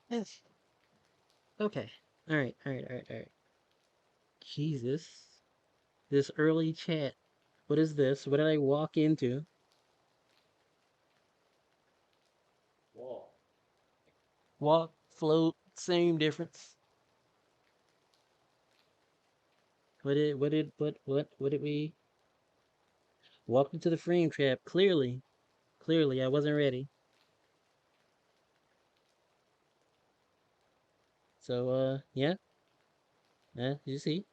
Yes. Okay. All right. All right. All right. All right. Jesus. This early chat. What is this? What did I walk into? Walk, float, same difference. What did we walk into the frame trap? Clearly, clearly, I wasn't ready. So, yeah, you see,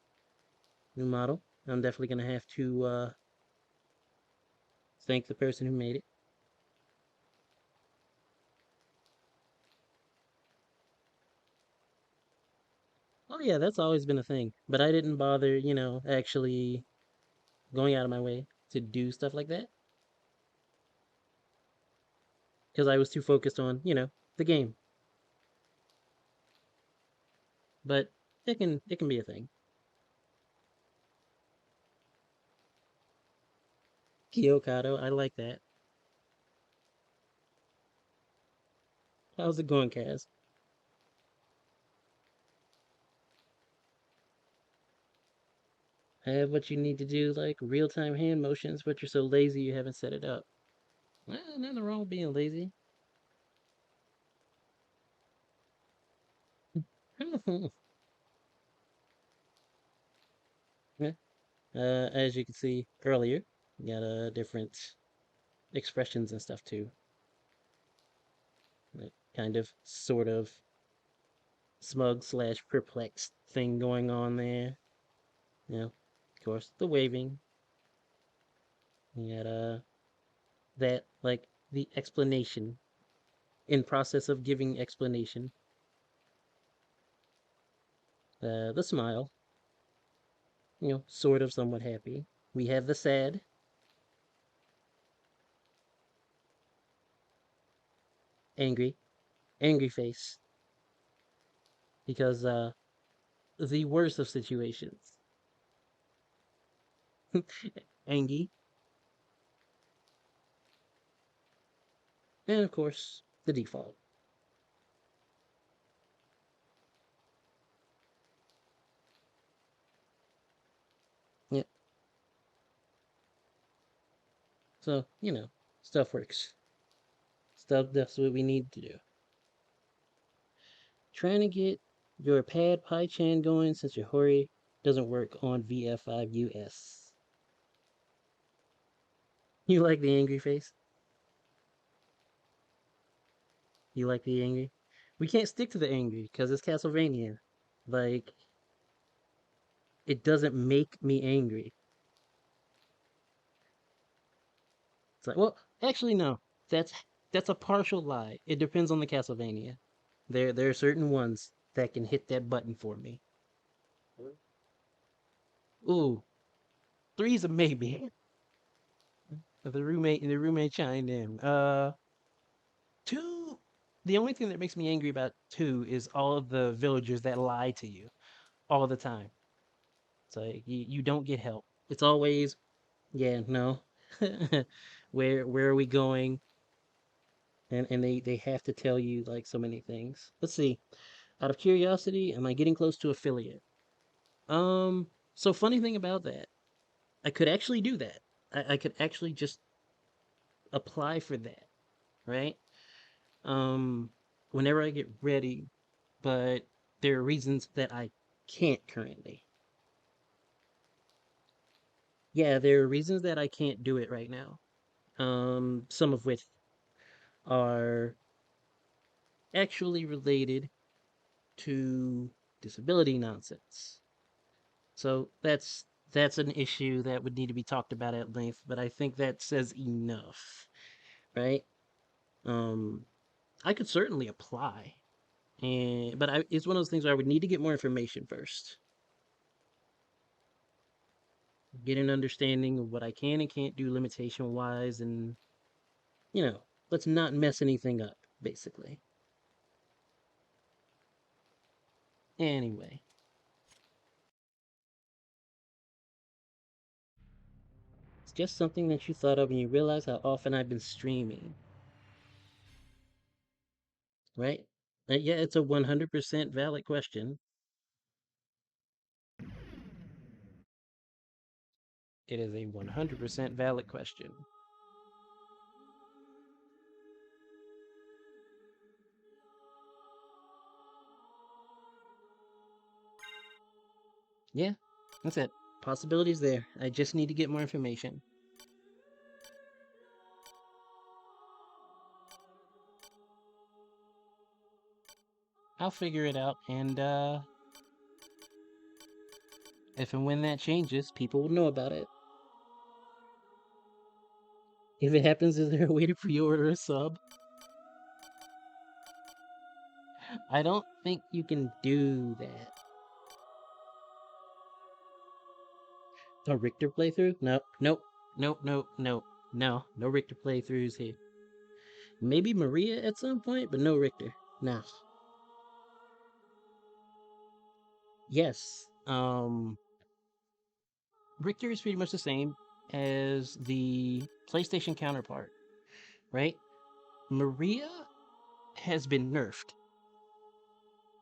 new model. I'm definitely gonna have to thank the person who made it. Oh yeah, that's always been a thing. But I didn't bother, actually going out of my way to do stuff like that because I was too focused on, the game. But it can be a thing. Kyokado, I like that. How's it going, Kaz? Have what you need to do, like real-time hand motions, but you're so lazy you haven't set it up. Well, nothing wrong with being lazy. Yeah. As you can see earlier, you got different expressions and stuff too. Like kind of, sort of smug slash perplexed thing going on there. Of course, the waving. You got that like the explanation in process of giving explanation. The smile, sort of somewhat happy. We have the sad, angry, angry face because the worst of situations. Angie, and of course the default. Yeah. So, stuff works. Stuff that's what we need to do. Trying to get your pad PyChan going since your Hori doesn't work on VF5US. You like the angry face? You like the angry? We can't stick to the angry because it's Castlevania. Like, it doesn't make me angry. It's like, well, actually, no. That's that's a partial lie. It depends on the Castlevania. There are certain ones that can hit that button for me. Ooh, three's a maybe. The roommate chimed in. Two. The only thing that makes me angry about two is all of the villagers that lie to you all the time. It's like you don't get help. It's always, yeah, no. Where are we going? And they have to tell you like so many things. Let's see. Out of curiosity, am I getting close to affiliate? So funny thing about that, I could actually do that. I could actually just apply for that, right? Um, Whenever I get ready, but there are reasons that I can't currently. Yeah, there are reasons that I can't do it right now. Some of which are actually related to disability nonsense. So that's an issue that would need to be talked about at length, but I think that says enough, right? Um, I could certainly apply, but it's one of those things where I would need to get more information first, get an understanding of what I can and can't do limitation wise, and you know, let's not mess anything up, basically. Anyway, it's just something that you thought of and you realize how often I've been streaming, right? Yeah, it's a 100% valid question. It is a 100% valid question. Yeah, that's it. Possibilities there. I just need to get more information. I'll figure it out, and if and when that changes, people will know about it. If it happens, is there a way to pre-order a sub? I don't think you can do that. A Richter playthrough? No, nope, nope, nope, nope, no Richter playthroughs here. Maybe Maria at some point, but no Richter. Nah. Yes. Richter is pretty much the same as the PlayStation counterpart, right? Maria has been nerfed.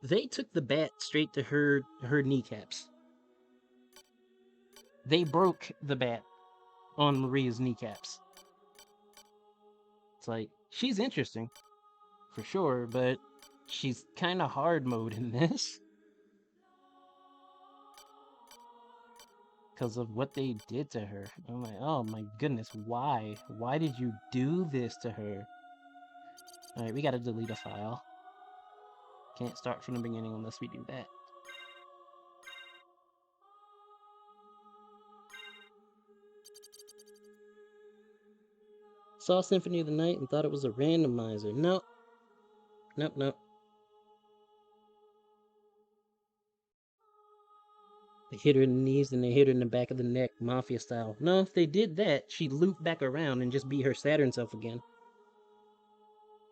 They took the bat straight to her kneecaps. They broke the bat on Maria's kneecaps. It's like she's interesting for sure, but she's kind of hard mode in this because of what they did to her. I'm like, oh my goodness, why? Why did you do this to her? All right, we got to delete a file. Can't start from the beginning unless we do that. Saw Symphony of the Night and thought it was a randomizer. Nope. Nope, nope. They hit her in the knees and they hit her in the back of the neck, mafia style. No, if they did that, she'd loop back around and just be her Saturn self again.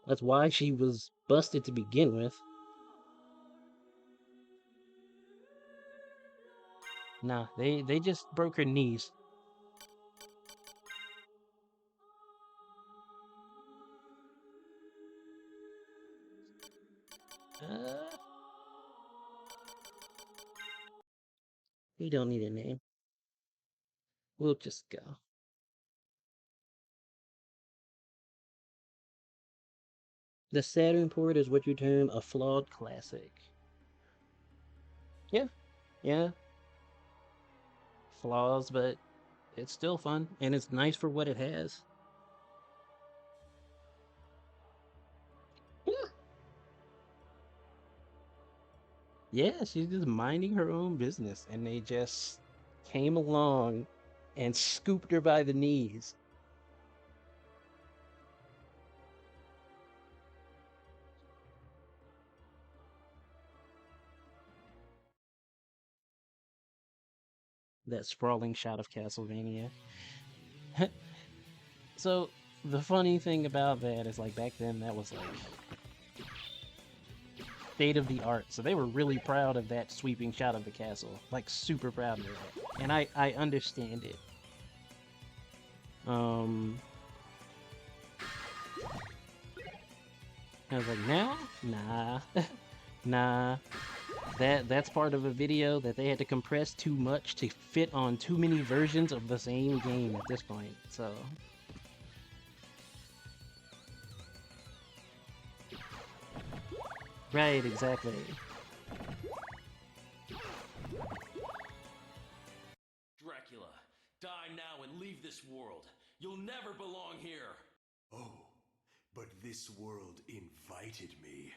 That's why she was busted to begin with. Nah, they just broke her knees. Uh, we don't need a name. We'll just go. The Saturn port is what you term a flawed classic. Yeah, yeah. Flaws, but it's still fun and it's nice for what it has. Yeah, yeah, she's just minding her own business and they just came along and scooped her by the knees. That sprawling shot of Castlevania. So the funny thing about that is like back then that was like state of the art. So they were really proud of that sweeping shot of the castle. Like super proud of that. And I understand it. Um I was like, now? Nah. Nah. That's part of a video that they had to compress too much to fit on too many versions of the same game at this point. So right, exactly. Dracula, die now and leave this world. You'll never belong here. Oh, but this world invited me.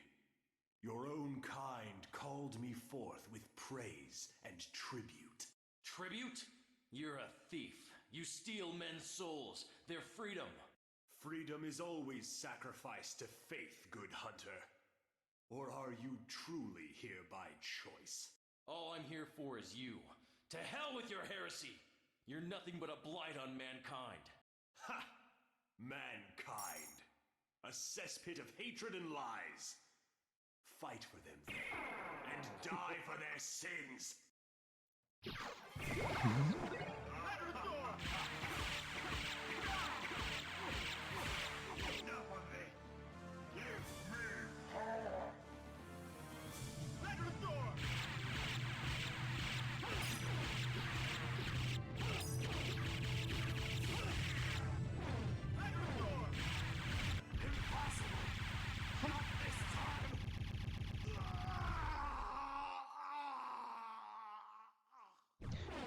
Your own kind called me forth with praise and tribute. Tribute? You're a thief. You steal men's souls, their freedom. Freedom is always sacrificed to faith, good hunter. Or are you truly here by choice? All I'm here for is you. To hell with your heresy! You're nothing but a blight on mankind. Ha! Mankind. A cesspit of hatred and lies. Fight for them, then, and die for their sins!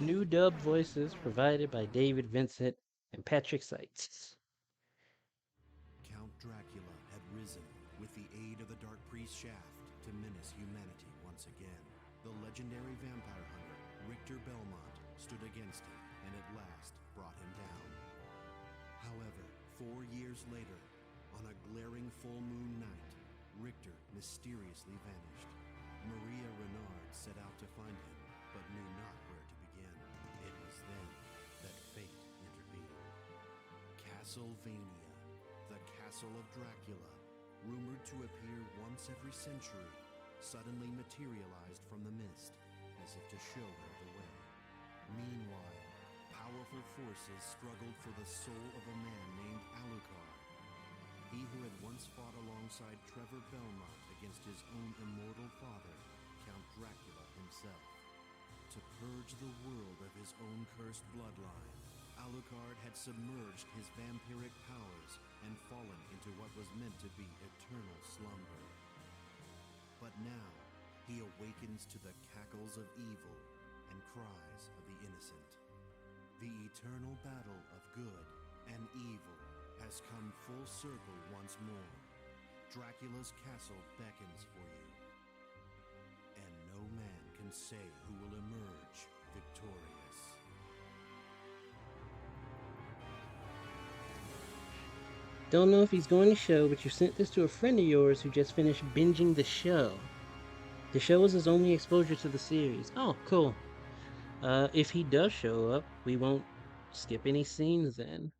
New dub voices provided by David Vincent and Patrick Seitz. Count Dracula had risen with the aid of the Dark Priest Shaft to menace humanity once again. The legendary vampire hunter, Richter Belmont, stood against him and at last brought him down. However, 4 years later, on a glaring full moon night, Richter mysteriously vanished. Maria Renard set out to find him, but knew not where to begin. It was then that fate intervened. Castlevania, the Castle of Dracula, rumored to appear once every century, suddenly materialized from the mist, as if to show her the way. Meanwhile, powerful forces struggled for the soul of a man named Alucard. He who had once fought alongside Trevor Belmont against his own immortal father, Count Dracula himself. To purge the world of his own cursed bloodline, Alucard had submerged his vampiric powers and fallen into what was meant to be eternal slumber. But now, he awakens to the cackles of evil and cries of the innocent. The eternal battle of good and evil has come full circle once more. Dracula's castle beckons for you, and no man can say who will emerge victorious. Don't know if he's going to show, but you sent this to a friend of yours who just finished binging the show. The show was his only exposure to the series. Oh, cool. If he does show up, we won't skip any scenes then.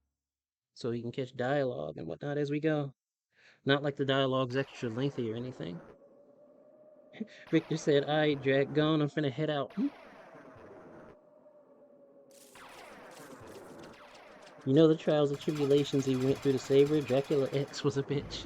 So he can catch dialogue and whatnot as we go. Not like the dialogue's extra lengthy or anything. Richter said, "Alright, Drac, gone. I'm finna head out." You know the trials and tribulations he went through to save her? Dracula X was a bitch.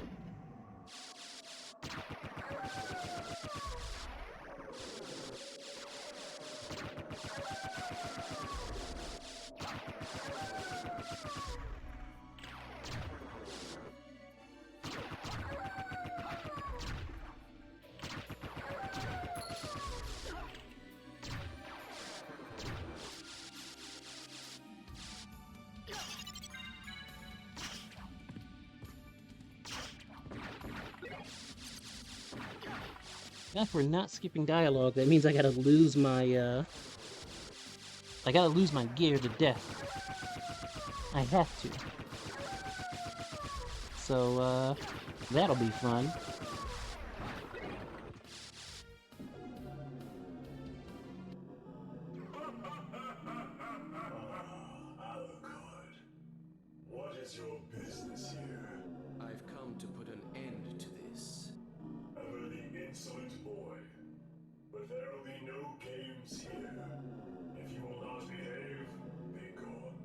If we're not skipping dialogue, that means I gotta lose my gear to death. I have to. So that'll be fun. Alucard, what is your business here? I've come to put an end to this. Ever the insolent boy. But there'll be no games here. If you will not behave, be gone.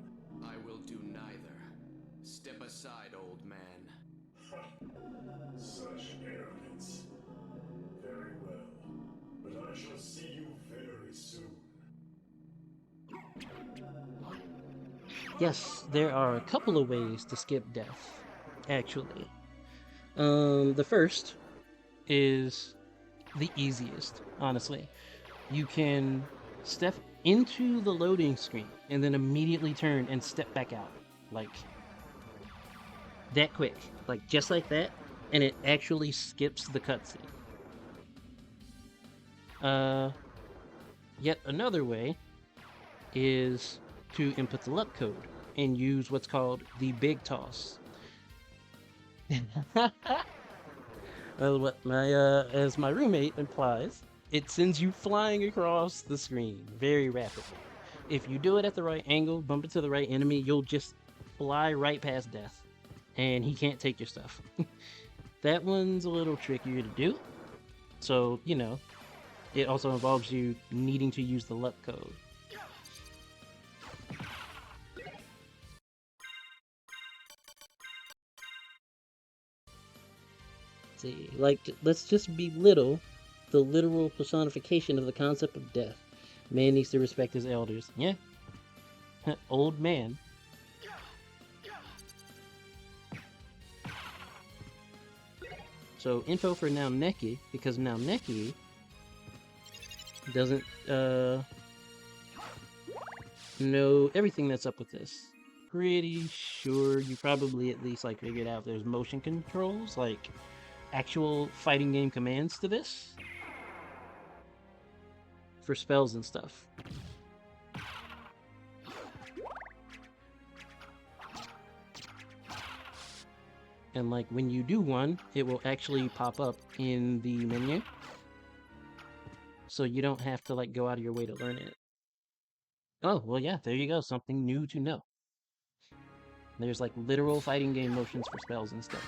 I will do neither. Step aside, old man. Such arrogance. Very well. But I shall see you very soon. Yes, there are a couple of ways to skip death, actually. The first is the easiest, honestly. You can step into the loading screen and then immediately turn and step back out. Like, that quick. Like, just like that, and it actually skips the cutscene. Yet another way is to input the luck code and use what's called the big toss. Well, what my as my roommate implies, it sends you flying across the screen very rapidly. If you do it at the right angle, bump into the right enemy, you'll just fly right past death, and he can't take your stuff. That one's a little trickier to do, so you know, it also involves you needing to use the luck code. See, like, let's just belittle the literal personification of the concept of death. Man needs to respect his elders. Yeah. Old man. So, info for now Neki, because now Neki doesn't, know everything that's up with this. Pretty sure you probably at least like figured out there's motion controls, like actual fighting game commands to this for spells and stuff. And like when you do one, it will actually pop up in the menu. So you don't have to like go out of your way to learn it. Oh, well yeah, there you go, something new to know. There's like literal fighting game motions for spells and stuff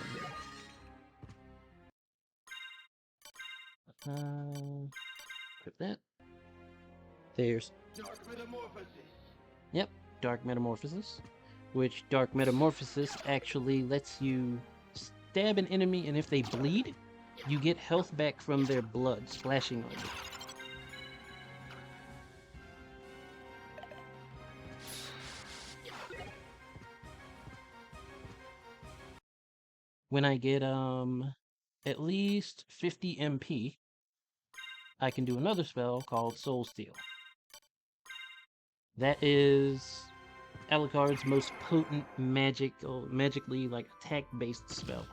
in here. Equip that. There's Dark Metamorphosis. Yep, Dark Metamorphosis. Which Dark Metamorphosis actually lets you stab an enemy, and if they bleed, you get health back from their blood splashing on you. When I get at least 50 MP, I can do another spell called Soul Steal. That is Alucard's most potent magically like attack-based spell.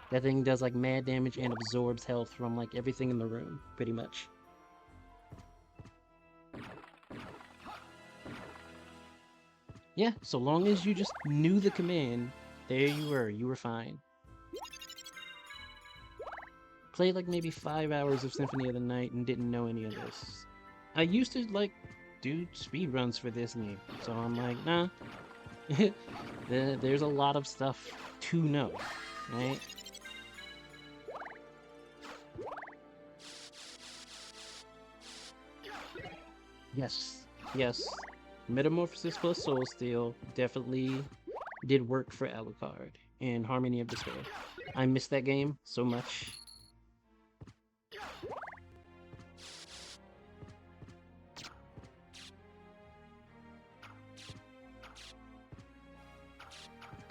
That thing does like mad damage and absorbs health from like everything in the room, pretty much. Yeah, so long as you just knew the command, there you were fine. Played like maybe 5 hours of Symphony of the Night and didn't know any of this. I used to like do speedruns for this game, so I'm like, nah. There's a lot of stuff to know, right? Yes. Metamorphosis plus Soul Steal definitely did work for Alucard in Harmony of Despair. I miss that game so much.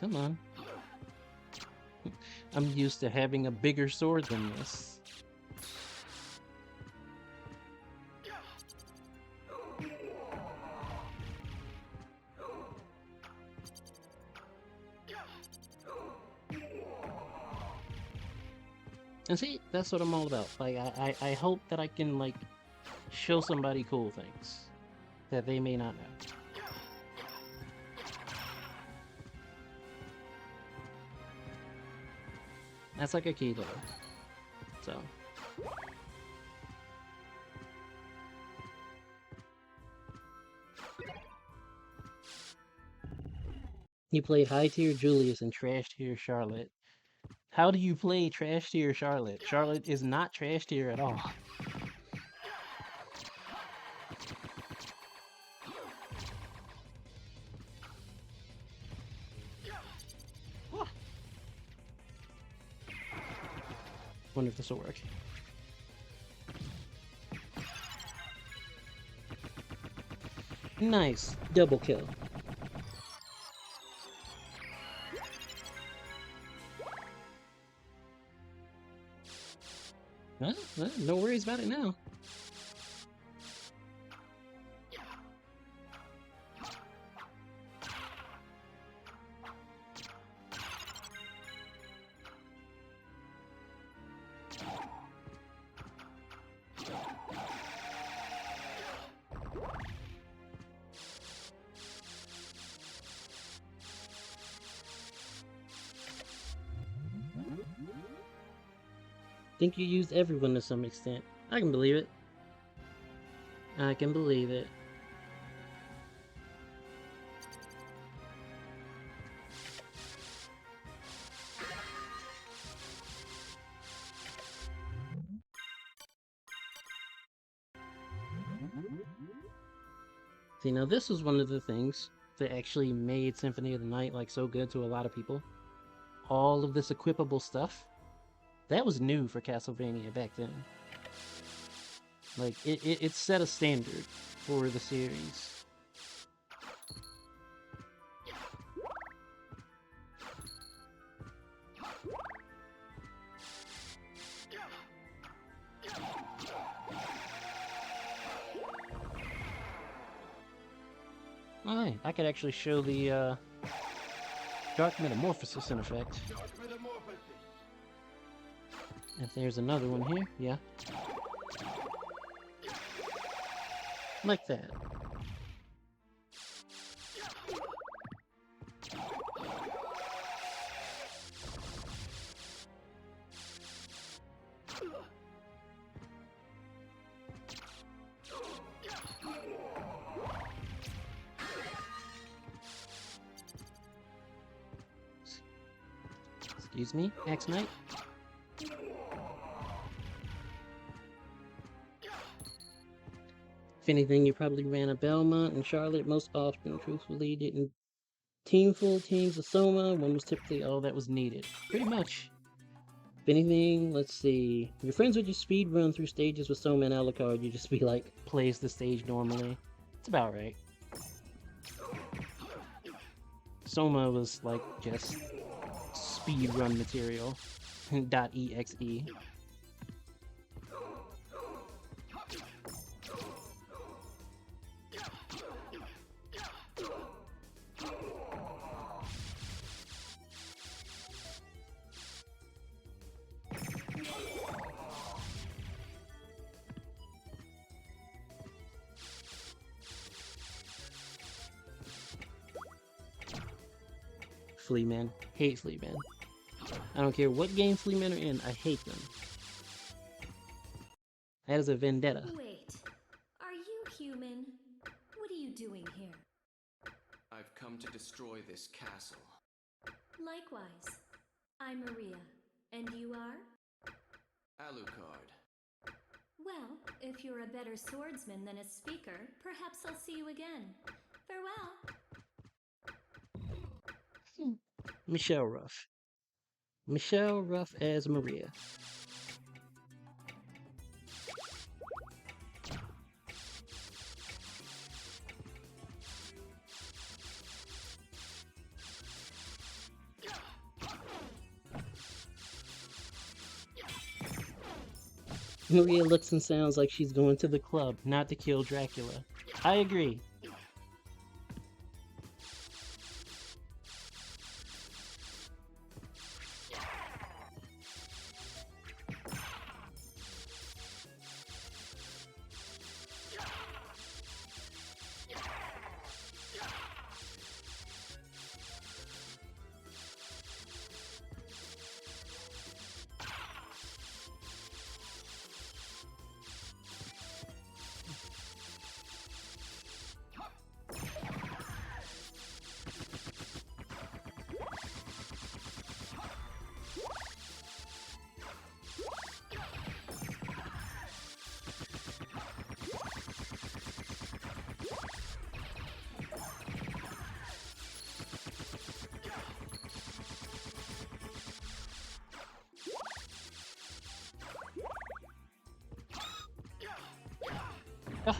Come on. I'm used to having a bigger sword than this. And see, that's what I'm all about. Like, I hope that I can, like, show somebody cool things that they may not know. That's like a key though. So. You play high tier Julius and trash tier Charlotte. How do you play trash tier Charlotte? Charlotte is not trash tier at all. Wonder if this will work. Nice. Double kill. Well, no worries about it now. Think you used everyone to some extent. I can believe it. I can believe it. See, now this was one of the things that actually made Symphony of the Night like so good to a lot of people. All of this equipable stuff. That was new for Castlevania back then. Like, it set a standard for the series. Alright, I could actually show the Dark Metamorphosis in effect. If there's another one here, yeah. Like that. Excuse me, Axe Knight. If anything, you probably ran a Belmont and Charlotte most often. Truthfully, didn't teamful teams of Soma. One was typically all that was needed. Pretty much. If anything, let's see. Your friends would just speed run through stages with Soma and Alucard. You just be like, plays the stage normally. It's about right. Soma was like just speed run material. .exe. Flea Men. Hate Flea Men. I don't care what game Flea Men are in, I hate them. That is a vendetta. Wait, are you human? What are you doing here? I've come to destroy this castle. Likewise, I'm Maria, and you are? Alucard. Well, if you're a better swordsman than a speaker, perhaps I'll see you again. Farewell. Michelle Ruff. Michelle Ruff as Maria. Maria looks and sounds like she's going to the club, not to kill Dracula. I agree. Ah.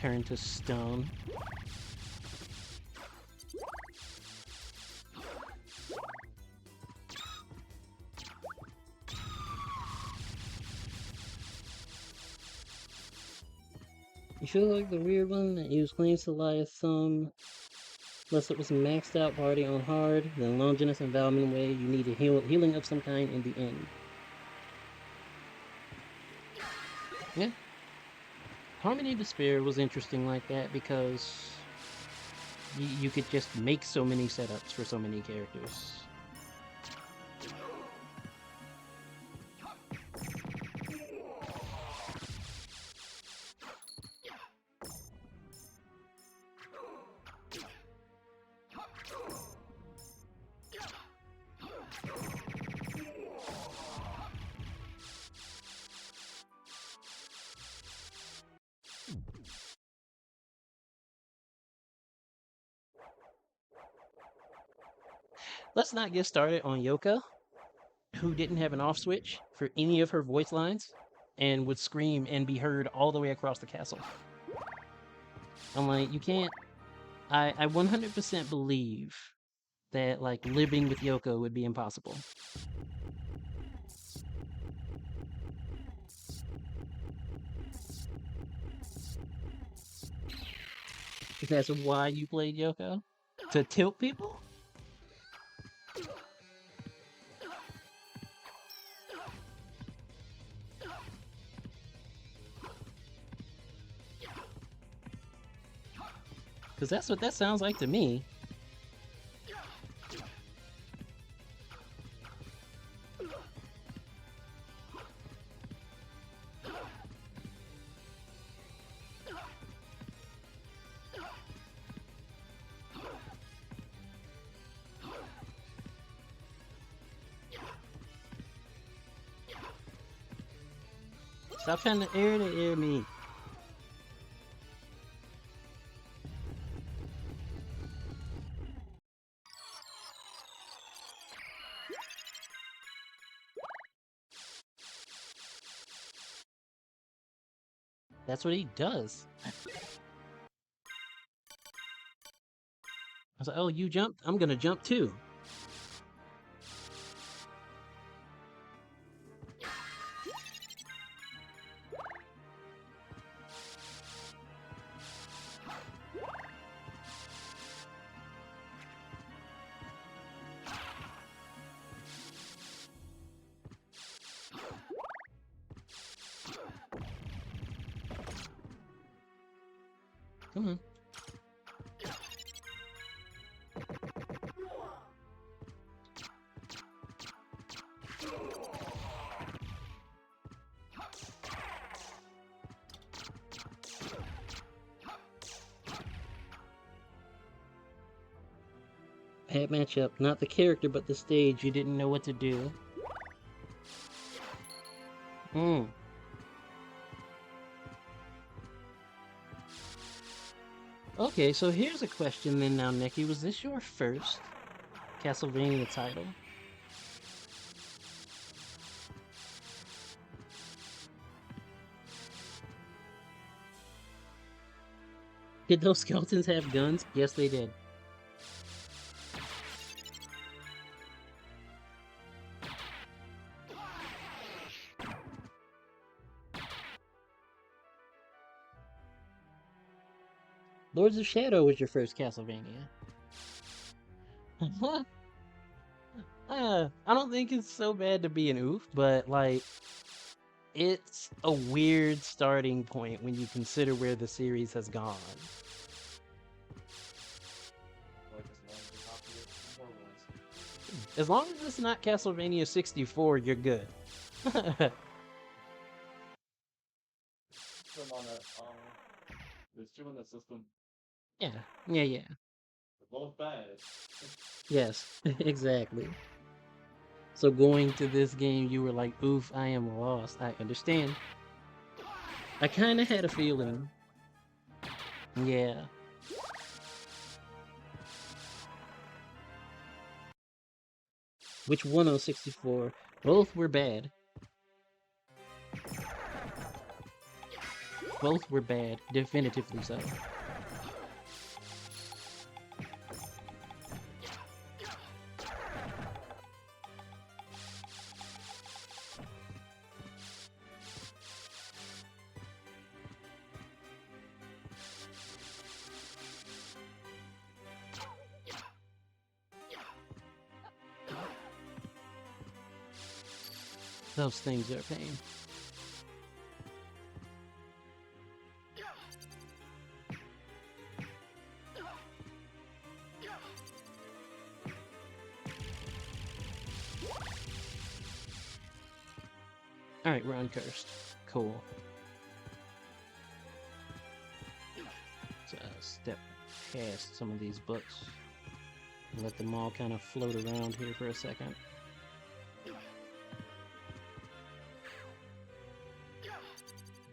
Turn to stone. You feel like the weird one that used claims to lie as some, unless it was maxed out party on hard, then Longinus and Valman way, you needed healing of some kind in the end. Yeah. Harmony Despair was interesting like that because you could just make so many setups for so many characters. Let's not get started on Yoka, who didn't have an off switch for any of her voice lines and would scream and be heard all the way across the castle. I'm like, you can't. I 100% believe that like living with Yoko would be impossible. That's why you played Yoko? To tilt people? Because that's what that sounds like to me. Stop trying to air me. That's what he does. I was like, oh, you jumped? I'm gonna jump too. Come on. Bad matchup. Not the character, but the stage. You didn't know what to do. Hmm. Okay, so here's a question then now, Nikki. Was this your first Castlevania title? Did those skeletons have guns? Yes, they did. Lords of Shadow was your first Castlevania. I don't think it's so bad to be an oof, but like, it's a weird starting point when you consider where the series has gone. As long as it's not Castlevania 64, you're good. There's two in the system. Yeah, yeah. They're both bad. Yes, exactly. So going to this game, you were like, oof, I am lost. I understand. I kind of had a feeling. Yeah. Which one on 64? Both were bad. Both were bad, definitively so. Those things are a pain. Alright, we're uncursed. Cool. Let's step past some of these books. Let them all kind of float around here for a second.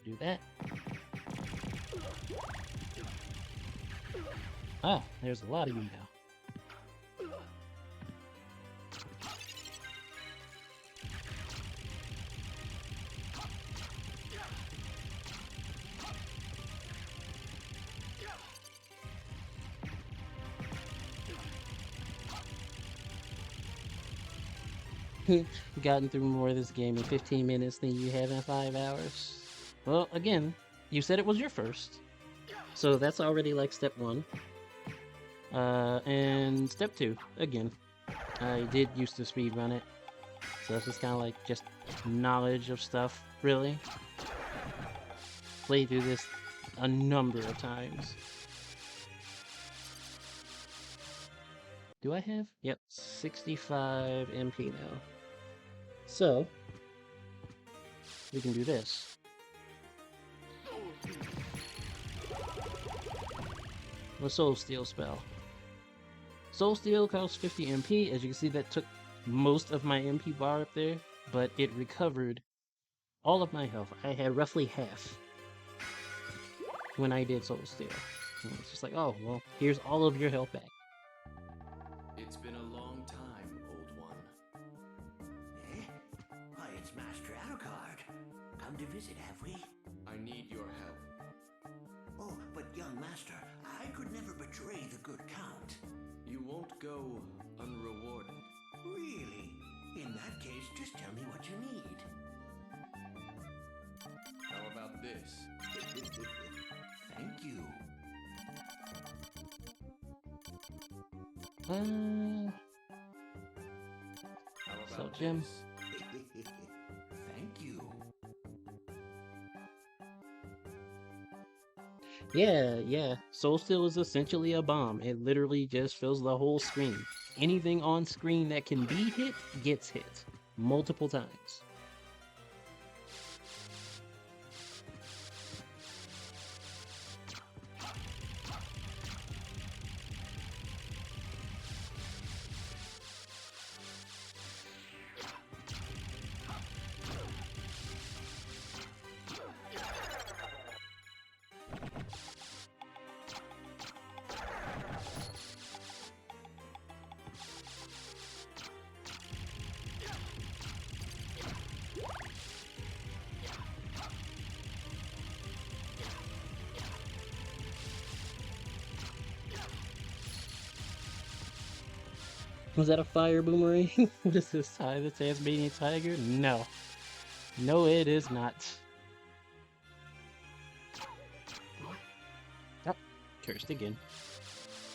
Do that. Ah, there's a lot of you now. Gotten through more of this game in 15 minutes than you have in 5 hours. Well, again, you said it was your first. So that's already like step 1. And step 2, again. I did used to speedrun it. So it's just kind of like just knowledge of stuff, really. Played through this a number of times. Do I have? Yep, 65 MP now. So, we can do this. A Soul Steal spell. Soul Steal costs 50 MP. As you can see, that took most of my MP bar up there, but it recovered all of my health. I had roughly half when I did Soul Steal. And it's just like, oh, well, here's all of your health back. It's been a long time, old one. Eh? Why, it's Master Alucard. Come to visit, have we? I need your help. Oh, but young Master, I could never betray the good Count. You won't go unrewarded. Really? In that case, just tell me what you need. How about this? Thank you. How So, about Jim. this? Thank you. Yeah. Soul Steal is essentially a bomb. It literally just fills the whole screen. Anything on screen that can be hit gets hit multiple times. Was that a fire boomerang? What is this, the Tasmanian tiger? No. No, it is not. Oh, cursed again.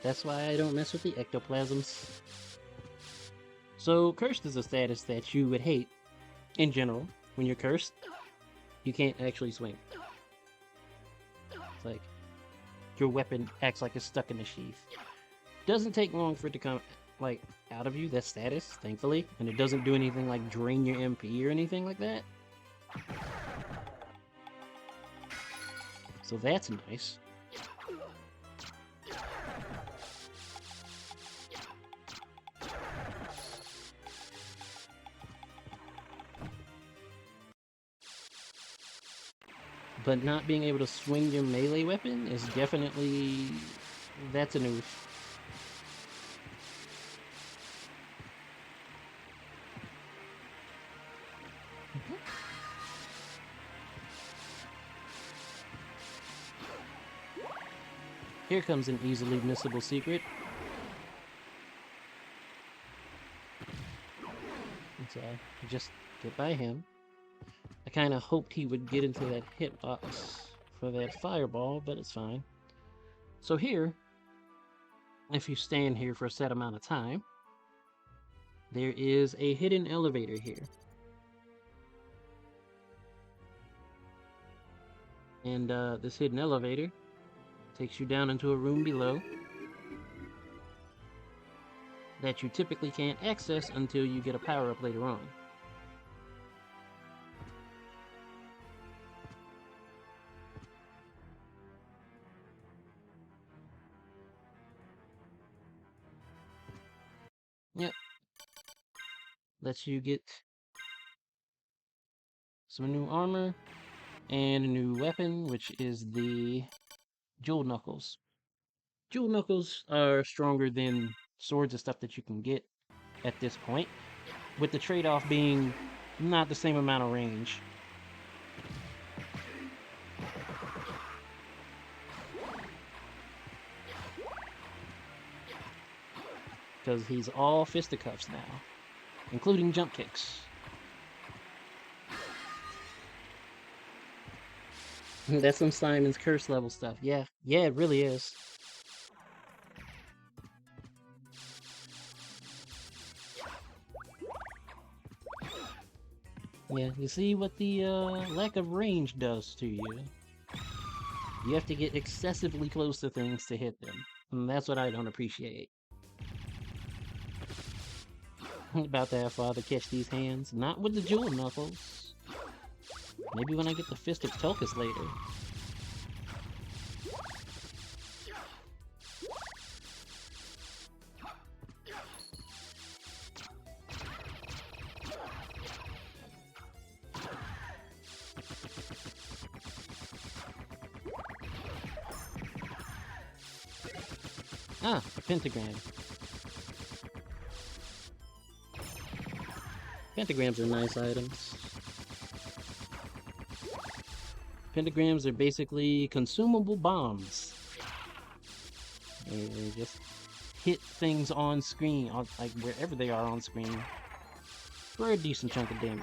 That's why I don't mess with the ectoplasms. So, cursed is a status that you would hate in general. When you're cursed, you can't actually swing. It's like your weapon acts like it's stuck in the sheath. Doesn't take long for it to come like out of you, that status, thankfully, and it doesn't do anything like drain your MP or anything like that. So that's nice. But not being able to swing your melee weapon is definitely... that's a oof. Here comes an easily missable secret. So just get by him. I kind of hoped he would get into that hitbox for that fireball, but it's fine. So here, if you stand here for a set amount of time, there is a hidden elevator here. And this hidden elevator takes you down into a room below that you typically can't access until you get a power-up later on. Yep. Lets you get some new armor and a new weapon, which is the Jewel Knuckles. Jewel Knuckles are stronger than swords and stuff that you can get at this point, with the trade-off being not the same amount of range. Because he's all fisticuffs now, including jump kicks. That's some Simon's Curse level stuff. Yeah, yeah, it really is. Yeah, you see what the lack of range does to you. You have to get excessively close to things to hit them. And that's what I don't appreciate. I'm about to have Father catch these hands. Not with the Jewel Knuckles. Maybe when I get the Fist of Tulkas later. Ah, a pentagram. Pentagrams are nice items. Pentagrams are basically consumable bombs. They just hit things on screen, like wherever they are on screen, for a decent chunk of damage.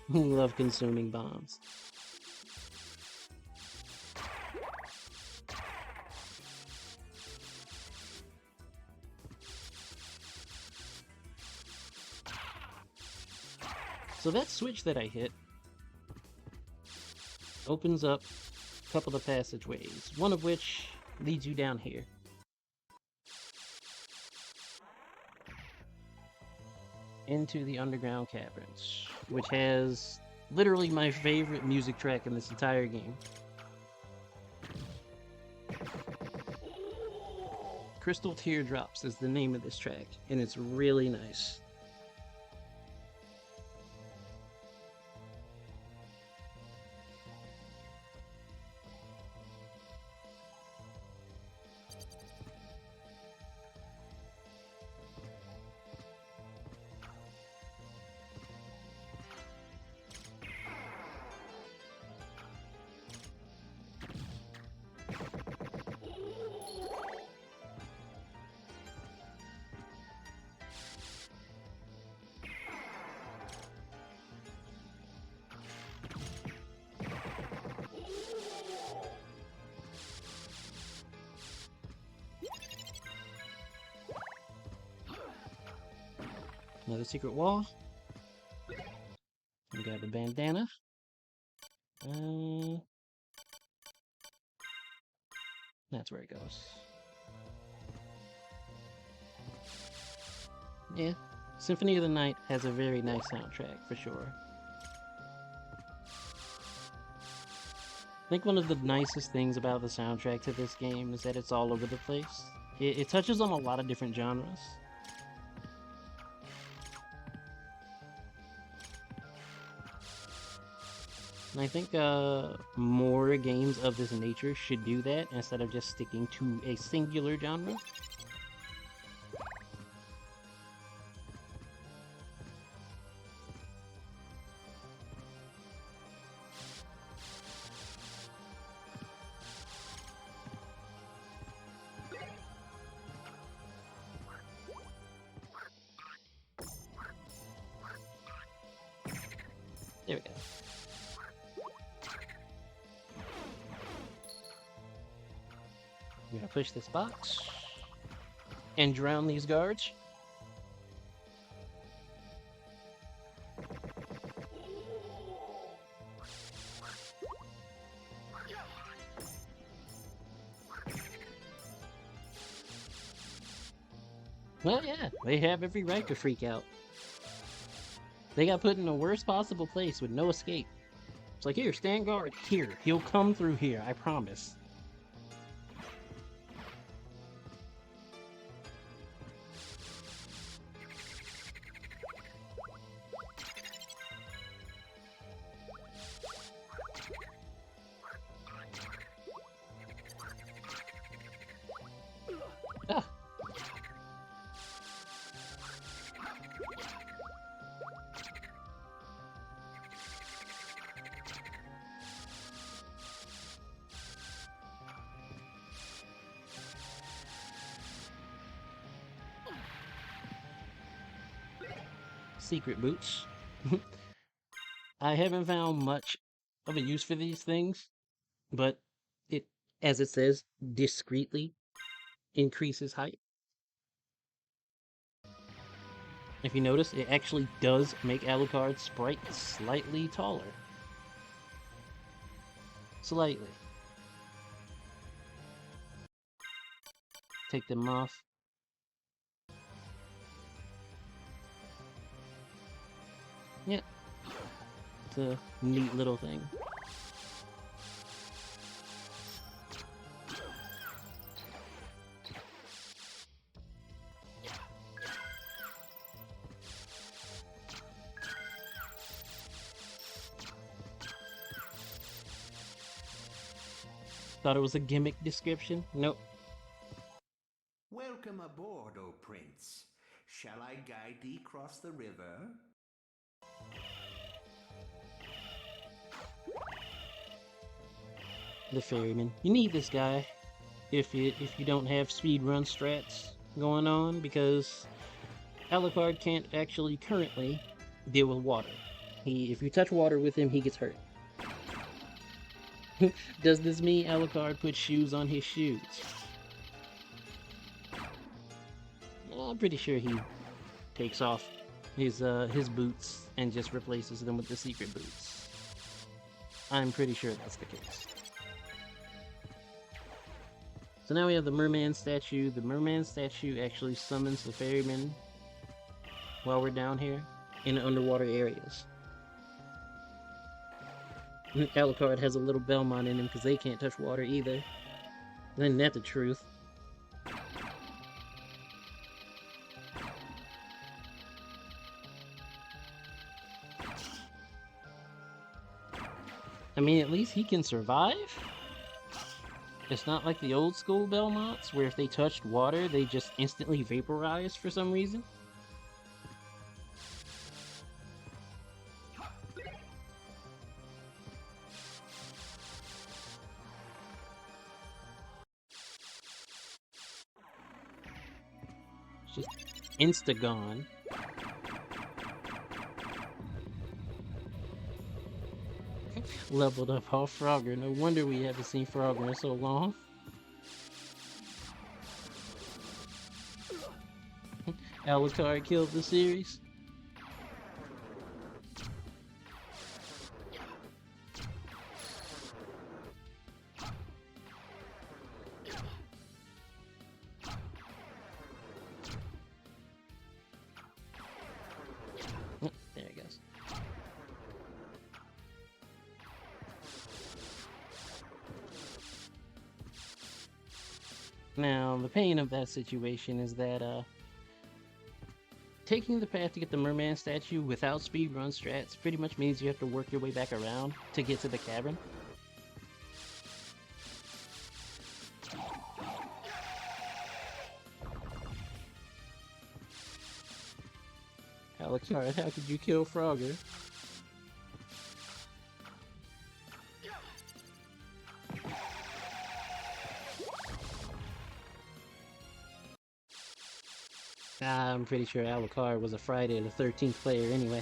Love consuming bombs. So that switch that I hit opens up a couple of passageways, one of which leads you down here. Into the underground caverns, which has literally my favorite music track in this entire game. Crystal Teardrops is the name of this track, and it's really nice. Another secret wall. We got the bandana. That's where it goes. Yeah, Symphony of the Night has a very nice soundtrack, for sure. I think one of the nicest things about the soundtrack to this game is that it's all over the place. It touches on a lot of different genres. And I think more games of this nature should do that instead of just sticking to a singular genre. There we go. I'm gonna push this box and drown these guards. Well, yeah, they have every right to freak out. They got put in the worst possible place with no escape. It's like, here, stand guard. Here, he'll come through here, I promise. Ah. secret boots. I haven't found much of a use for these things, but it, as it says, discreetly increases height. If you notice, it actually does make Alucard's sprite slightly taller. Slightly. Take them off. Yeah, it's a neat little thing. Thought it was a gimmick description? Nope. Welcome aboard, O Prince. Shall I guide thee across the river? The ferryman. You need this guy if you don't have speedrun strats going on, because Alucard can't actually currently deal with water. If you touch water with him, he gets hurt. Does this mean Alucard puts shoes on his shoes? I'm pretty sure he takes off his boots and just replaces them with the secret boots. I'm pretty sure that's the case. So now we have the merman statue. The merman statue actually summons the ferryman while we're down here in underwater areas. Alucard has a little Belmont in him because they can't touch water either. Isn't that the truth? I mean, at least he can survive. It's not like the old school Belmonts, where if they touched water, they just instantly vaporized for some reason. It's just insta-gone. Leveled up off Frogger. No wonder we haven't seen Frogger in so long. Alucard killed the series. Oh, there it goes. Now, the pain of that situation is that, taking the path to get the merman statue without speedrun strats pretty much means you have to work your way back around to get to the cavern. Alucard, how could you kill Frogger? I'm pretty sure Alucard was a Friday the 13th player anyway.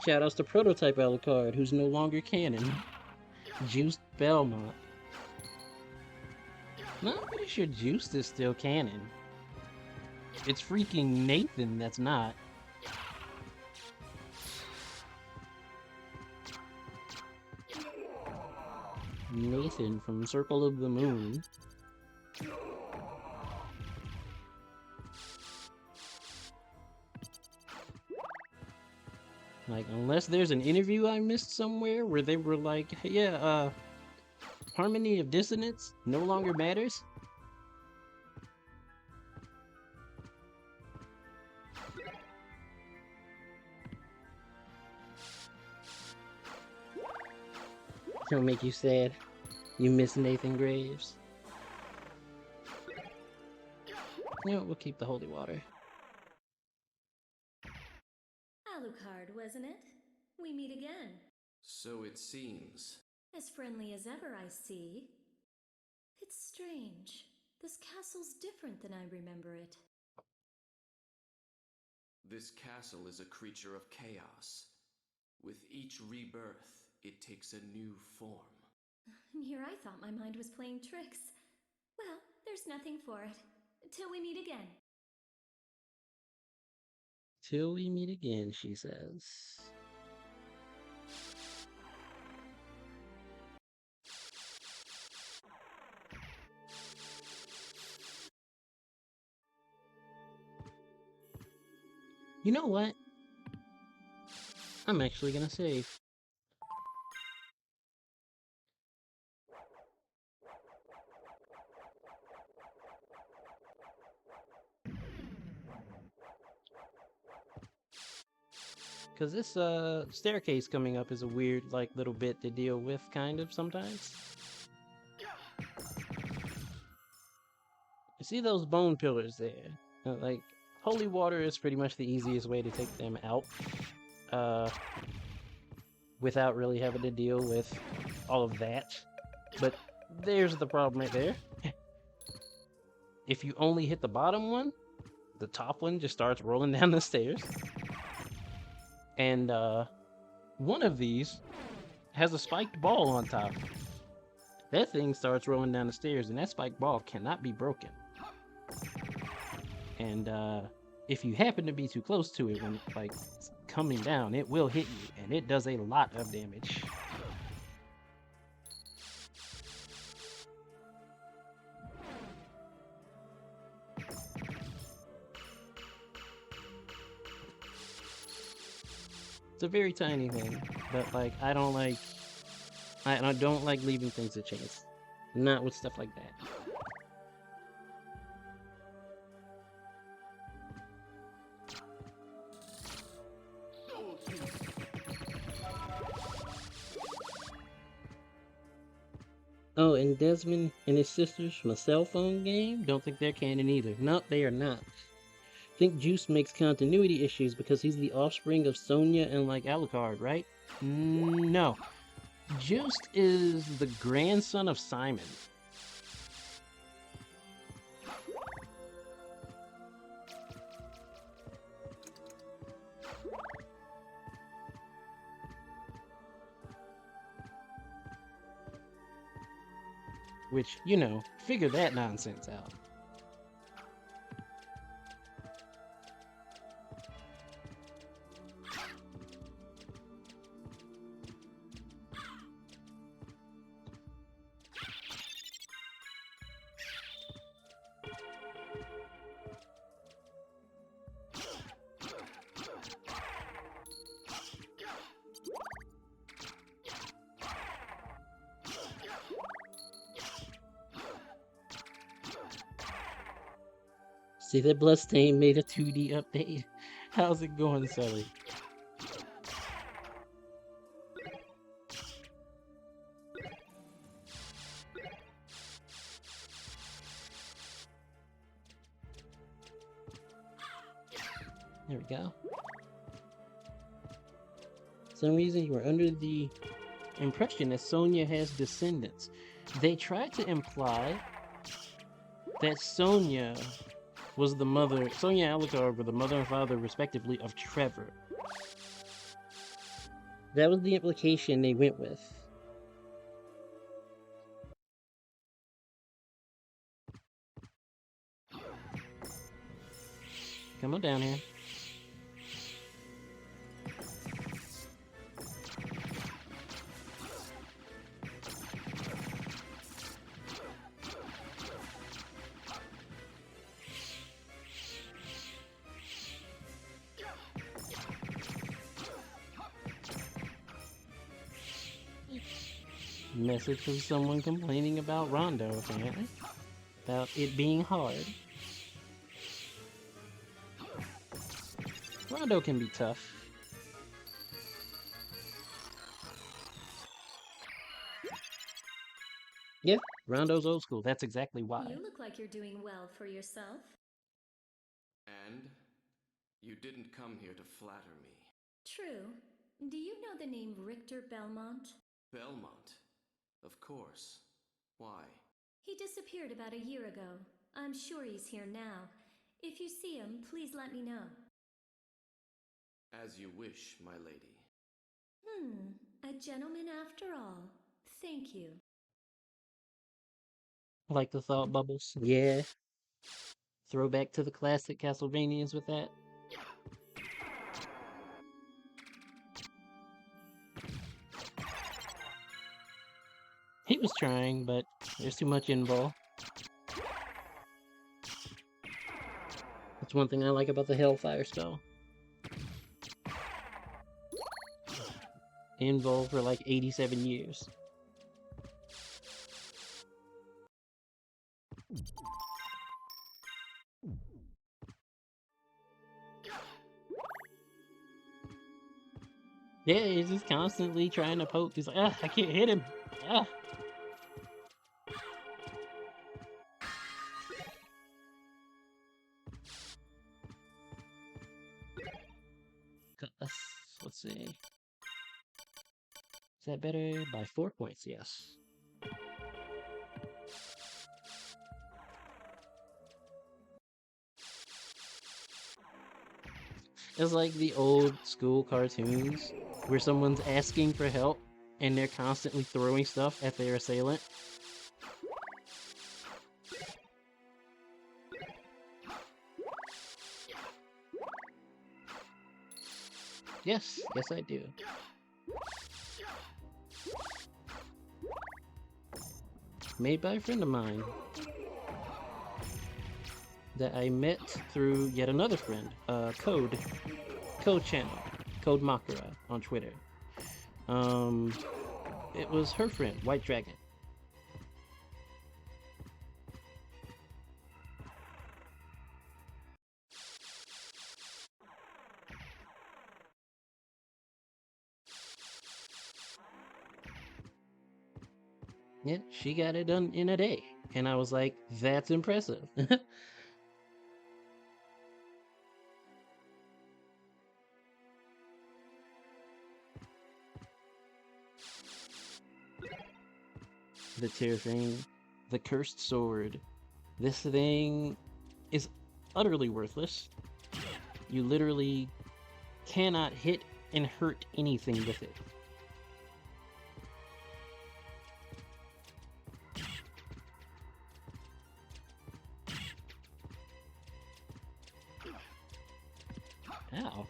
Shoutouts to Prototype Alucard, who's no longer canon. Juiced Belmont. No, I'm pretty sure Juiced is still canon. It's freaking Nathan that's not. Nathan from Circle of the Moon. Like, unless there's an interview I missed somewhere where they were like, yeah, harmony of dissonance no longer matters. Don't make you sad. You miss Nathan Graves. You know, we'll keep the holy water. Alucard, wasn't it? We meet again. So it seems. As friendly as ever, I see. It's strange. This castle's different than I remember it. This castle is a creature of chaos. With each rebirth, it takes a new form. And here I thought my mind was playing tricks. Well, there's nothing for it. Till we meet again. Till we meet again, she says. You know what? I'm actually gonna save. Because this staircase coming up is a weird, like, little bit to deal with, kind of, sometimes. You see those bone pillars there? Like, holy water is pretty much the easiest way to take them out. Without really having to deal with all of that. But there's the problem right there. If you only hit the bottom one, the top one just starts rolling down the stairs. And one of these has a spiked ball on top. That thing starts rolling down the stairs, and that spiked ball cannot be broken. And if you happen to be too close to it when like it's coming down, it will hit you, and it does a lot of damage. It's a very tiny thing, but like I don't like leaving things to chance. Not with stuff like that. Oh, and Desmond and his sisters from a cell phone game? Don't think they're canon either. Nope, they are not. Think Juice makes continuity issues because he's the offspring of Sonya and like Alucard, right? No. Juice is the grandson of Simon. Which, you know, figure that nonsense out. See, that Bloodstain made a 2D update. How's it going, Sully? There we go. For some reason, you were under the impression that Sonya has descendants. They tried to imply that Sonya was the mother, Sonya and Alucard were the mother and father, respectively, of Trevor. That was the implication they went with. Come on down here. Message from someone complaining about Rondo, apparently. About it being hard. Rondo can be tough. Rondo's old school. That's exactly why. You look like you're doing well for yourself. And you didn't come here to flatter me. True. Do you know the name Richter Belmont? Belmont. Of course. Why? He disappeared about a year ago. I'm sure he's here now. If you see him, please let me know. As you wish, my lady. A gentleman after all. Thank you. Like the thought bubbles. Yeah. Throwback to the classic Castlevanias with that. He was trying, but there's too much involved. That's one thing I like about the Hellfire spell. Involved for like 87 years. Yeah, he's just constantly trying to poke. He's like, ah, I can't hit him. Ah. Let's see. Is that better? By 4 points, yes. It's like the old school cartoons where someone's asking for help and they're constantly throwing stuff at their assailant. Yes, yes I do. Made by a friend of mine that I met through yet another friend, Code channel, Code Makara on Twitter. It was her friend, White Dragon. Yeah, she got it done in a day. And I was like, that's impressive. The tear thing, the cursed sword. This thing is utterly worthless. You literally cannot hit and hurt anything with it. Ow.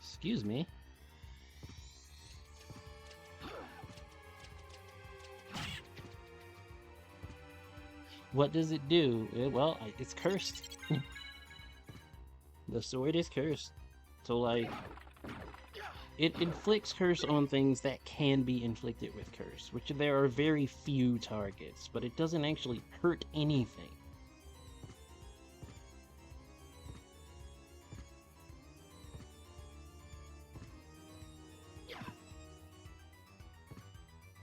Excuse me. What does it do? Well, it's cursed. The sword is cursed. So, like, it inflicts curse on things that can be inflicted with curse, which there are very few targets, but it doesn't actually hurt anything.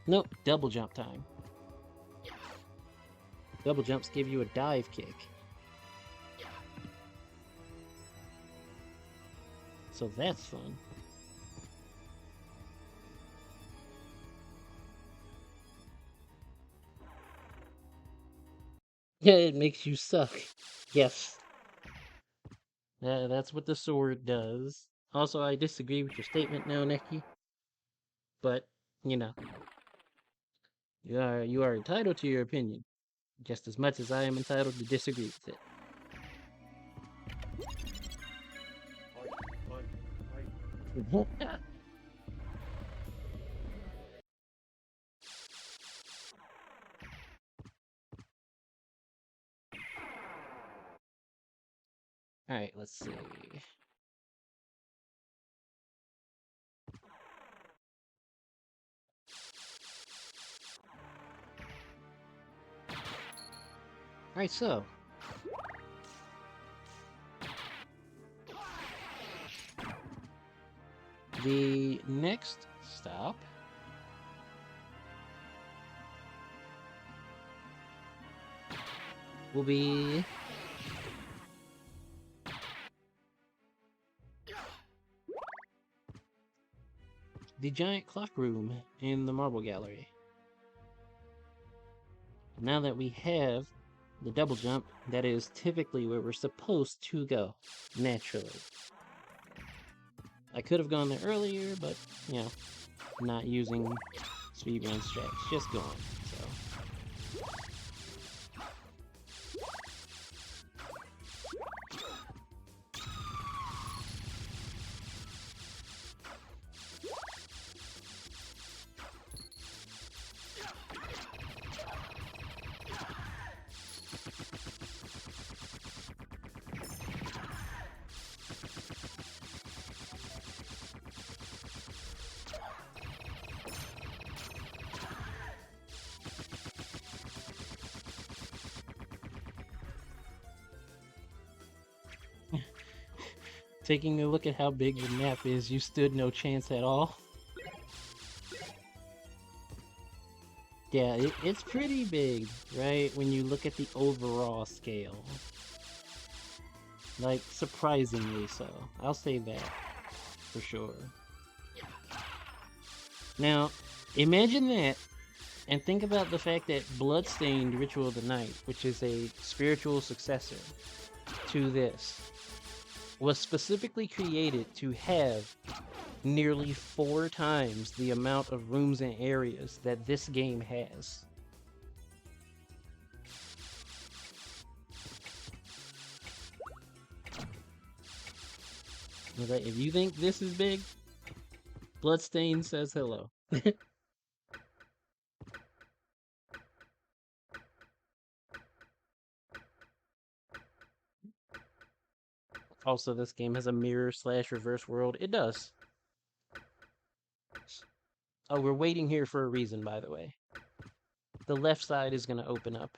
Nope, double jump time. Double jumps give you a dive kick. So that's fun. Yeah, it makes you suck. Yes. That's what the sword does. Also, I disagree with your statement now, Neki. But, you know, you are entitled to your opinion, just as much as I am entitled to disagree with it. Alright, let's see. Alright, so. The next stop will be the giant clock room in the marble gallery. Now that we have the double jump, that is typically where we're supposed to go, naturally. I could have gone there earlier, but, you know, not using speedrun strats, just going, so. Taking a look at how big the map is, you stood no chance at all. Yeah, it's pretty big, right? When you look at the overall scale. Like, surprisingly so. I'll say that, for sure. Now, imagine that, and think about the fact that Bloodstained Ritual of the Night, which is a spiritual successor to this, was specifically created to have nearly 4 times the amount of rooms and areas that this game has. Okay, if you think this is big, Bloodstain says hello. Also, this game has a mirror/reverse world. It does. Oh, we're waiting here for a reason, by the way. The left side is going to open up.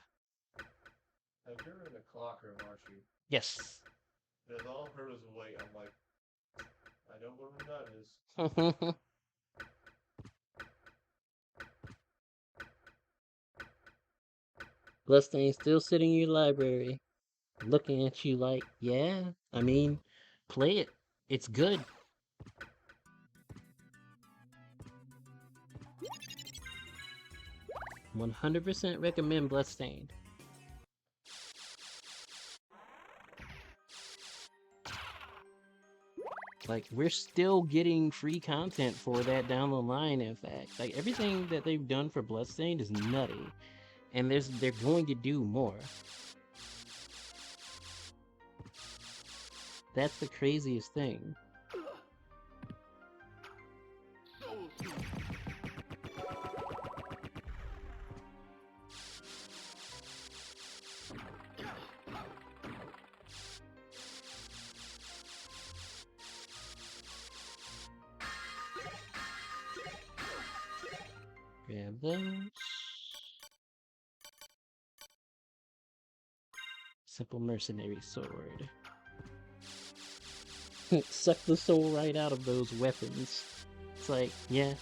You're in the clock room, aren't you? Yes. And all I heard was wait. I'm like, I know what room that is. Bloodstain's still sitting in your library, looking at you like, yeah, I mean, play it. It's good. "100% recommend Bloodstained." Like, we're still getting free content for that down the line, in fact. Like, everything that they've done for Bloodstained is nutty. And they're going to do more. That's the craziest thing. Grab those. Simple mercenary sword. Suck the soul right out of those weapons. It's like, yeah.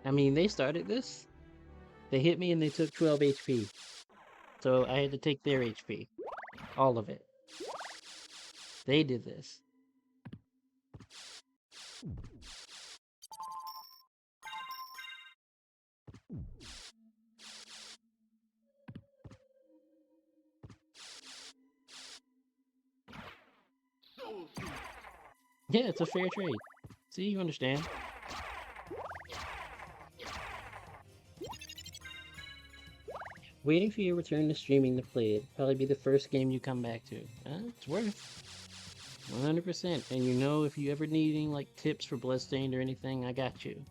I mean, they started this. They hit me and they took 12 HP. So I had to take their HP. All of it. They did this. Yeah, it's a fair trade. See, you understand. Waiting for your return to streaming to play it. Probably be the first game you come back to. It's worth 100%. And you know, if you ever need any like tips for Bloodstained or anything, I got you.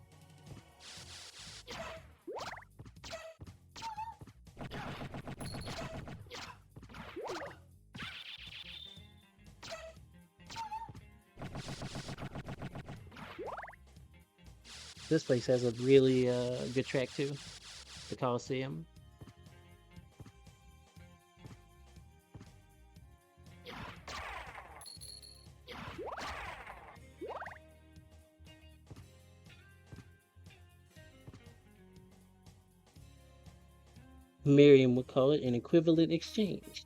This place has a really good track too. The Coliseum. Miriam would call it an equivalent exchange.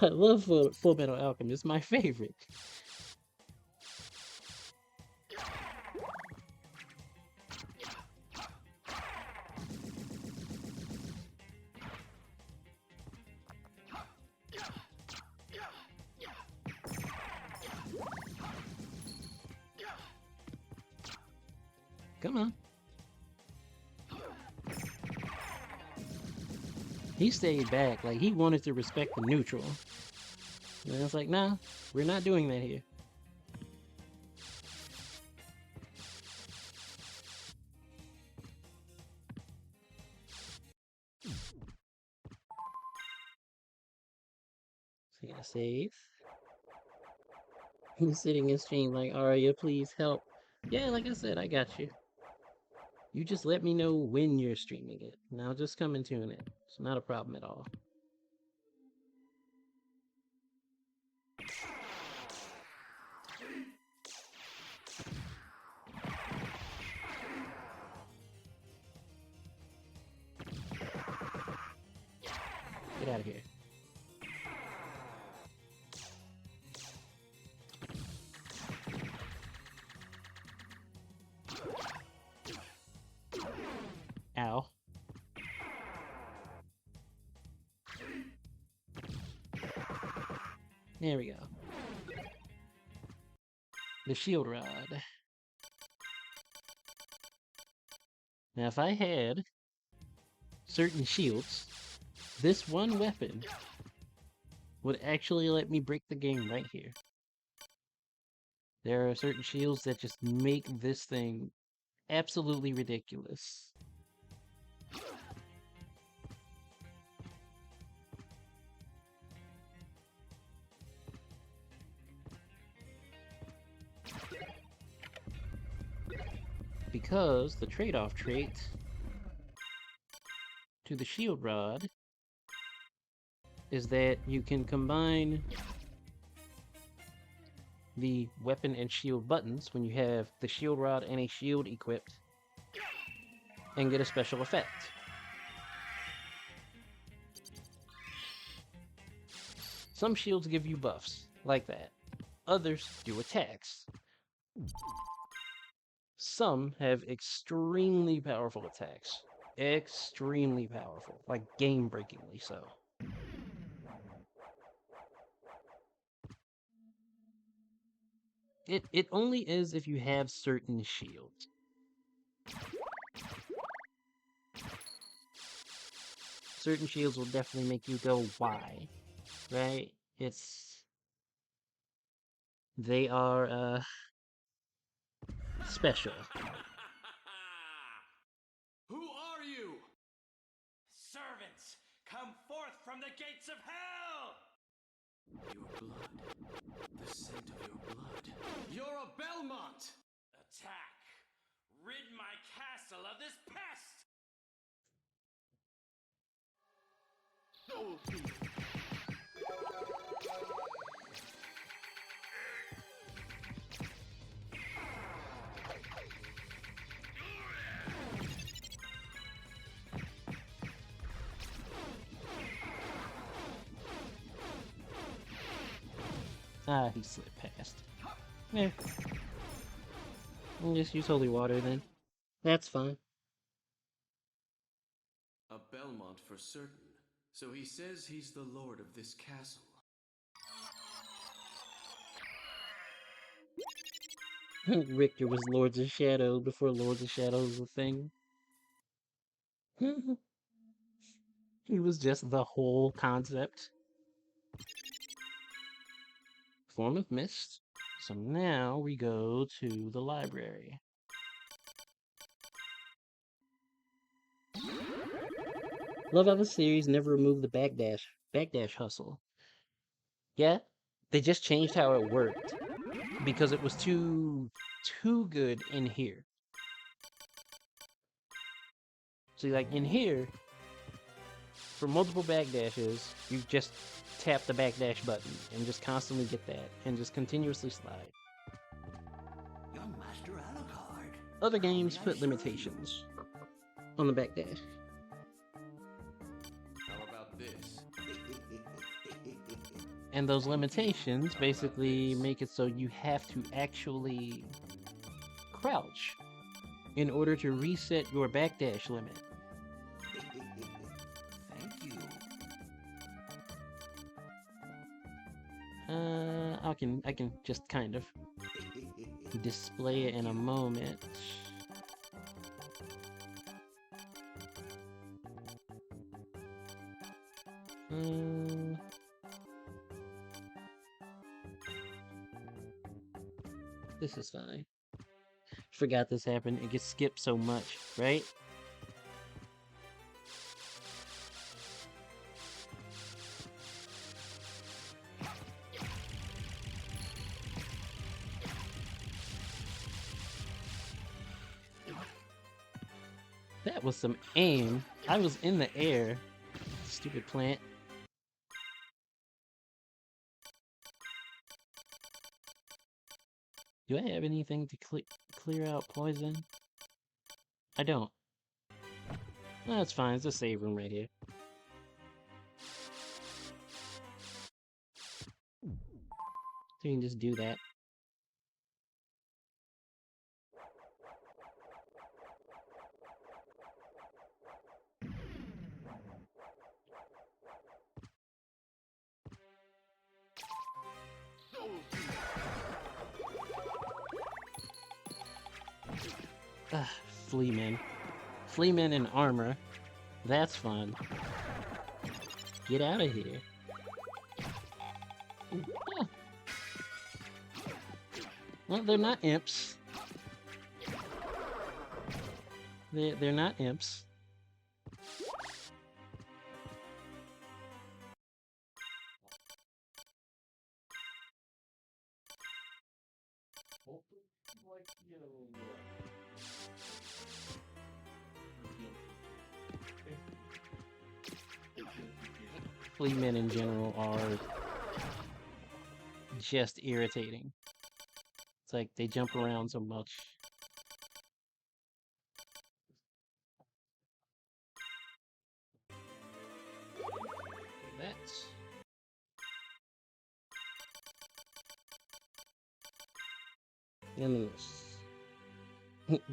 I love Full Metal Alchemist, my favorite. Come on. He stayed back, like he wanted to respect the neutral. And I was like, nah, we're not doing that here. So yeah, save. He's sitting in stream like, Arya, please help. Yeah, like I said, I got you. You just let me know when you're streaming it, and I'll just come and tune it. It's not a problem at all. Get out of here. Ow. There we go. The shield rod. Now, if I had certain shields, this one weapon would actually let me break the game right here. There are certain shields that just make this thing absolutely ridiculous. Because the trade-off trait to the shield rod is that you can combine the weapon and shield buttons when you have the shield rod and a shield equipped and get a special effect. Some shields give you buffs, like that. Others do attacks. Some have extremely powerful attacks. Extremely powerful, like game-breakingly so. It only is if you have certain shields. Certain shields will definitely make you go, why? Right? They are, special. Who are you? Servants, come forth from the gates of hell! Your blood. The scent of your blood. You're a Belmont! Attack! Rid my castle of this pest! Ah, he slipped past. Yeah. I'll just use holy water then. That's fine. A Belmont for certain. So he says he's the lord of this castle. Richter was Lords of Shadow before Lords of Shadow was a thing. He was just the whole concept. Form of Mist. So now we go to the library. Love how the series never removed the backdash hustle. Yeah, they just changed how it worked because it was too good in here. See, like in here, for multiple backdashes, you just tap the backdash button and just constantly get that and just continuously slide. Young Master Alucard. Other games put limitations on the backdash. And those limitations basically make it so you have to actually crouch in order to reset your backdash limit. Thank you. I can just kind of display it in a moment. This is fine. Forgot this happened. It gets skipped so much, right? That was some aim. I was in the air. Stupid plant. Do I have anything to clear out poison? I don't. No, that's fine. It's a save room right here. So you can just do that. Ugh, Fleamen. Fleamen in armor. That's fun. Get out of here. Ooh, ah. Well, they're not imps. They're not imps. Like, you know, Fleamen in general are just irritating. It's like they jump around so much. That's and this.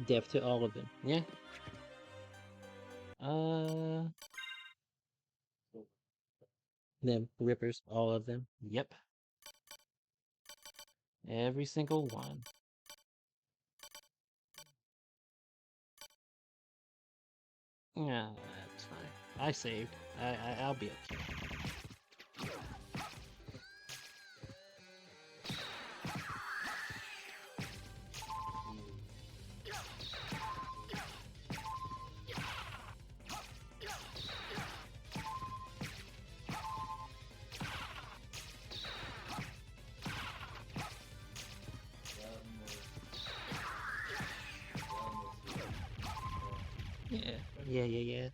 Death to all of them. Yeah. Them rippers, all of them. Yep. Every single one. Yeah, that's fine. I saved. I'll be okay. Yeah.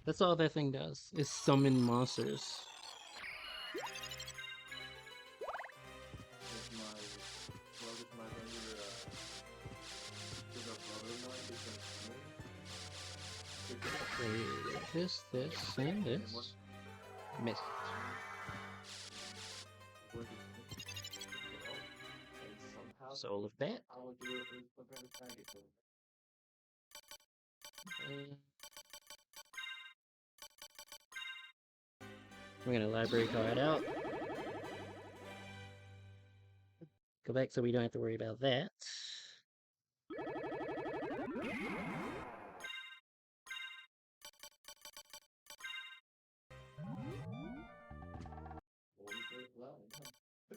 That's all that thing does, is summon monsters. This, and this. Missed. Soul of Bat. We're gonna library card out. Go back so we don't have to worry about that.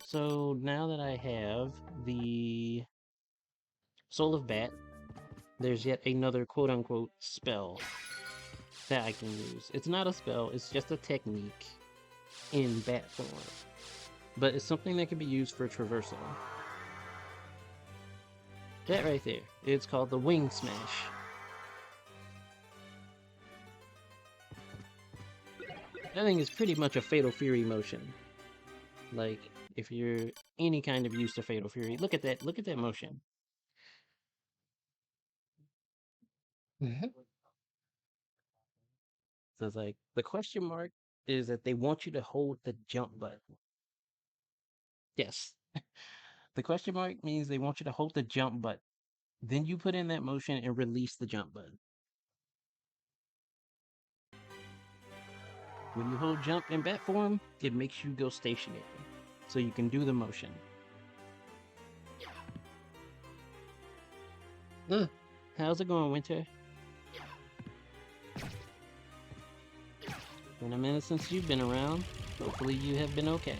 So now that I have the Soul of Bat, there's yet another quote-unquote spell that I can use. It's not a spell, it's just a technique in bat form. But it's something that can be used for traversal. That right there. It's called the Wing Smash. That thing is pretty much a Fatal Fury motion. Like, if you're any kind of use to Fatal Fury, look at that motion. So it's like, the question mark is that they want you to hold the jump button. Yes. The question mark means they want you to hold the jump button. Then you put in that motion and release the jump button. When you hold jump in bat form, it makes you go stationary. So you can do the motion. How's it going, Winter? Been a minute since you've been around. Hopefully you have been okay.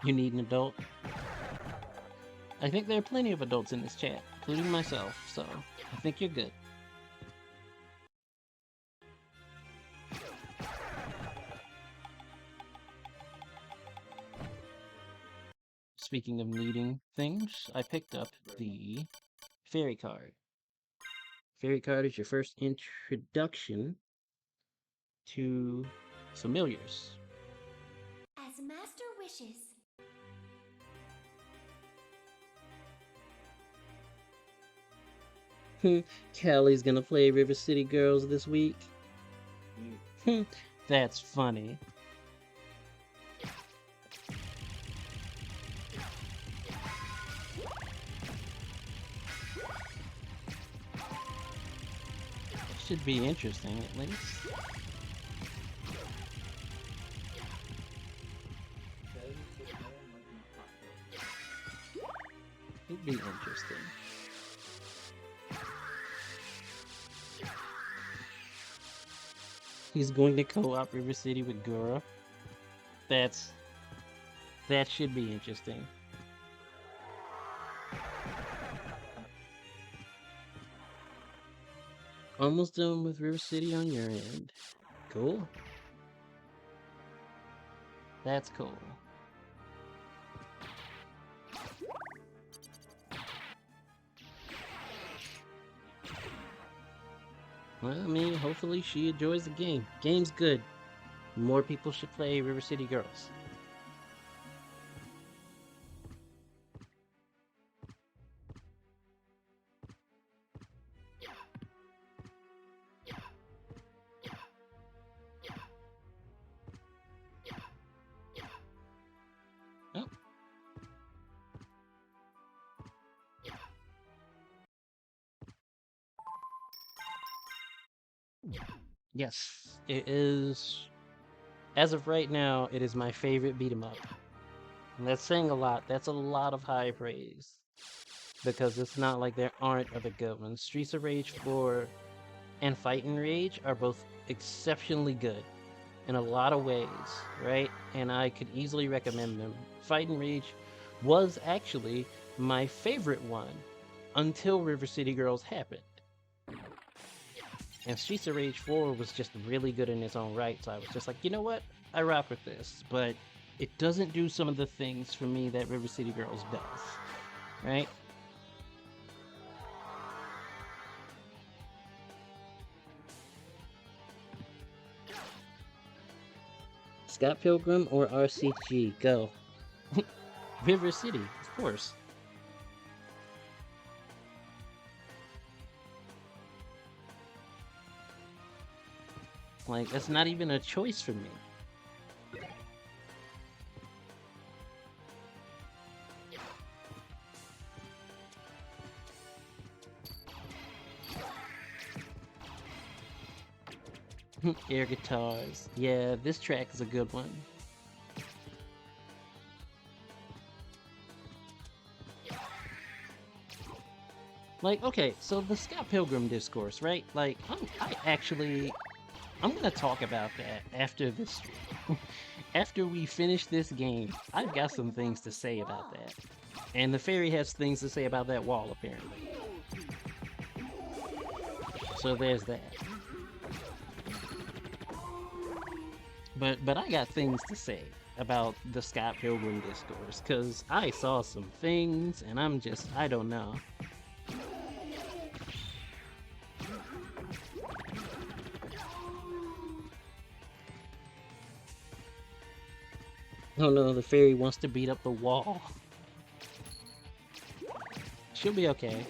You need an adult? I think there are plenty of adults in this chat, including myself, so I think you're good. Speaking of needing things, I picked up the fairy card. Fairy card is your first introduction to familiars. As master wishes. Callie's gonna play River City Girls this week. That's funny. Should be interesting, at least. It'd be interesting. He's going to co-op River City with Gura. That should be interesting. Almost done with River City on your end. Cool. That's cool. Well, I mean, hopefully she enjoys the game. Game's good. More people should play River City Girls. Oh. Yes, it is. As of right now, it is my favorite beat 'em up. And that's saying a lot. That's a lot of high praise. Because it's not like there aren't other good ones. Streets of Rage 4 and Fighting Rage are both exceptionally good in a lot of ways, right? And I could easily recommend them. Fighting Rage was actually my favorite one until River City Girls happened. And Streets of Rage 4 was just really good in its own right, so I was just like, you know what? I rock with this, but it doesn't do some of the things for me that River City Girls does, right? Scott Pilgrim or RCG? Go. River City, of course. Like, that's not even a choice for me. Air guitars. Yeah, this track is a good one. Like, okay, so the Scott Pilgrim discourse, right? Like, I'm gonna talk about that after this stream. After we finish this game, I've got some things to say about that. And the fairy has things to say about that wall, apparently. So there's that. But I got things to say about the Scott Pilgrim discourse, because I saw some things, and I don't know. Oh no, the fairy wants to beat up the wall. She'll be okay.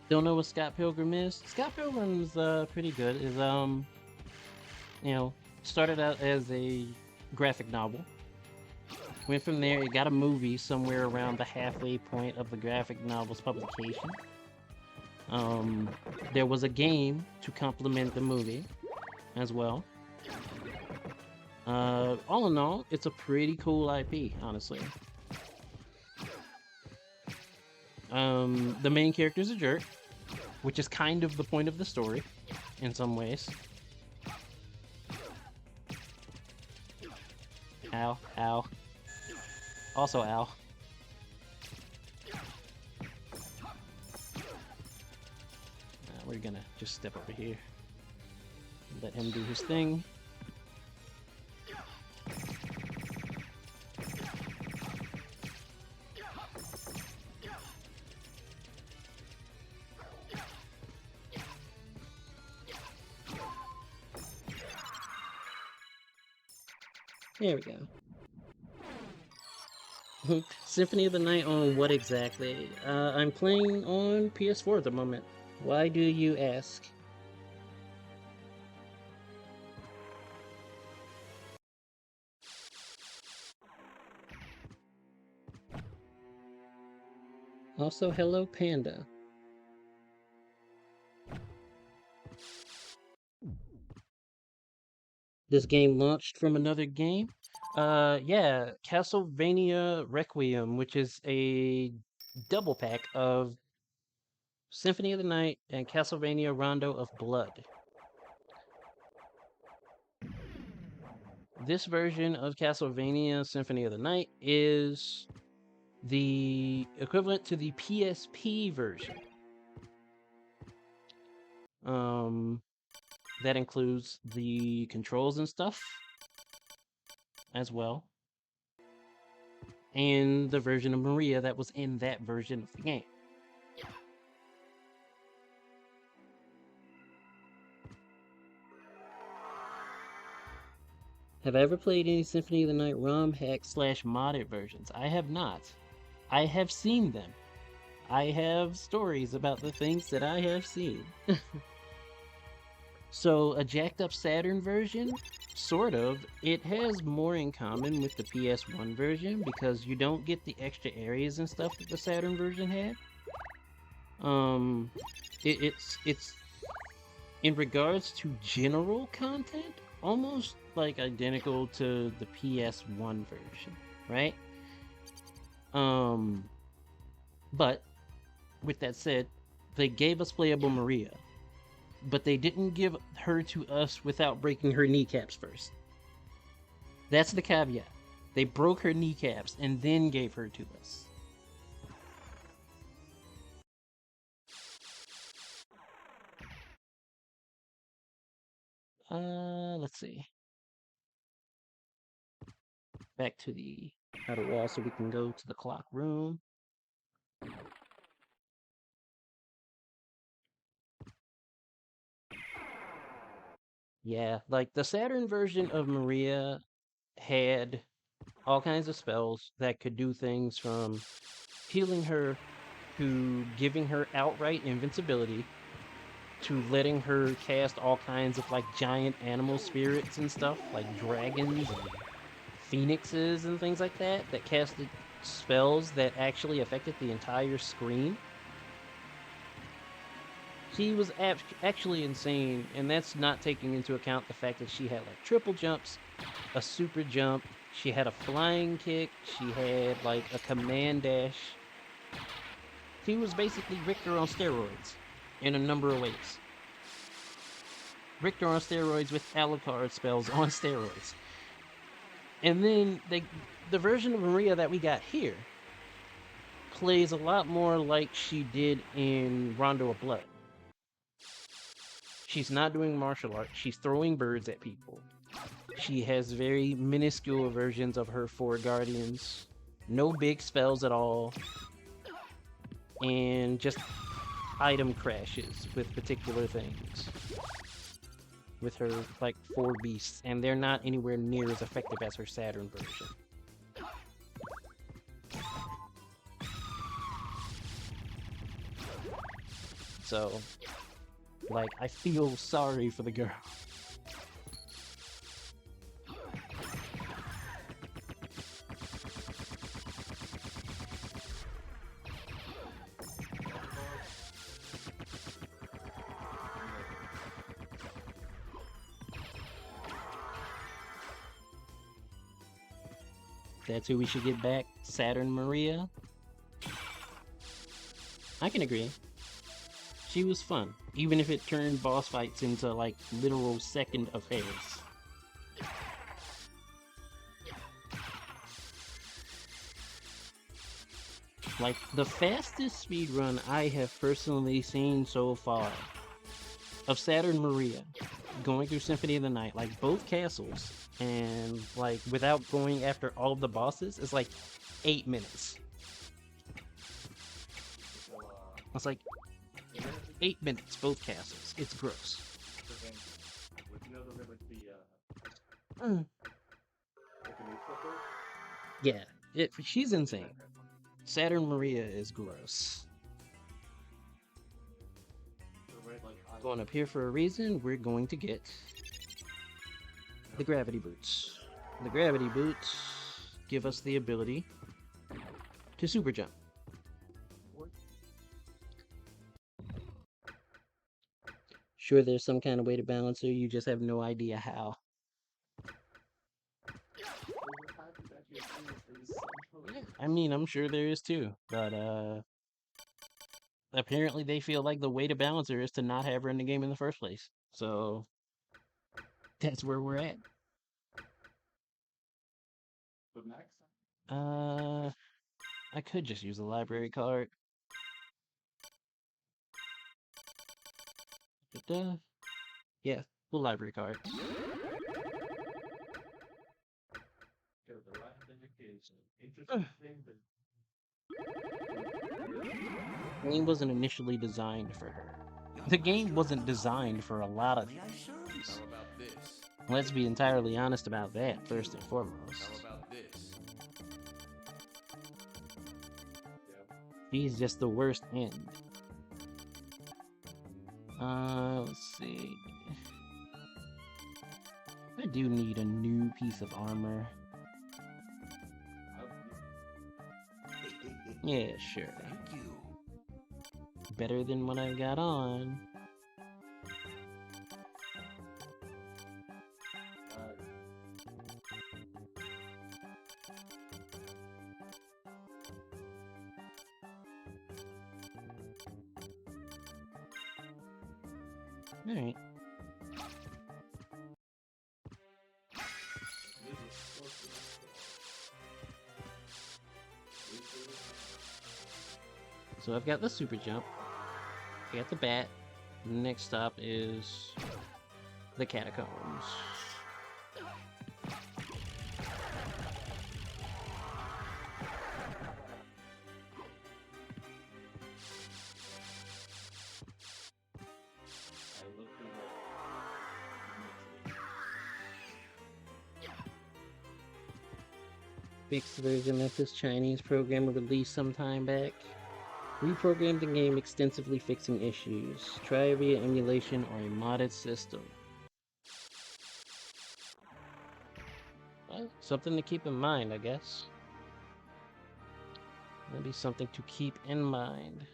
Don't know what Scott Pilgrim is? Scott Pilgrim's pretty good. Is you know, started out as a graphic novel. Went from there, it got a movie somewhere around the halfway point of the graphic novel's publication. There was a game to complement the movie as well. All in all, it's a pretty cool IP, honestly. The main character's a jerk, which is kind of the point of the story, in some ways. Ow, ow. Also ow. We're gonna just step over here. Let him do his thing. There we go. Symphony of the Night on what exactly? I'm playing on PS4 at the moment. Why do you ask? Also, hello, Panda. This game launched from another game? Yeah, Castlevania Requiem, which is a double pack of Symphony of the Night and Castlevania Rondo of Blood. This version of Castlevania Symphony of the Night is the equivalent to the PSP version. That includes the controls and stuff as well. And the version of Maria that was in that version of the game. Have I ever played any Symphony of the Night ROM hack / modded versions? I have not. I have seen them. I have stories about the things that I have seen. So, a jacked up Saturn version? Sort of. It has more in common with the PS1 version because you don't get the extra areas and stuff that the Saturn version had. It's in regards to general content, almost like identical to the PS1 version, right? But with that said, they gave us playable Maria, but they didn't give her to us without breaking her kneecaps first. That's the caveat. They broke her kneecaps and then gave her to us. Let's see. Back to the outer wall so we can go to the clock room. Yeah, like the Saturn version of Maria had all kinds of spells that could do things from healing her to giving her outright invincibility to letting her cast all kinds of like giant animal spirits and stuff like dragons and phoenixes and things like that that casted spells that actually affected the entire screen. She was actually insane, and that's not taking into account the fact that she had like triple jumps, a super jump, she had a flying kick, she had like a command dash. She was basically Richter on steroids in a number of ways. Richter on steroids with Alucard spells on steroids. And then the version of Maria that we got here plays a lot more like she did in Rondo of Blood. She's not doing martial arts. She's throwing birds at people. She has very minuscule versions of her four guardians. No big spells at all. And just item crashes with particular things. With her, like, four beasts. And they're not anywhere near as effective as her Saturn version. So, like, I feel sorry for the girl. That's who we should get back, Saturn Maria. I can agree. She was fun, even if it turned boss fights into like literal second affairs. Like the fastest speedrun I have personally seen so far of Saturn Maria, going through Symphony of the Night, like both castles, and like without going after all of the bosses, is like 8 minutes. It's like 8 minutes, both castles. It's gross. Yeah, she's insane. Saturn Maria is gross. Going up here for a reason, we're going to get the gravity boots. The gravity boots give us the ability to super jump. Sure, there's some kind of way to balance her, you just have no idea how. I mean, I'm sure there is too, but apparently they feel like the way to balance her is to not have her in the game in the first place. So that's where we're at. I could just use a library card. But, yeah, full library card. The game wasn't initially designed for her. The game wasn't designed for a lot of things. How about this? Let's be entirely honest about that, first and foremost. How about this? She's just the worst end. Let's see. I do need a new piece of armor. Yeah, sure. Thank you. Better than what I've got on. Alright. So I've got the super jump. I got the bat. Next stop is the catacombs. Fixed version of this Chinese program released some time back. Reprogrammed the game extensively, fixing issues. Try via emulation or a modded system. Well, something to keep in mind, I guess. Maybe something to keep in mind.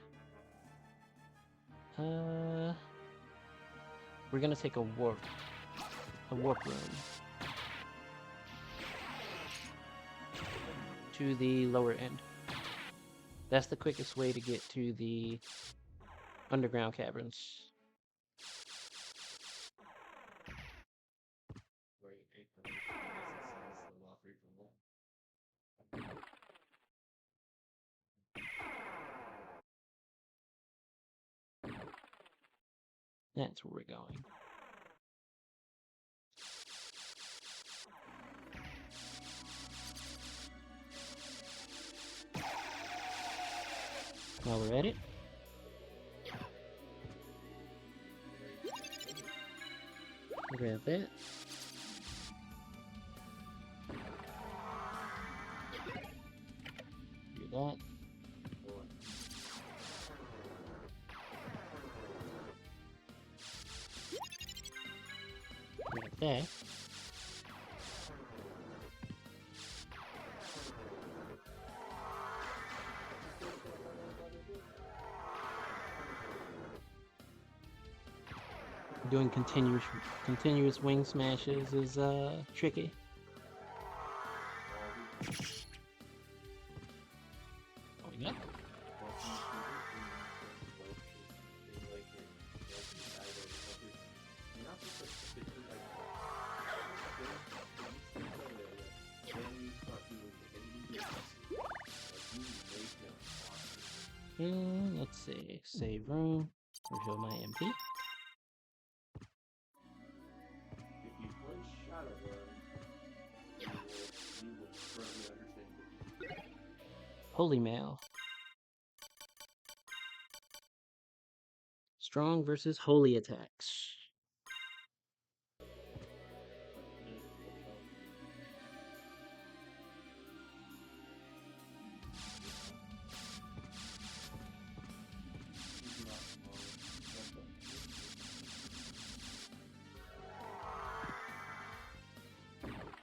We're gonna take a warp room to the lower end. That's the quickest way to get to the underground caverns. That's where we're going. While we're at it, grab that. Do that. that. Doing continuous wing smashes is tricky. Oh, yeah. Let's see. Save room. Refill my MP. If you play Shadowrun, you will thoroughly understand it. Holy Mail. Strong versus holy attacks.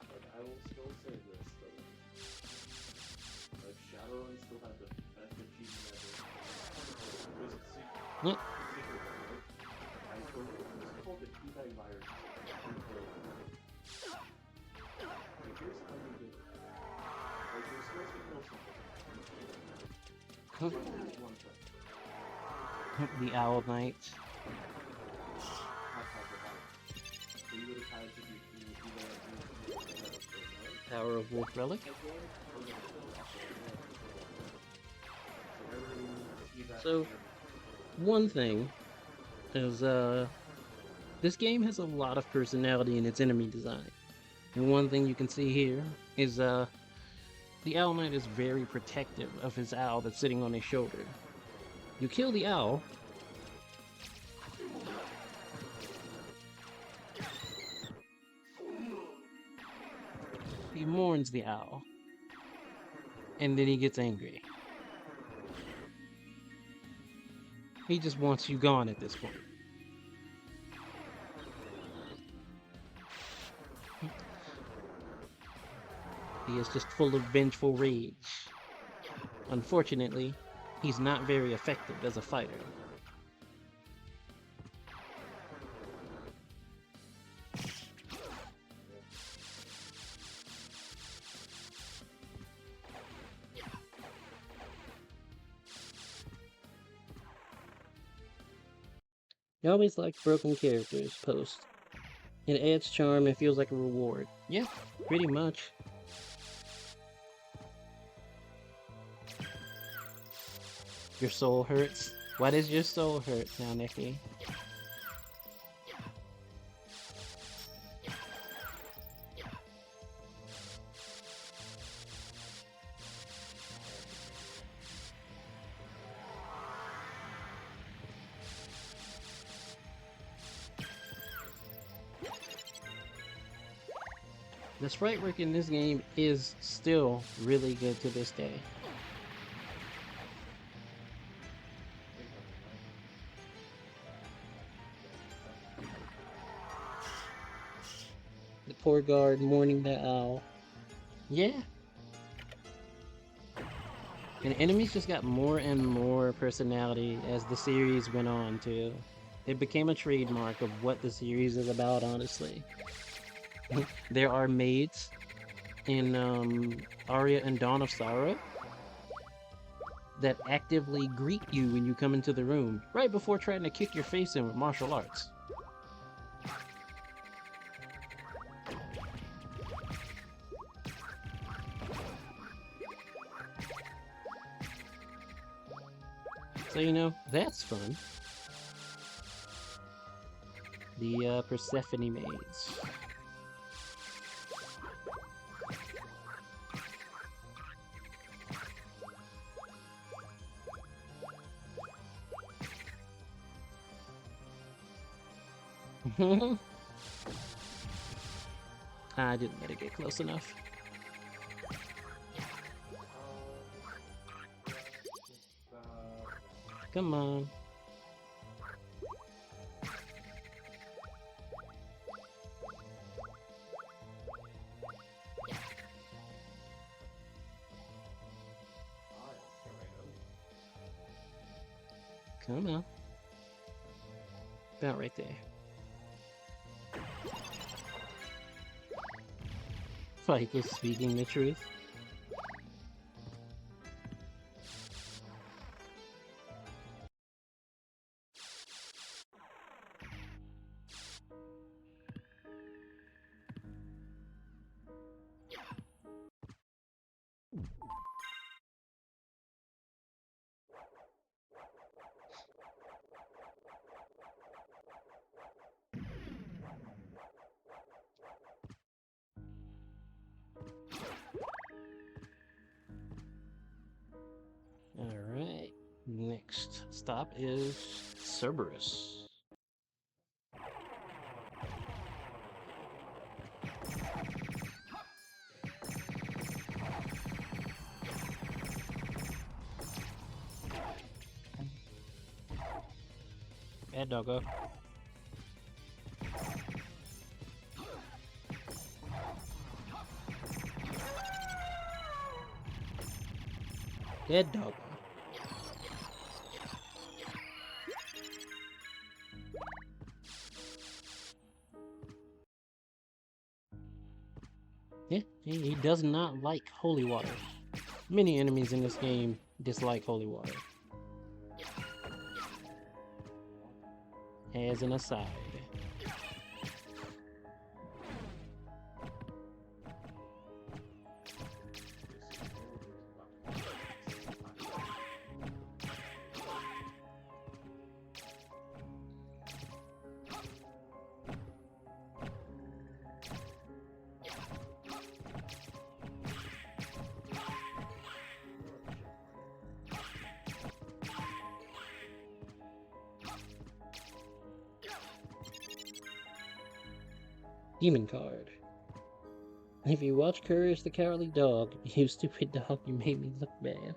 But I will still say this, though. Like, Shadowrun still had the best achievement ever. Was it Yep. Secret World? I told you, it was called the Teabag Virus. Like, here's how you do it. Like, you're supposed to kill something. Here's one trick. The Owl Knight. That's how it happens. So you would have had to do that. Power of Wolf Relic. So, one thing is, this game has a lot of personality in its enemy design. And one thing you can see here is, the Owl Knight is very protective of his owl that's sitting on his shoulder. You kill the owl, he mourns the owl, and then he gets angry. He just wants you gone at this point. He is just full of vengeful rage. Unfortunately, he's not very effective as a fighter. I always like broken characters post. It adds charm and feels like a reward. Yeah, pretty much. Your soul hurts? Why does your soul hurt now, Nikki? The sprite work in this game is still really good to this day. The poor guard mourning the owl. Yeah. And enemies just got more and more personality as the series went on too. It became a trademark of what the series is about, honestly. There are maids in Aria and Dawn of Sorrow that actively greet you when you come into the room, right before trying to kick your face in with martial arts. So, you know, that's fun. The Persephone maids. I didn't let it get close enough. Come on. Come on. About right there. Fight is speaking the truth. Alright, next stop is Cerberus. Bad doggo. Dead doggo. Yeah, he does not like holy water. Many enemies in this game dislike holy water. As an aside. Demon card. If you watch Courage the Cowardly Dog, you stupid dog, you made me look bad.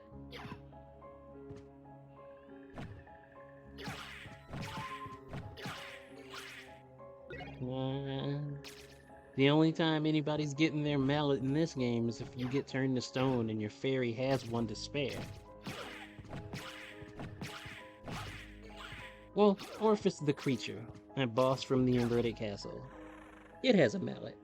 The only time anybody's getting their mallet in this game is if you get turned to stone and your fairy has one to spare. Well, or if it's the creature, a boss from the inverted castle. It has a mallet.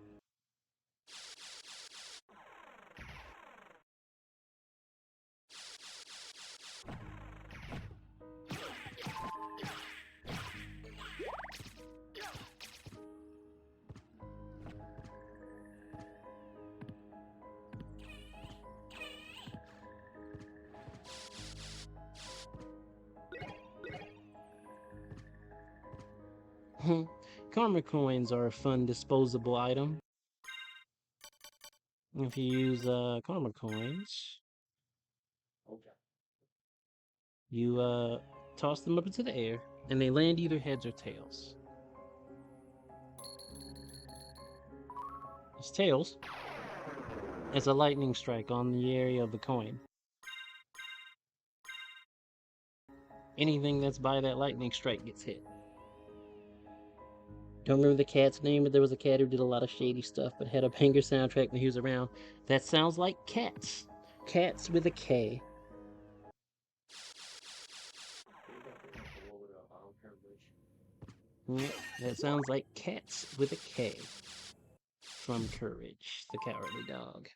Karma coins are a fun disposable item. If you use karma coins, you toss them up into the air, and they land either heads or tails. It's tails. It's a lightning strike on the area of the coin. Anything that's by that lightning strike gets hit. Don't remember the cat's name, but there was a cat who did a lot of shady stuff, but had a banger soundtrack when he was around. That sounds like Cats. Cats with a K. That sounds like Cats with a K. From Courage, the Cowardly Dog.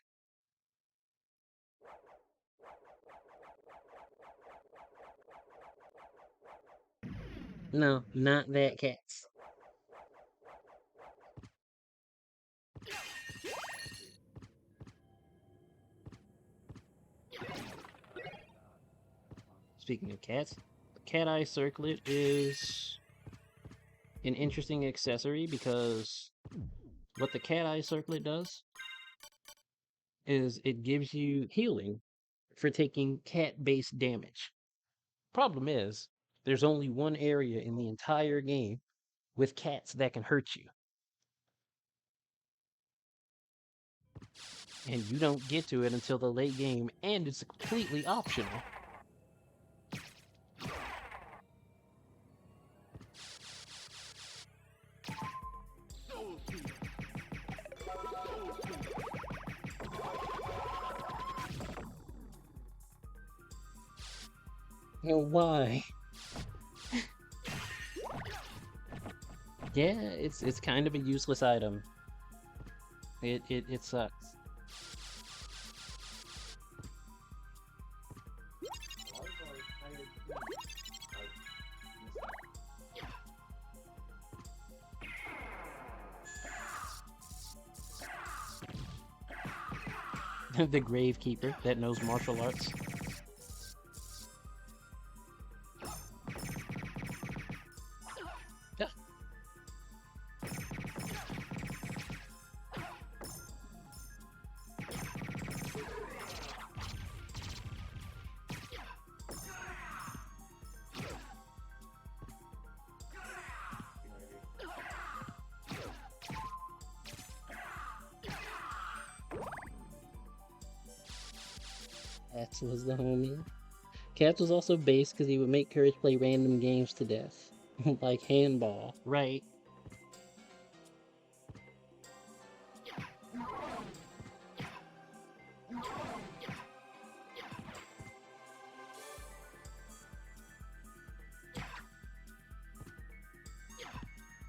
No, not that Cats. Speaking of cats, the cat eye circlet is an interesting accessory because what the cat eye circlet does is it gives you healing for taking cat-based damage. Problem is, there's only one area in the entire game with cats that can hurt you. And you don't get to it until the late game, and it's completely optional. Why? Yeah, it's kind of a useless item. It sucks. Why is our entire team like The Gravekeeper that knows martial arts. Ah, Cats was the homie. Cats was also based because he would make Courage play random games to death. Like handball. Right.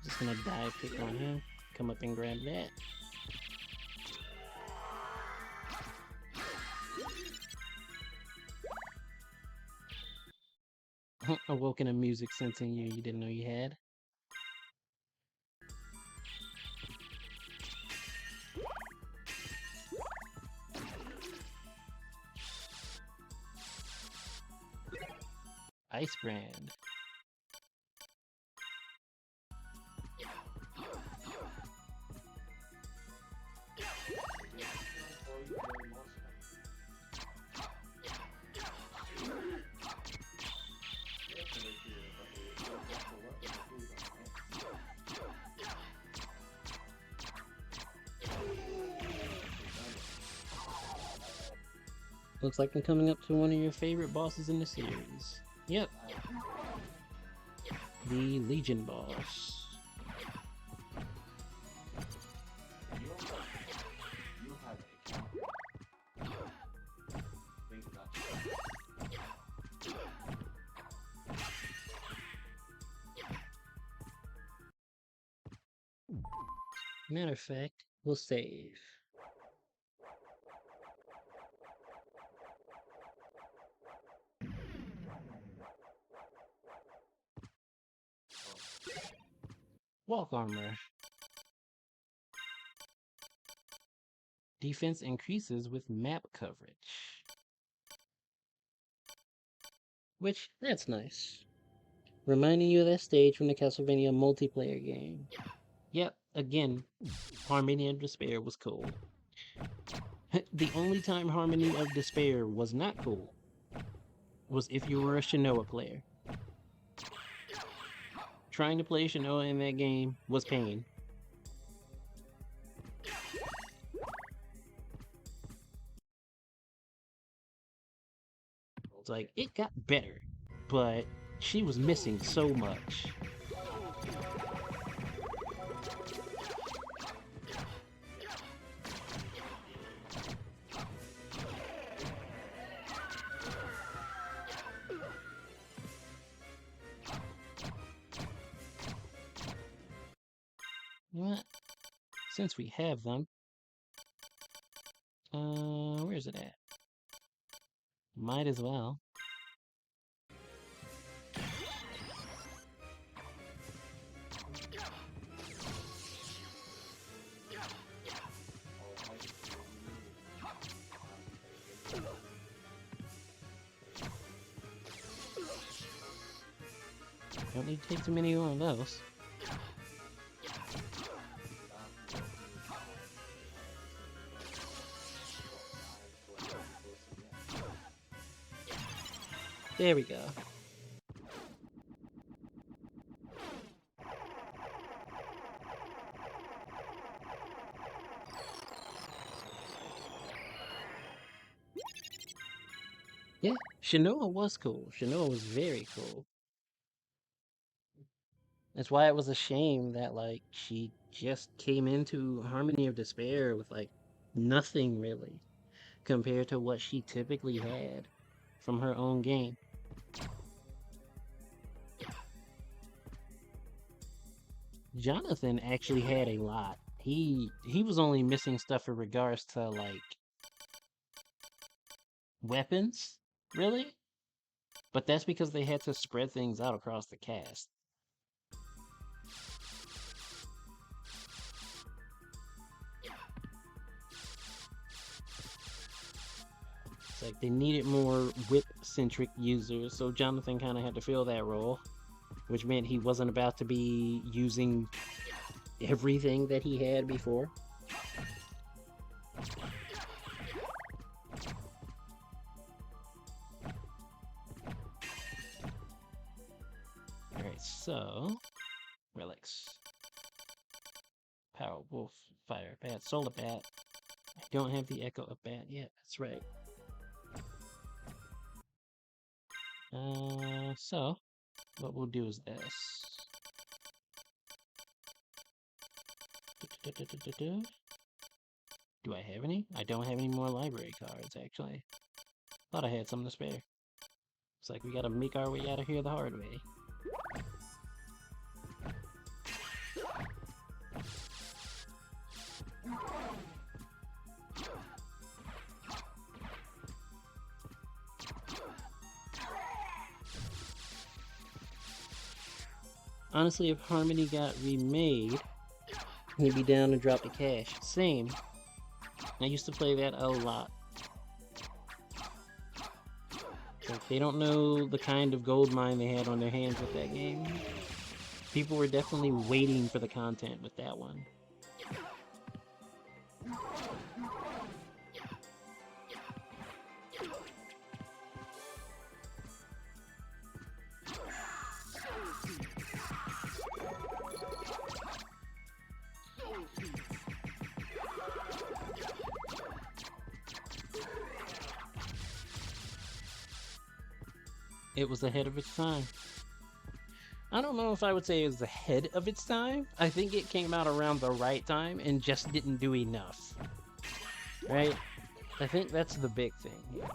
Just gonna dive kick on him. Come up and grab that. Awoken a music sense in you didn't know you had. Ice Brand. Looks like I'm coming up to one of your favorite bosses in the series. Yep. The Legion boss. you have a counter. Think about Matter of fact, we'll save. Walk armor. Defense increases with map coverage. Which, that's nice. Reminding you of that stage from the Castlevania multiplayer game. Yep, again, Harmony of Despair was cool. The only time Harmony of Despair was not cool was if you were a Shinoa player. Trying to play Shinoa in that game was pain. It's like, it got better, but she was missing so much. You know what? Since we have them, where's it at? Might as well. Don't need to take too many more of those. There we go. Yeah, Shinoa was cool. Shinoa was very cool. That's why it was a shame that like she just came into Harmony of Despair with like nothing really compared to what she typically had from her own game. Jonathan actually had a lot. He was only missing stuff in regards to like weapons, really. But that's because they had to spread things out across the cast. It's like they needed more whip-centric users, so Jonathan kind of had to fill that role, which meant he wasn't about to be using everything that he had before. Alright, so relics. Power Wolf, Fire Bat, Solar Bat. I don't have the Echo of Bat yet, that's right. So what we'll do is this. Do I have any? I don't have any more library cards, actually. Thought I had some to spare. It's like we gotta make our way out of here the hard way. Honestly, if Harmony got remade, he'd be down to drop the cash. Same. I used to play that a lot. Like, they don't know the kind of gold mine they had on their hands with that game. People were definitely waiting for the content with that one. It was ahead of its time. I don't know if I would say it was ahead of its time. I think it came out around the right time and just didn't do enough. Right? I think that's the big thing here.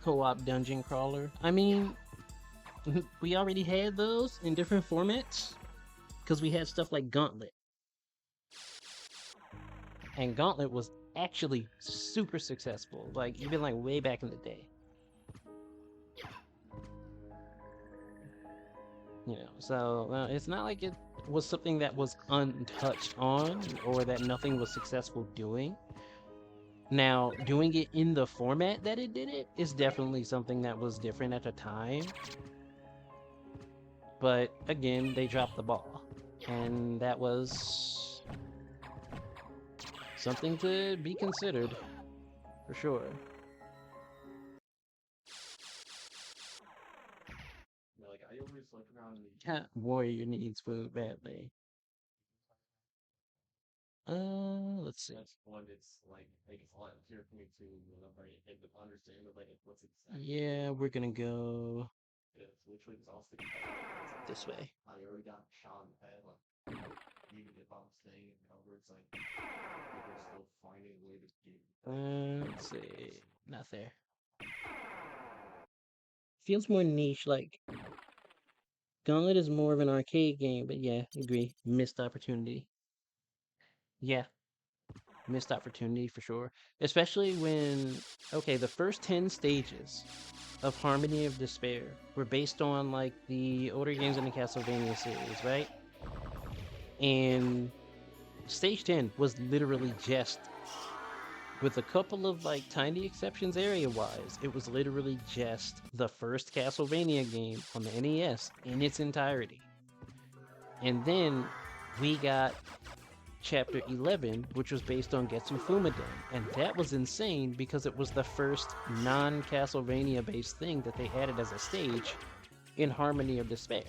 Co-op dungeon crawler. I mean, we already had those in different formats because we had stuff like Gauntlet. And Gauntlet was actually super successful, like even like way back in the day. You know, so it's not like it was something that was untouched on or that nothing was successful doing. Now, doing it in the format that it did it is definitely something that was different at the time. But again, they dropped the ball. And that was something to be considered, for sure. Like, I always look around and Cat Warrior needs food badly. Let's see. that's what it's like it's a lot easier for me to understand like what's exactly. Yeah, we're gonna go It's literally exhausting. this way. I already got shot in the head, like even if I'm staying in cover, it's like people are still finding a way to do. Let's see. Not there. Feels more niche, like Gauntlet is more of an arcade game, but yeah, agree. Missed opportunity. Yeah, missed opportunity for sure. Especially when, okay, the first 10 stages of Harmony of Despair were based on like the older games in the Castlevania series, right? And stage 10 was literally just, with a couple of like tiny exceptions area-wise, it was literally just the first Castlevania game on the NES in its entirety. And then we got Chapter 11, which was based on Getsu Fumaden, and that was insane because it was the first non-Castlevania based thing that they added as a stage in Harmony of Despair.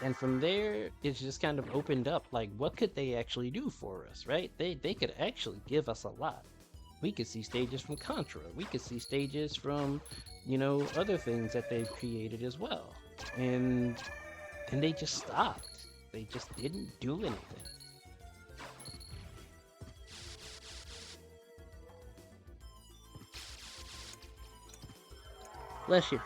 And from there, it's just kind of opened up, like, what could they actually do for us, right? They could actually give us a lot. We could see stages from Contra. We could see stages from, you know, other things that they've created as well. And then they just stopped. They just didn't do anything. Bless you.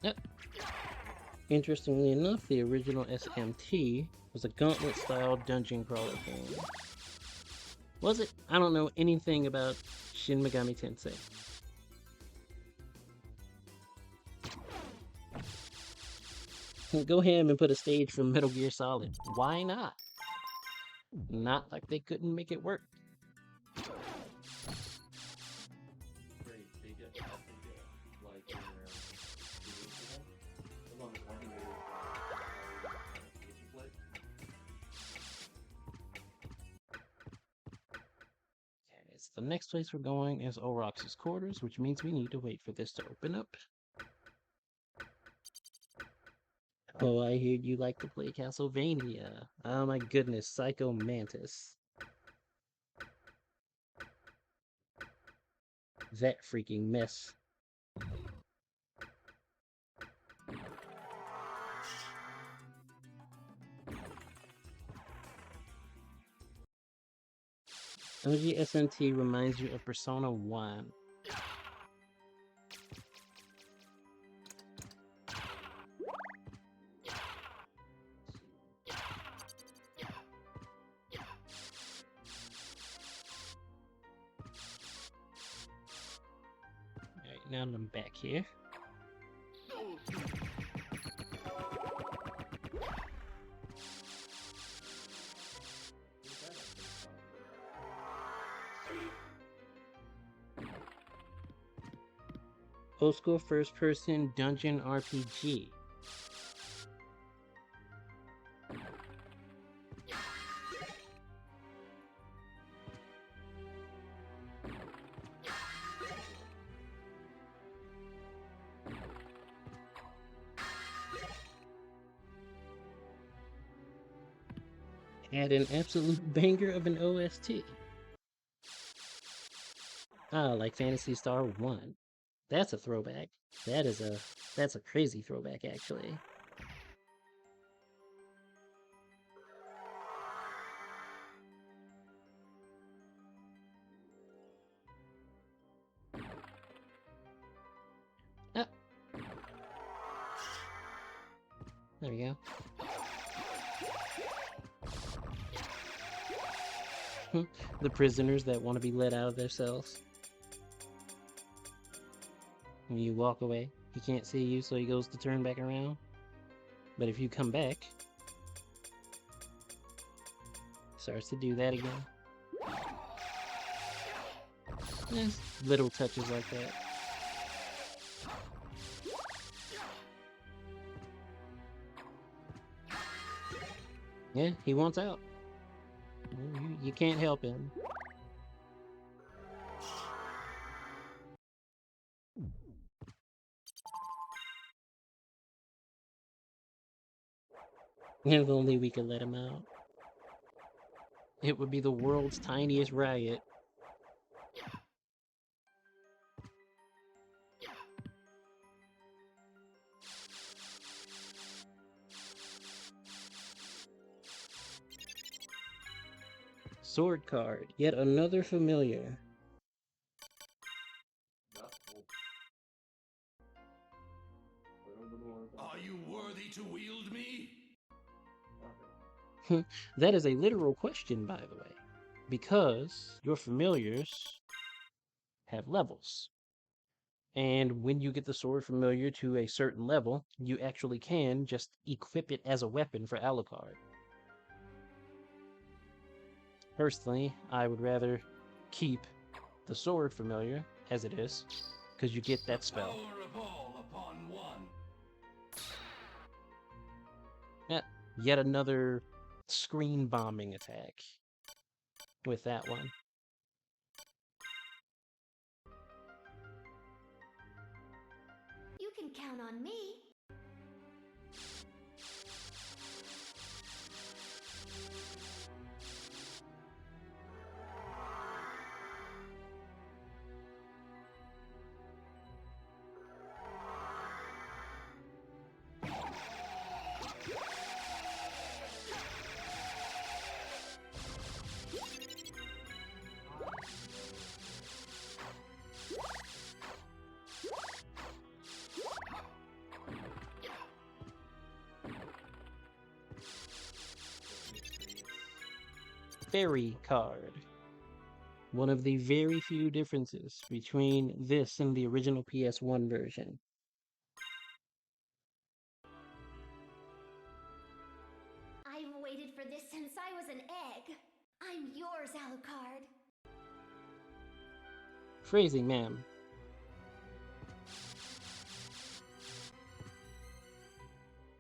Yep. Interestingly enough, the original SMT was a gauntlet-style dungeon crawler game. Was it? I don't know anything about Shin Megami Tensei. Go ahead and put a stage from Metal Gear Solid. Why not? Not like they couldn't make it work. Great, they get, I think, like, in around 2 weeks ago. As long as one day play. Okay, so the next place we're going is Orox's quarters, which means we need to wait for this to open up. Oh, I hear you like to play Castlevania. Oh my goodness, Psycho Mantis. That freaking mess. OG SNT reminds you of Persona 1. Alright, now I'm back here. Old school first person dungeon RPG. Had an absolute banger of an OST. Ah, like Phantasy Star 1. That's a throwback. That's a crazy throwback, actually. Ah. There we go. The prisoners that want to be let out of their cells. When you walk away, he can't see you, so he goes to turn back around. But if you come back, starts to do that again. Little touches like that. Yeah, he wants out. You can't help him. If only we could let him out. It would be the world's tiniest riot. Sword card, yet another familiar. Are you worthy to wield me? That is a literal question, by the way, because your familiars have levels. And when you get the sword familiar to a certain level, you actually can just equip it as a weapon for Alucard. Personally, I would rather keep the sword familiar as it is, because you get that spell. Power of all upon one. Yeah, yet another screen bombing attack with that one. You can count on me. Fairy card. One of the very few differences between this and the original PS1 version. I've waited for this since I was an egg. I'm yours, Alucard. Phrasing, ma'am.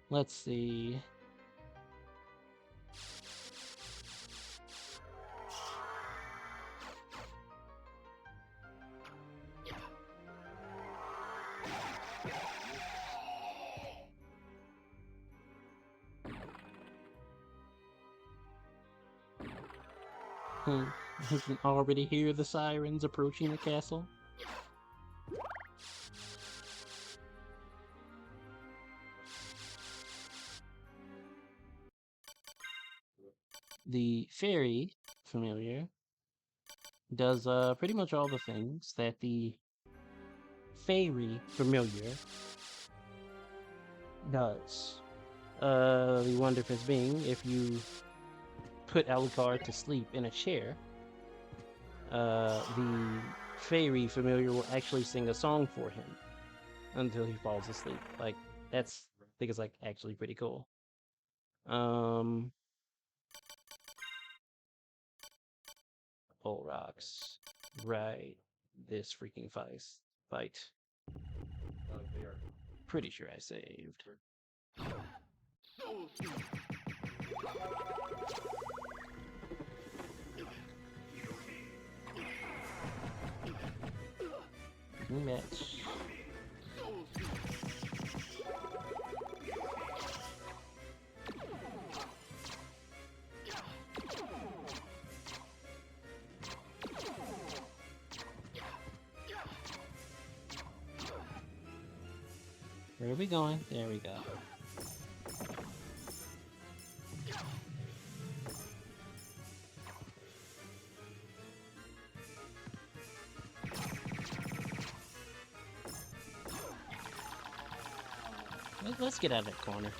Let's see. I can already hear the sirens approaching the castle. The fairy familiar does pretty much all the things that the fairy familiar does. The one difference being, if you put Alucard to sleep in a chair, the fairy familiar will actually sing a song for him until he falls asleep. Like, that's, I think it's like actually pretty cool. Bull rocks. Right. This freaking fight. Pretty sure I saved. Match. Where are we going? There we go. Let's get out of that corner.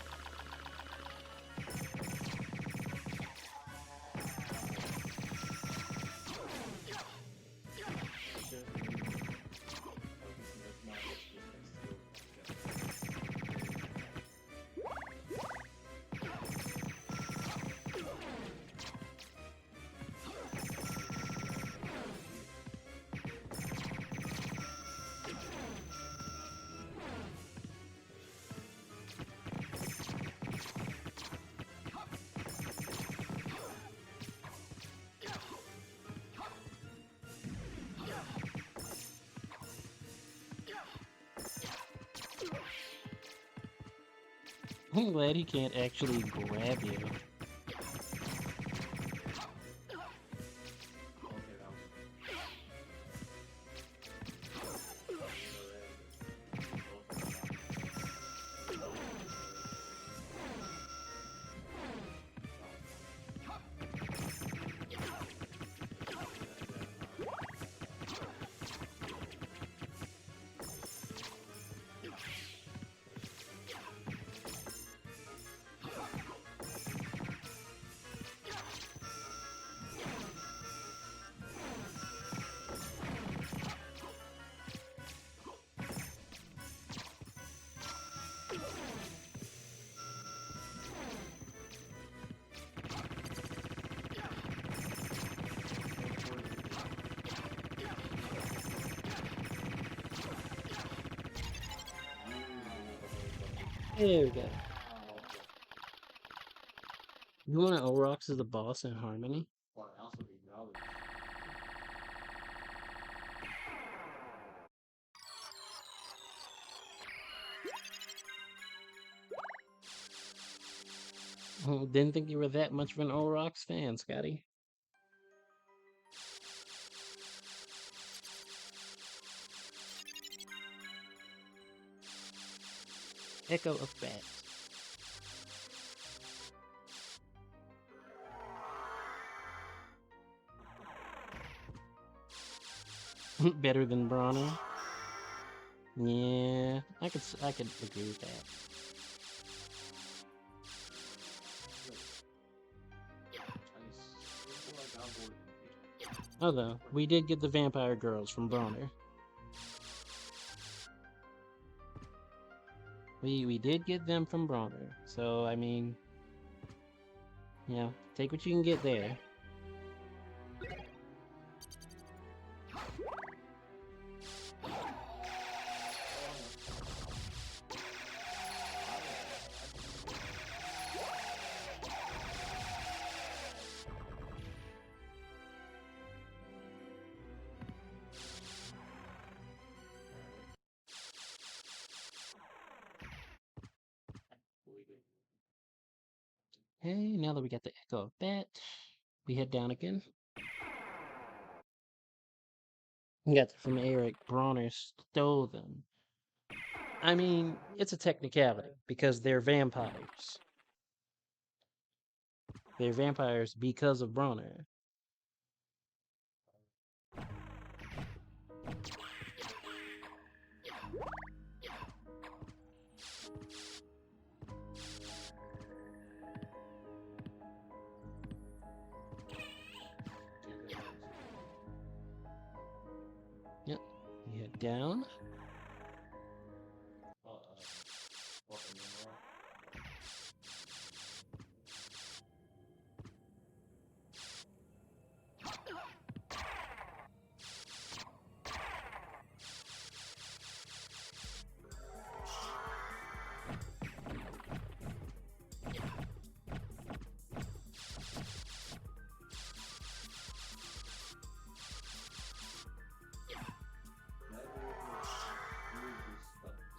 I'm glad he can't actually grab you. There we go. You want Orox as the boss in Harmony? What else would be knowledge? Didn't think you were that much of an Orox fan, Scotty. Echo of Bats. Better than Bronner? Yeah, I could agree with that. Although, we did get the vampire girls from Bronner. We did get them from Bronner, so I mean, yeah, take what you can get there. Hey, now that we got the Echo of Bat, we head down again. We got them from Eric. Bronner stole them. I mean, it's a technicality because they're vampires. They're vampires because of Bronner. Yep, we head down.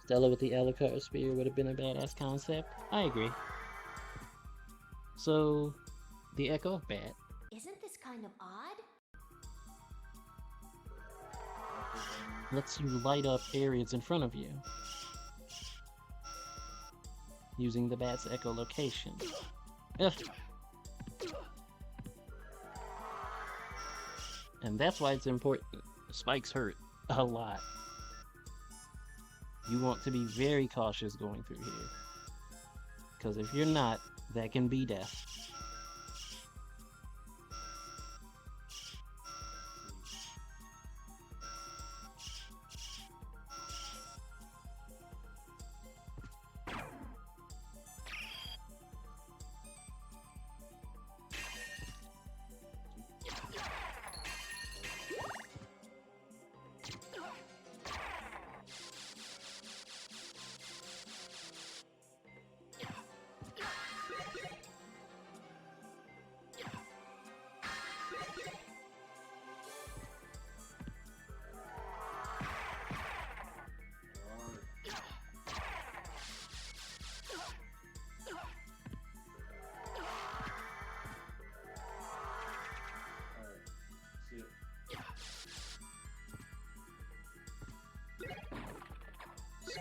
Stella with the Alucard Spear would have been a badass concept. I agree. So, the Echo of Bat. Isn't this kind of odd? Lets you light up areas in front of you using the bat's echolocation. Ugh. And that's why it's important. Spikes hurt a lot. You want to be very cautious going through here. Because if you're not, that can be death.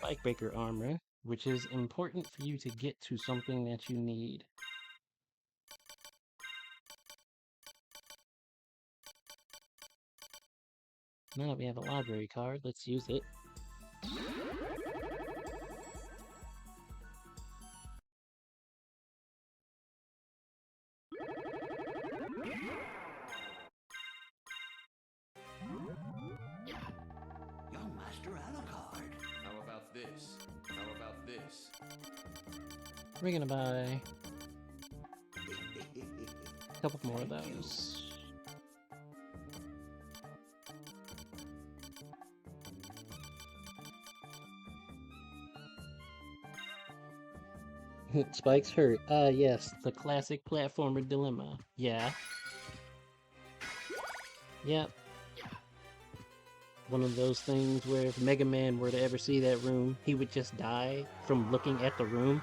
Spikebreaker armor, which is important for you to get to something that you need. Now that we have a library card, let's use it. Young Master Alucard. How about this? How about this? We're gonna buy a couple more of those. Spike's hurt. Ah, yes, the classic platformer dilemma. Yeah. Yep. One of those things where if Mega Man were to ever see that room, he would just die from looking at the room.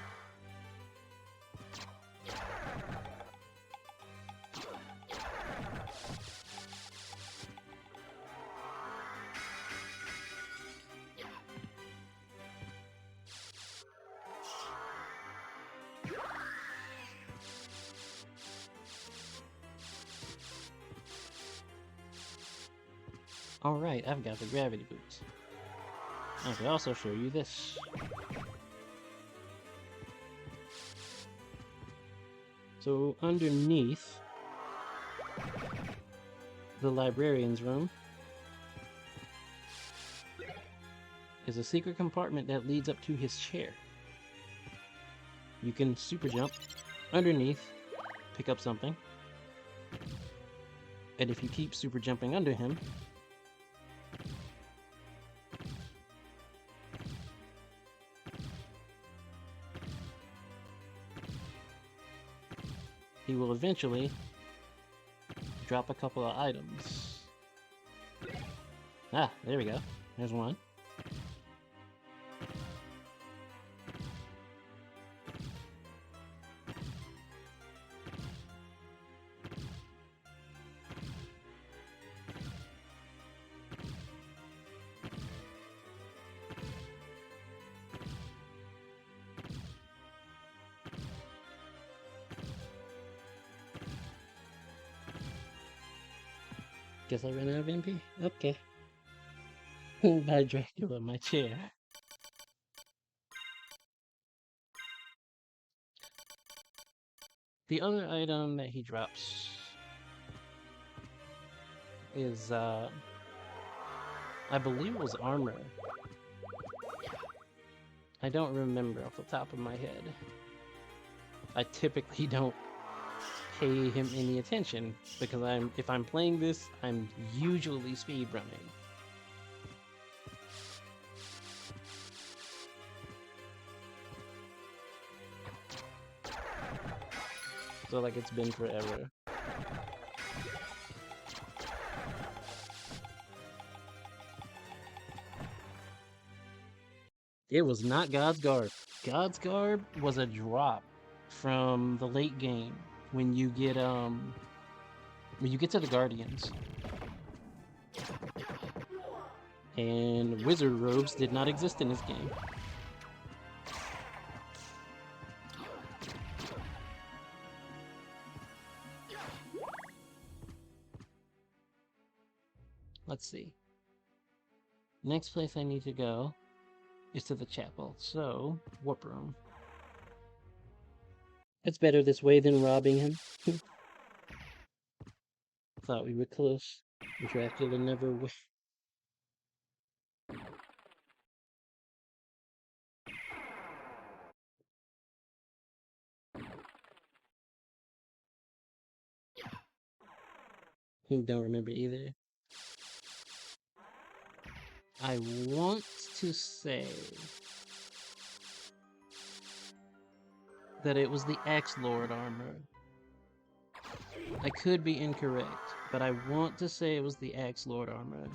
Alright, I've got the gravity boots. I can also show you this. So underneath the librarian's room is a secret compartment that leads up to his chair. You can super jump underneath, pick up something, and if you keep super jumping under him, he will eventually drop a couple of items. Ah, there we go. There's one. Guess I ran out of MP? Okay. By Dracula, my chair. The other item that he drops is, I believe it was armor. I don't remember off the top of my head. I typically don't pay him any attention because if I'm playing this, I'm usually speedrunning. So like it's been forever. It was not God's Garb. God's Garb was a drop from the late game when you get to the Guardians. And wizard robes did not exist in this game. Let's see. Next place I need to go is to the chapel. So, warp room. It's better this way than robbing him. Thought we were close. Dracula never w- Don't remember either. I want to say that it was the Axe Lord armor. I could be incorrect, but I want to say it was the Axe Lord armor.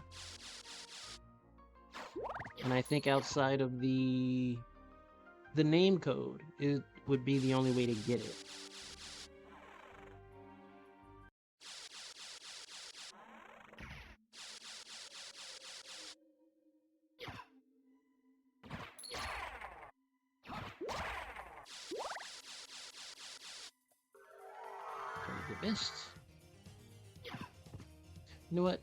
And I think outside of the name code, it would be the only way to get it. The best. You know what?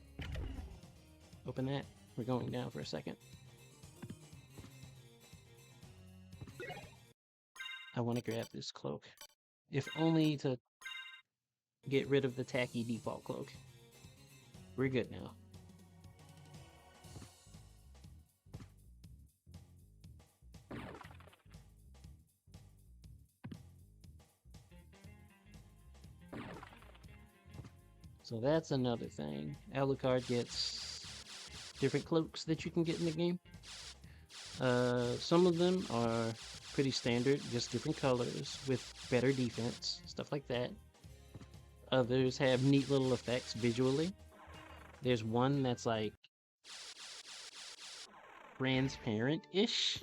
Open that. We're going down for a second. I want to grab this cloak. If only to get rid of the tacky default cloak. We're good now. So that's another thing. Alucard gets different cloaks that you can get in the game. Some of them are pretty standard, just different colors with better defense, stuff like that. Others have neat little effects visually. There's one that's like transparent-ish.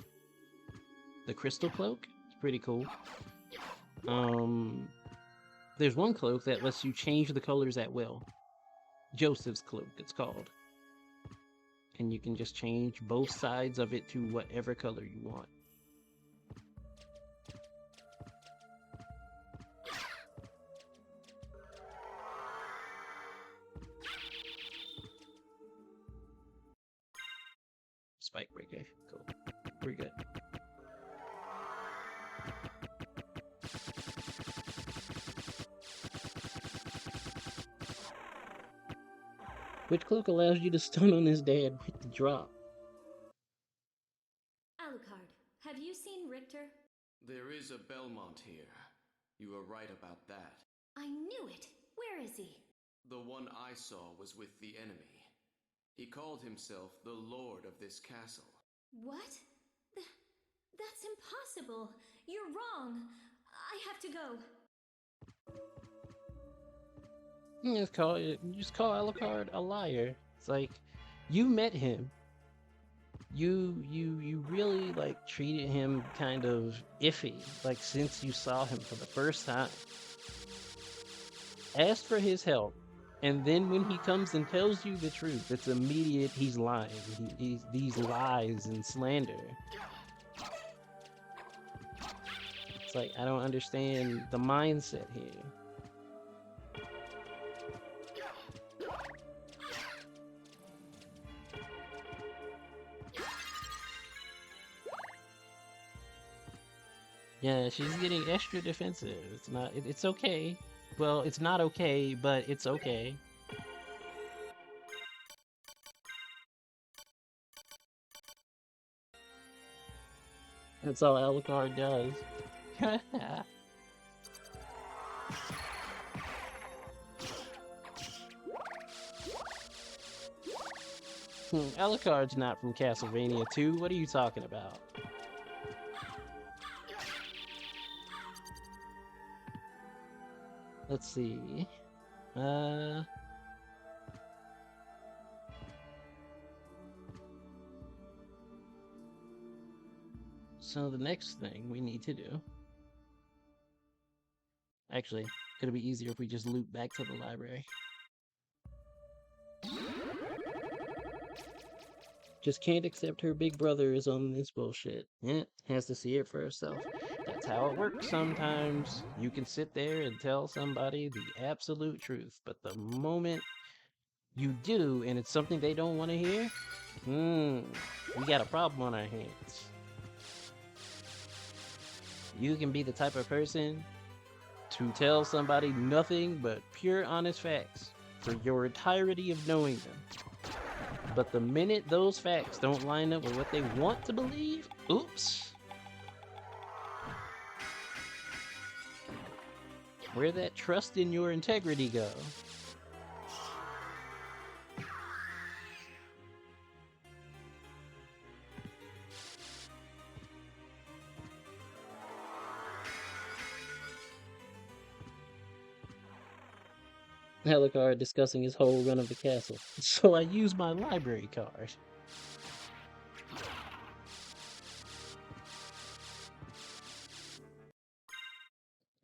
The crystal cloak. It's pretty cool. There's one cloak that lets you change the colors at will. Joseph's cloak, it's called. And you can just change both sides of it to whatever color you want. Spike breaker, cool. Pretty good. Which cloak allows you to stun on his dad with the drop? Alucard, have you seen Richter? There is a Belmont here. You were right about that. I knew it! Where is he? The one I saw was with the enemy. He called himself the Lord of this castle. What? That's impossible! You're wrong! I have to go. Just call Alucard a liar. It's like, you met him. You really like treated him kind of iffy, like since you saw him for the first time. Asked for his help, and then when he comes and tells you the truth, it's immediate. He's lying. He's these lies and slander. It's like, I don't understand the mindset here. Yeah, she's getting extra defensive. It's not. It's okay. Well, it's not okay, but it's okay. That's all Alucard does. Alucard's not from Castlevania 2. What are you talking about? Let's see. So the next thing we need to do... Actually, it'll be easier if we just loop back to the library. Just can't accept her big brother is on this bullshit. Yeah, has to see it for herself. That's how it works sometimes. You can sit there and tell somebody the absolute truth, but the moment you do and it's something they don't want to hear, we got a problem on our hands. You can be the type of person to tell somebody nothing but pure honest facts for your entirety of knowing them. But the minute those facts don't line up with what they want to believe, oops. Where'd that trust in your integrity go? Alucard discussing his whole run of the castle. So I use my library card.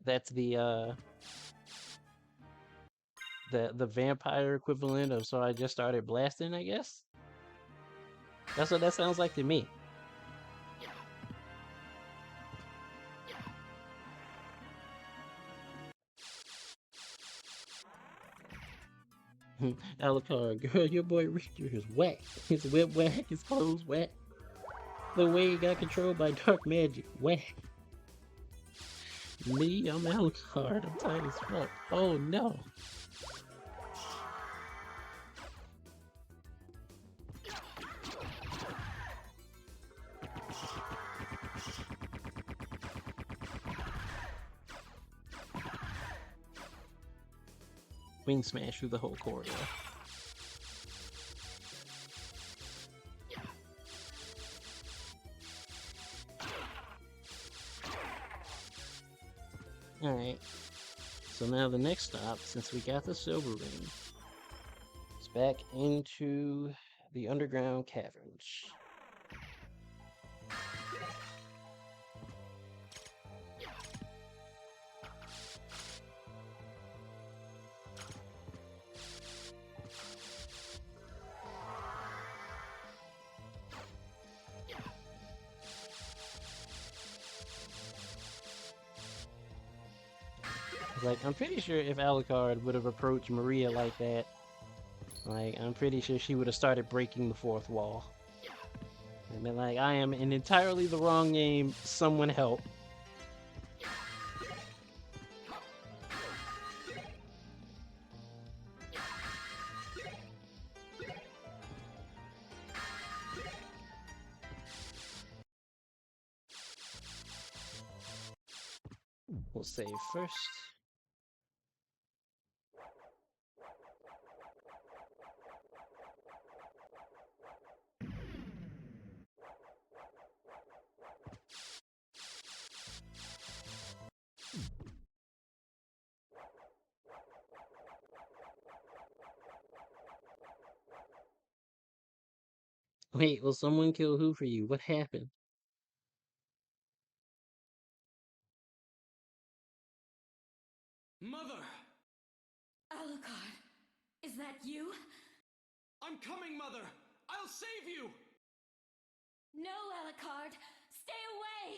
That's the vampire equivalent of so I just started blasting, I guess? That's what that sounds like to me. Alucard, girl, your boy Richter is whack. His whip whack, his clothes whack. The way he got controlled by dark magic, whack. Me, I'm Alucard, I'm tight as fuck. Oh no. Wing smash through the whole corridor. Alright. So now the next stop, since we got the silver ring, is back into the underground caverns. Like, I'm pretty sure if Alucard would have approached Maria like that, like, I'm pretty sure she would have started breaking the fourth wall. And been like, I am in entirely the wrong game, someone help. We'll save first. Wait, will someone kill who for you? What happened? Mother! Alucard, is that you? I'm coming, Mother! I'll save you! No, Alucard, stay away!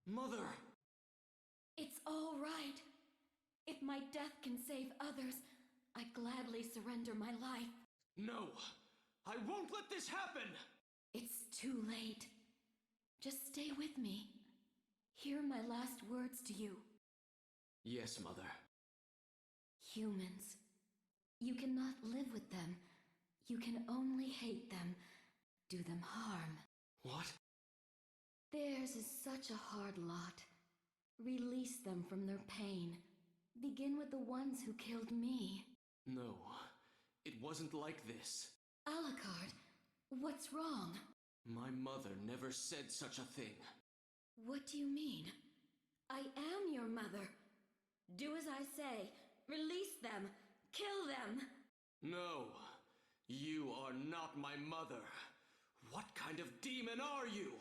Mother! It's all right. If my death can save others, I gladly surrender my life. No! I won't let this happen! It's too late. Just stay with me. Hear my last words to you. Yes, Mother. Humans. You cannot live with them. You can only hate them, do them harm. What? Theirs is such a hard lot. Release them from their pain. Begin with the ones who killed me. No, it wasn't like this. Alucard, what's wrong? My mother never said such a thing. What do you mean? I am your mother. Do as I say. Release them. Kill them. No, you are not my mother. What kind of demon are you?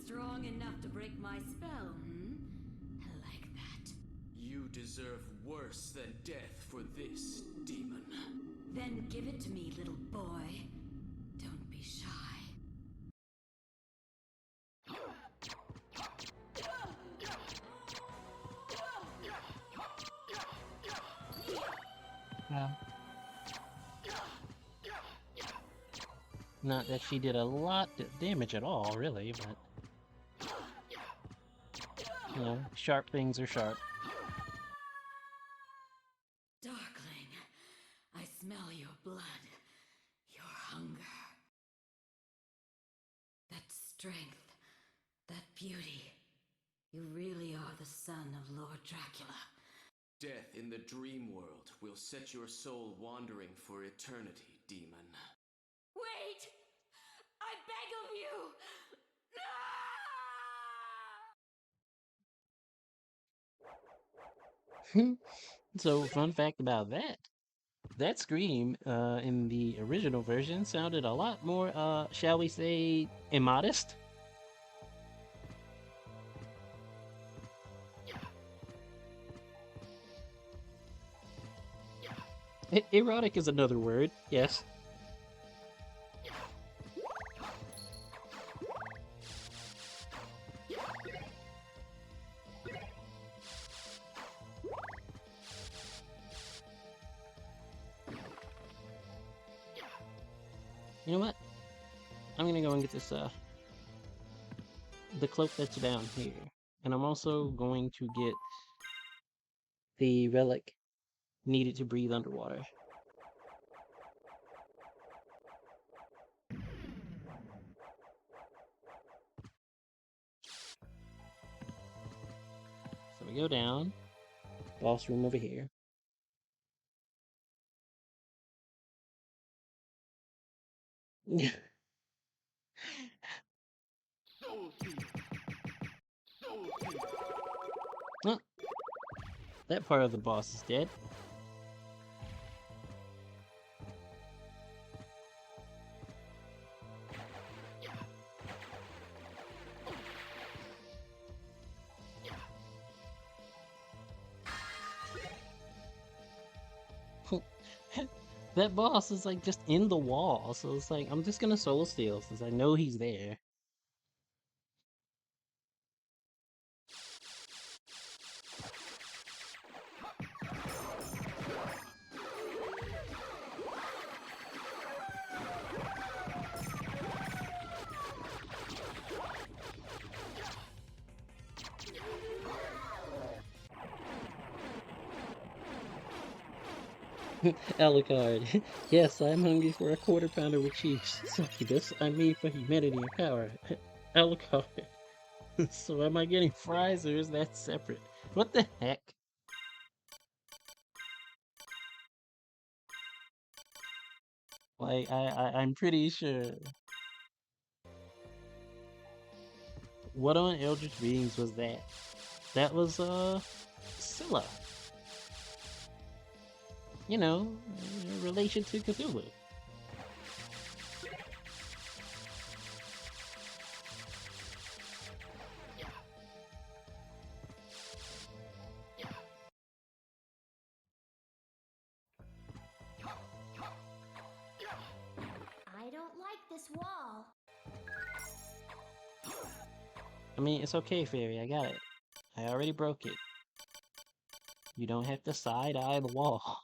Strong enough to break my spell, hmm? I like that. You deserve worse than death for this, demon. Then give it to me, little boy. Don't be shy. Not that she did a lot of damage at all, really, but you know, sharp things are sharp. Darkling, I smell your blood, your hunger. That strength, that beauty. You really are the son of Lord Dracula. Death in the dream world will set your soul wandering for eternity, demon. Wait! I beg of you! So, fun fact about that. That scream in the original version sounded a lot more, shall we say, immodest. Erotic is another word, yes. You know what? I'm gonna go and get this, the cloak that's down here. And I'm also going to get the relic needed to breathe underwater. So we go down, boss room over here. That part of the boss is dead. That boss is like just in the wall, so it's like I'm just gonna soul steal since I know he's there. Alucard. Yes, I'm hungry for a quarter pounder with cheese. Succubus, I'm made for humanity and power. Alucard. So am I getting fries or is that separate? What the heck? Like I'm pretty sure. What on Eldritch Beings was that? That was Scylla. You know, in relation to Cthulhu. I don't like this wall. I mean, it's okay, Fairy, I got it. I already broke it. You don't have to side-eye the wall.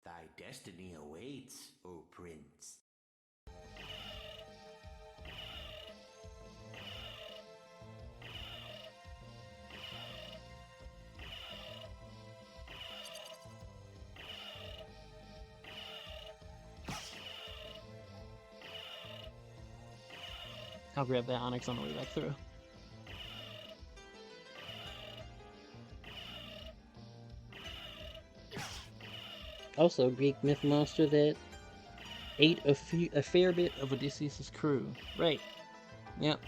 Thy destiny awaits, O Prince. I'll grab that Onyx on the way back through. Also, Greek myth monster that ate a fair bit of Odysseus' crew. Right. Yep.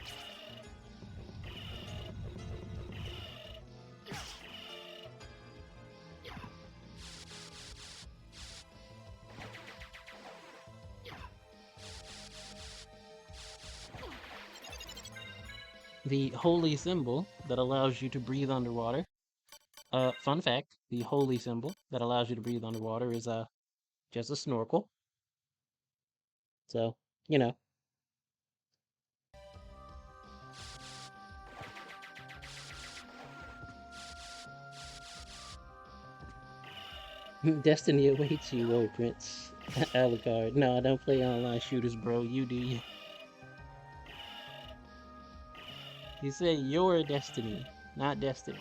The holy symbol that allows you to breathe underwater. Fun fact, the holy symbol that allows you to breathe underwater is just a snorkel. So, you know. Destiny awaits you, oh Prince. Alucard. No, I don't play online shooters, bro. You do you. You say your destiny, not destiny.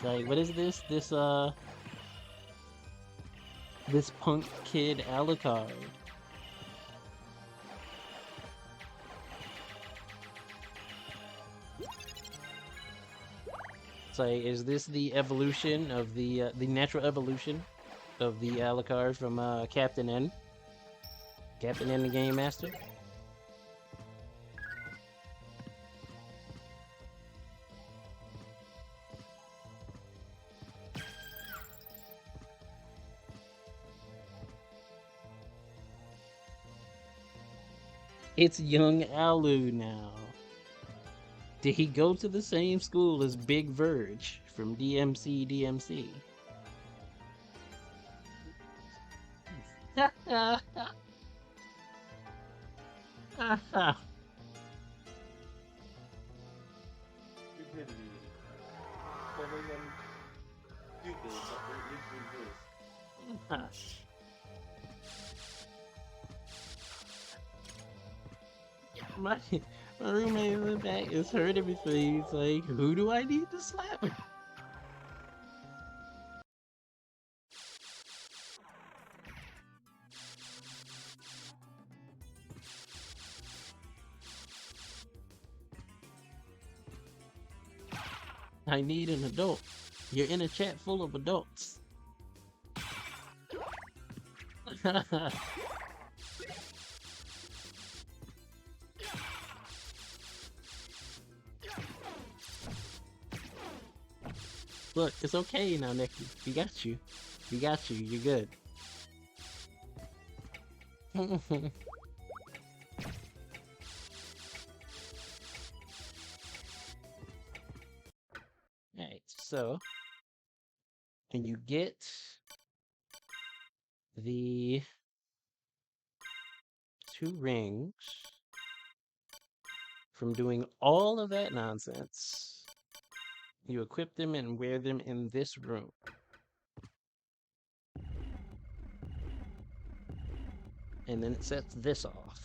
Like, what is this? This punk kid Alucard. It's like, is this the evolution of the natural evolution of the Alucard from Captain N? Captain N, the Game Master. It's young Alu now. Did he go to the same school as Big Verge from DMC DMC? Stupidity. Calling them stupid, but they exist. my my roommate in the back is heard everything. He's like, who do I need to slap? I need an adult. You're in a chat full of adults. Look, it's okay now, Nikki. We got you. We got you. You're good. Alright, so and you get the 2 rings from doing all of that nonsense. You equip them and wear them in this room. And then it sets this off.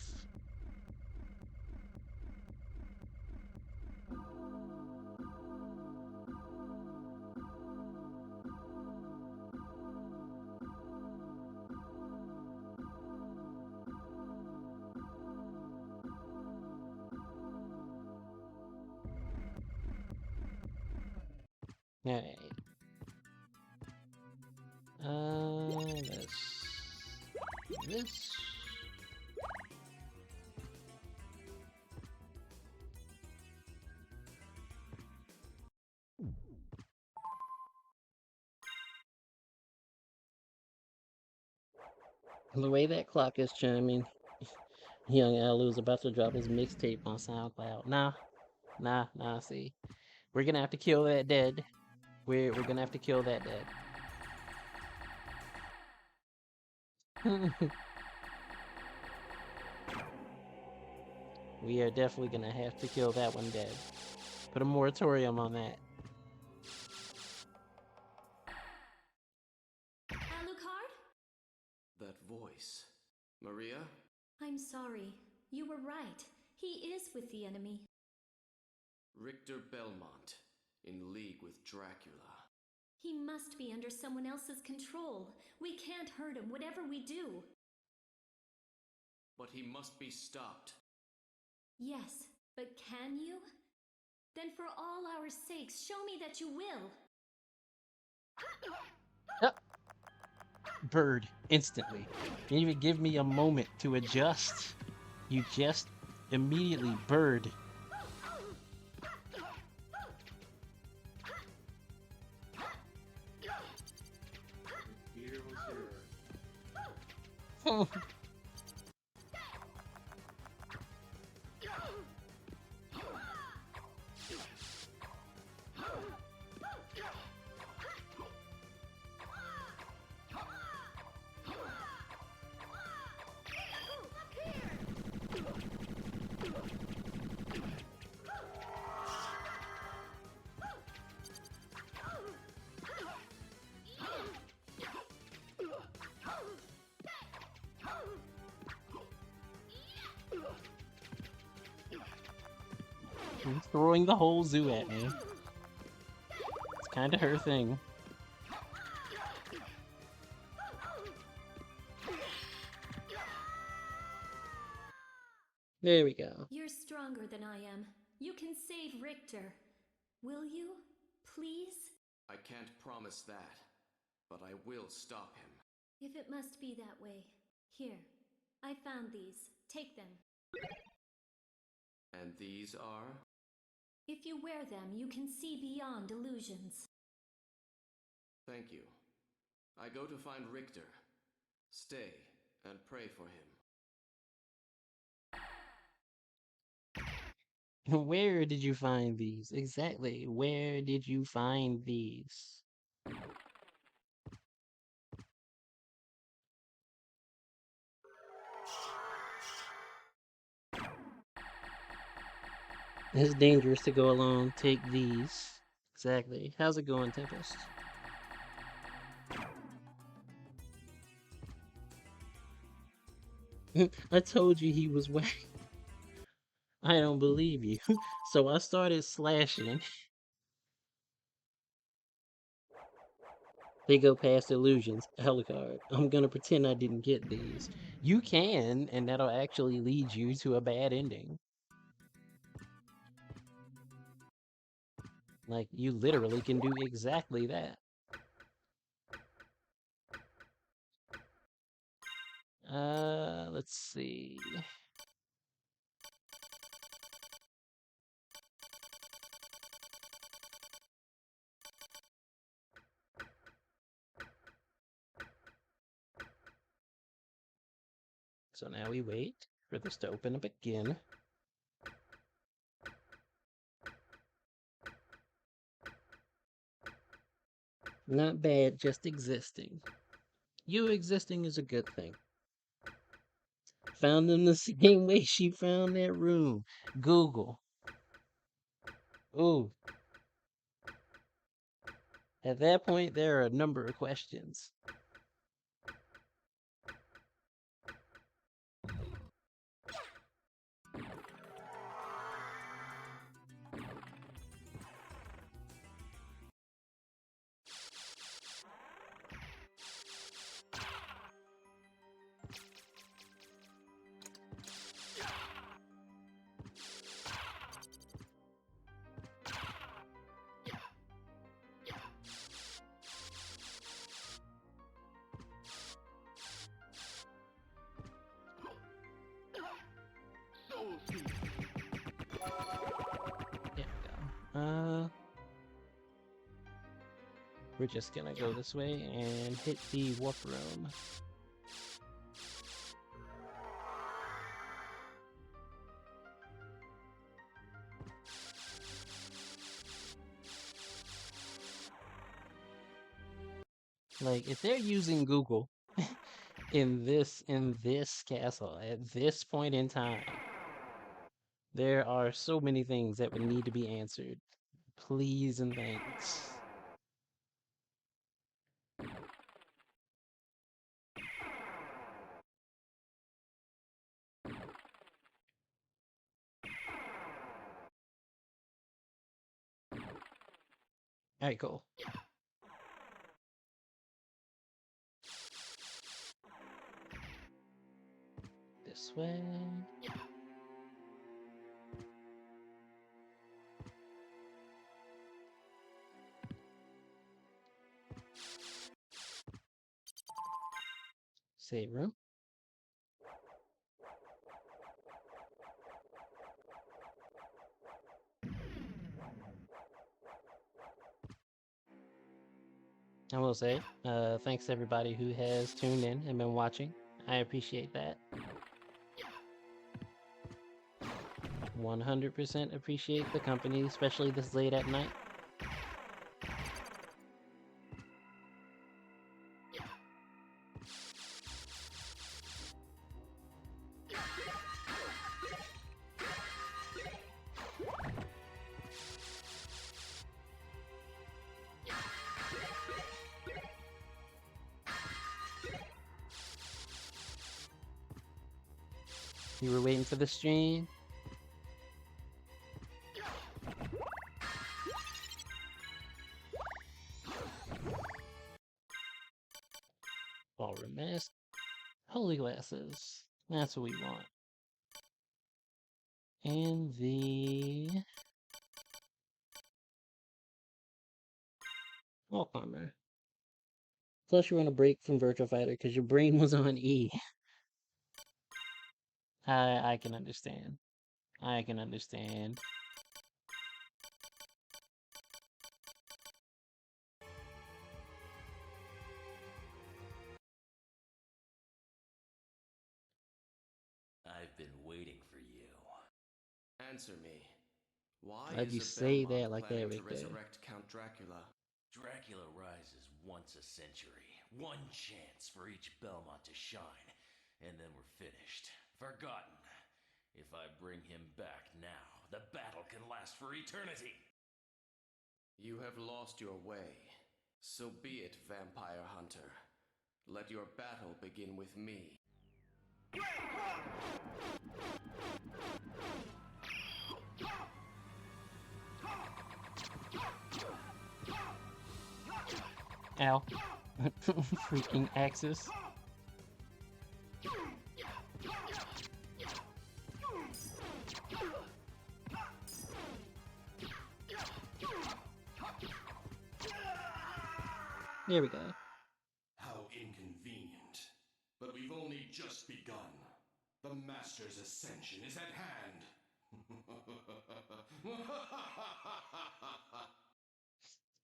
Alright. Let's this. The way that clock is chiming, young Alu's about to drop his mixtape on SoundCloud. Nah, see. We're gonna have to kill that dead. We're gonna have to kill that dead. We are definitely gonna have to kill that one dead. Put a moratorium on that. Alucard? That voice. Maria? I'm sorry. You were right. He is with the enemy. Richter Belmont, in league with Dracula. He must be under someone else's control. We can't hurt him, whatever we do. But he must be stopped. Yes, but can you? Then for all our sakes, show me that you will. Bird, instantly. Didn't even give me a moment to adjust. You just immediately bird. Here was here. She's throwing the whole zoo at me. It's kind of her thing. There we go. You're stronger than I am. You can save Richter. Will you? Please? I can't promise that, but I will stop him. If it must be that way. Here. I found these. Take them. And these are? If you wear them, you can see beyond illusions. Thank you. I go to find Richter. Stay and pray for him. Where did you find these? Exactly. Where did you find these? It's dangerous to go alone. Take these. Exactly. How's it going, Tempest? I told you he was whack. I don't believe you. So I started slashing. They go past illusions. Alucard. I'm gonna pretend I didn't get these. You can, and that'll actually lead you to a bad ending. Like, you literally can do exactly that. Let's see. So now we wait for this to open up again. Not bad, just existing. You existing is a good thing. Found them the same way she found that room. Google. Ooh. At that point, there are a number of questions. There we go. We're just gonna go this way and hit the warp room. Like, if they're using Google in this castle at this point in time, there are so many things that would need to be answered. Please and thanks. Alright, cool. This way. Save room. I will say, thanks to everybody who has tuned in and been watching. I appreciate that. 100% appreciate the company, especially this late at night. You were waiting for the stream? Ballroom mask. Holy glasses. That's what we want. And the wall climber. Plus you're on a break from Virtual Fighter because your brain was on E. I can understand. I can understand. I've been waiting for you. Answer me. Why Why'd is you a say Belmont that like that, planning to Victor? resurrect Count Dracula? Dracula rises once a century. One chance for each Belmont to shine. And then we're finished. Forgotten. If I bring him back now, the battle can last for eternity. You have lost your way. So be it, Vampire Hunter. Let your battle begin with me. Ow. Freaking Axis. There we go. How inconvenient. But we've only just begun. The Master's ascension is at hand.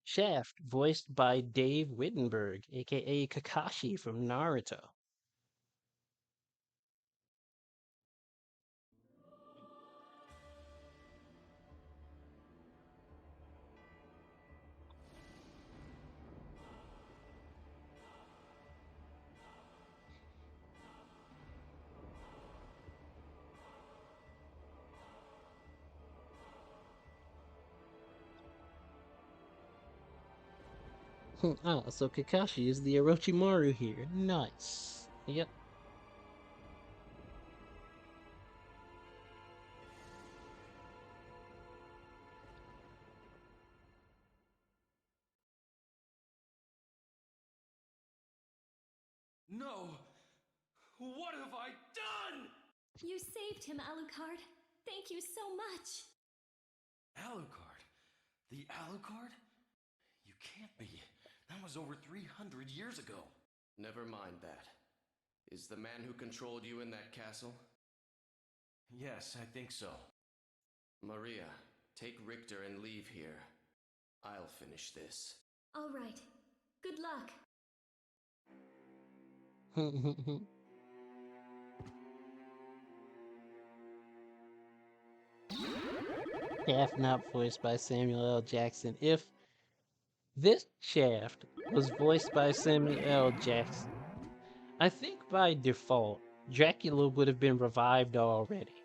Shaft, voiced by Dave Wittenberg, aka Kakashi from Naruto. Ah, so Kakashi is the Orochimaru here. Nice. Yep. No! What have I done? You saved him, Alucard. Thank you so much. Alucard? The Alucard? You can't be. That was over 300 years ago. Never mind that. Is the man who controlled you in that castle? Yes, I think so. Maria, take Richter and leave here. I'll finish this. All right. Good luck. Shaft not voiced by Samuel L. Jackson. If this Shaft was voiced by Samuel L. Jackson, I think by default, Dracula would have been revived already.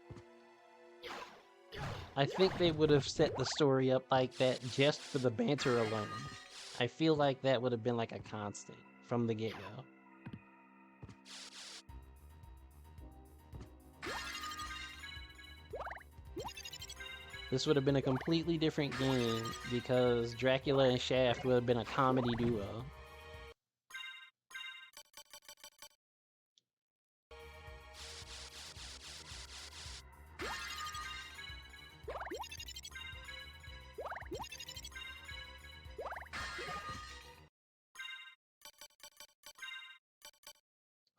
I think they would have set the story up like that just for the banter alone. I feel like that would have been like a constant from the get-go. This would have been a completely different game because Dracula and Shaft would have been a comedy duo.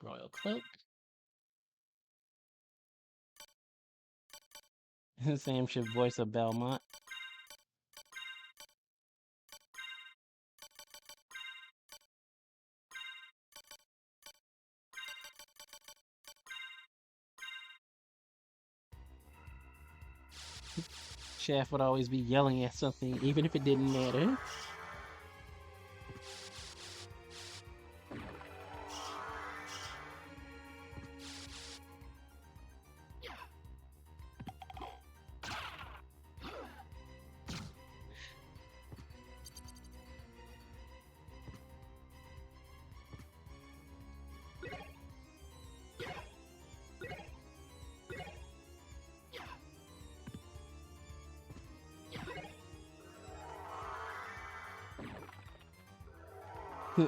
Royal Cloak. Sam should voice a Belmont. Shaft would always be yelling at something, even if it didn't matter.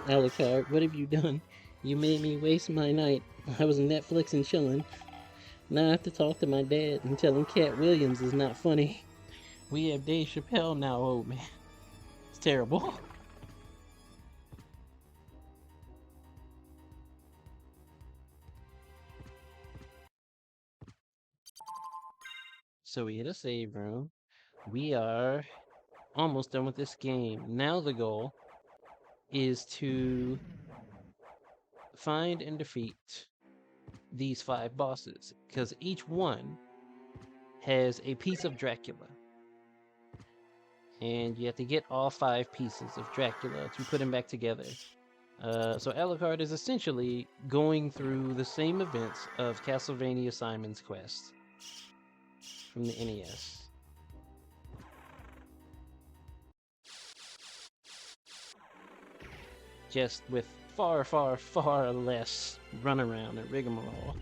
Alucard, what have you done? You made me waste my night. I was Netflix and chilling. Now I have to talk to my dad and tell him Cat Williams is not funny. We have Dave Chappelle now, old man. It's terrible. So we hit a save room. We are almost done with this game. Now the goal is to find and defeat these 5 bosses, because each one has a piece of Dracula. And you have to get all 5 pieces of Dracula to put him back together. So Alucard is essentially going through the same events of Castlevania Simon's Quest from the NES. Just with far, far, far less runaround and rigmarole.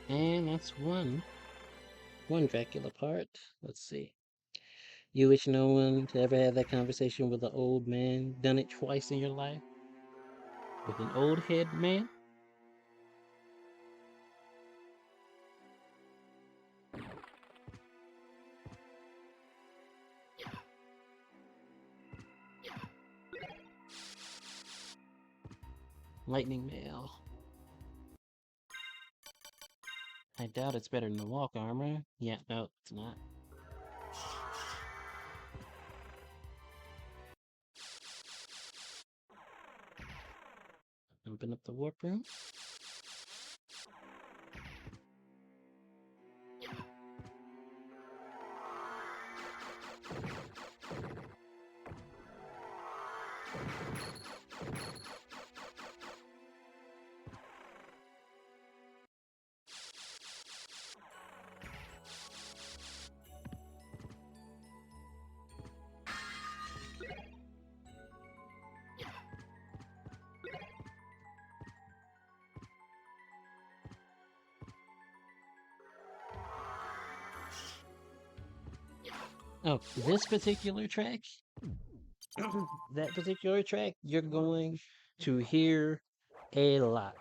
And that's one Dracula part. Let's see. You wish no one to ever have that conversation with an old man. Done it twice in your life with an old head man. Lightning mail. I doubt it's better than the walk armor. Yeah, no, it's not. Open up the warp room. Oh, this particular track, that particular track, you're going to hear a lot.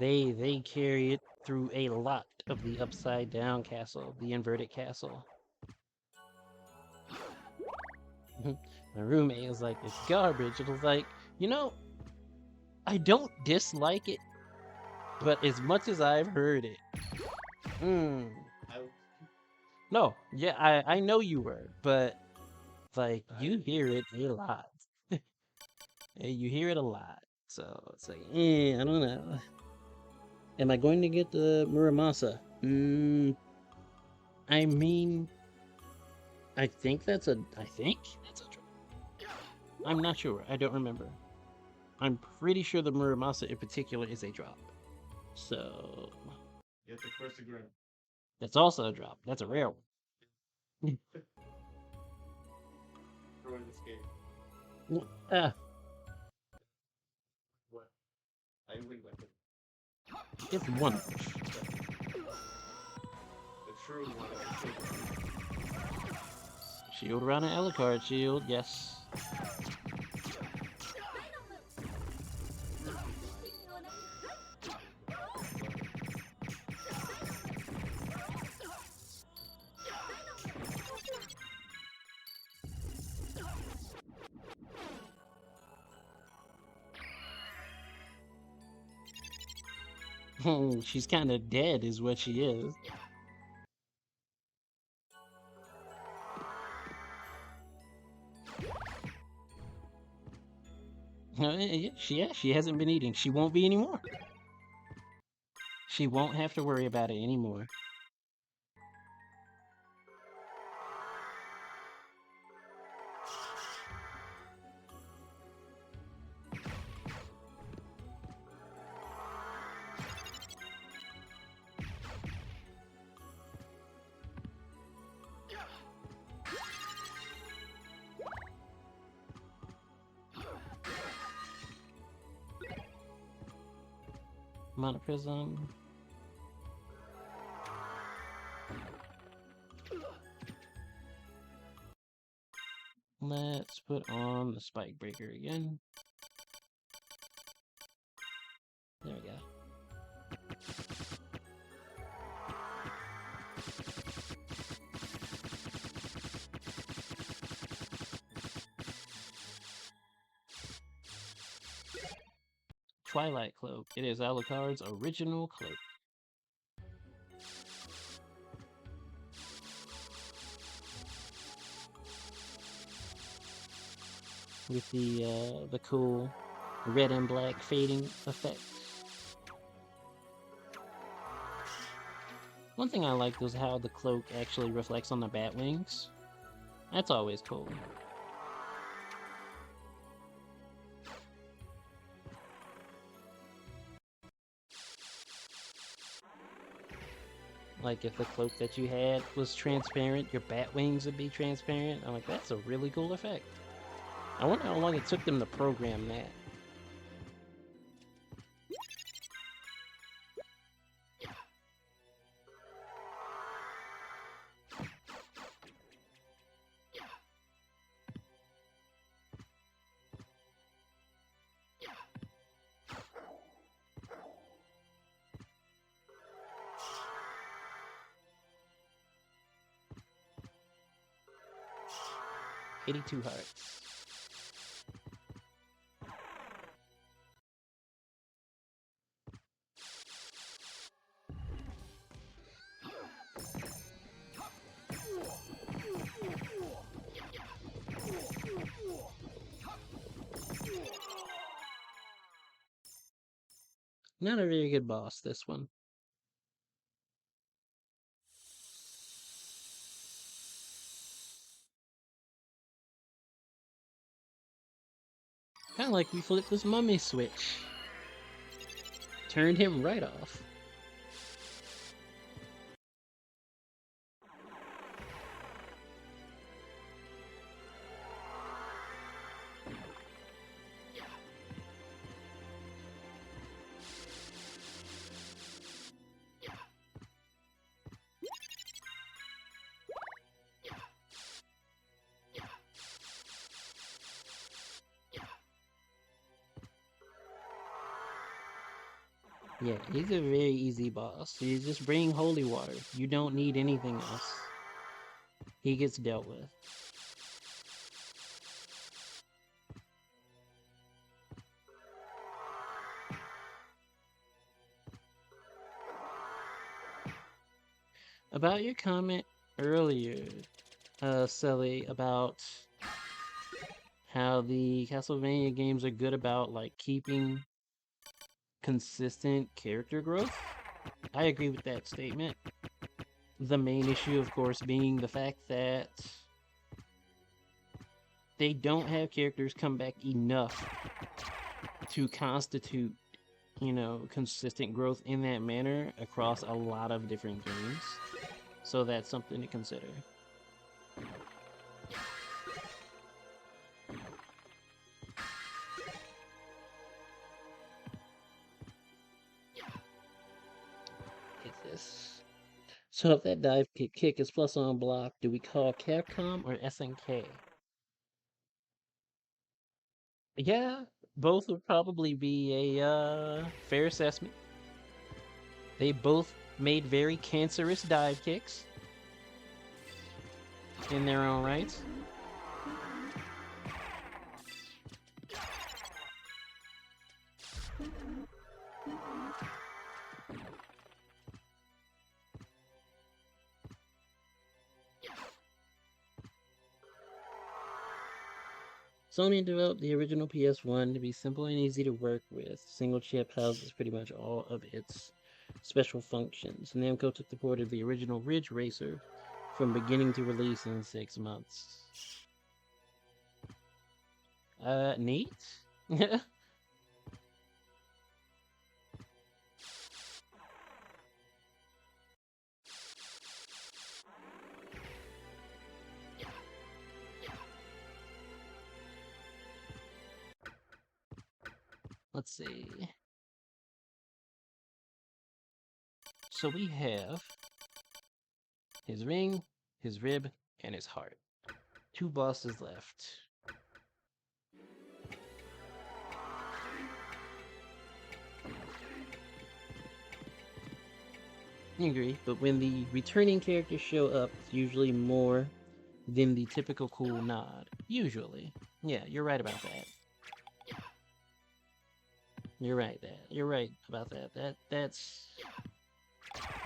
They carry it through a lot of the upside down castle, the inverted castle. My roommate was like, it's garbage. It was like, you know, I don't dislike it, but as much as I've heard it, I no, yeah, I know you were, but like you hear it a lot. You hear it a lot. So it's like, I don't know. Am I going to get the Muramasa? I mean, I think that's a drop. I'm not sure. I don't remember. I'm pretty sure the Muramasa in particular is a drop. So get the Curse Grim. that's also a drop. That's a rare one. Throw in this game. Ah, What? I win weapon. it's one. The true one. Shield around an Alucard shield, yes. She's kind of dead, is what she is. She hasn't been eating. She won't be anymore. She won't have to worry about it anymore. Mana Prism. Let's put on the Spike Breaker again. There we go. Twilight Cloak. It is Alucard's original cloak. With the cool red and black fading effect. One thing I liked was how the cloak actually reflects on the bat wings. That's always cool. Like if the cloak that you had was transparent, your bat wings would be transparent. I'm like, that's a really cool effect. I wonder how long it took them to program that. 82 hearts. Not a very good boss, this one. Kind of like we flipped this mummy switch. Turned him right off. Yeah, he's a very easy boss. You just bring holy water. You don't need anything else. He gets dealt with. About your comment earlier, Sully, about how the Castlevania games are good about like keeping consistent character growth. I agree with that statement. The main issue, of course, being the fact that they don't have characters come back enough to constitute, consistent growth in that manner across a lot of different games. So that's something to consider. Hit this. So if that dive kick is plus on block, do we call Capcom or SNK? Yeah, both would probably be a fair assessment. They both made very cancerous dive kicks in their own rights. Sony developed the original PS1 to be simple and easy to work with. Single chip houses pretty much all of its special functions. Namco took the port of the original Ridge Racer from beginning to release in 6 months. Neat? Let's see. So we have his ring, his rib, and his heart. 2 bosses left. I agree, but when the returning characters show up, it's usually more than the typical cool nod. Usually. Yeah, you're right about that. You're right about that. That's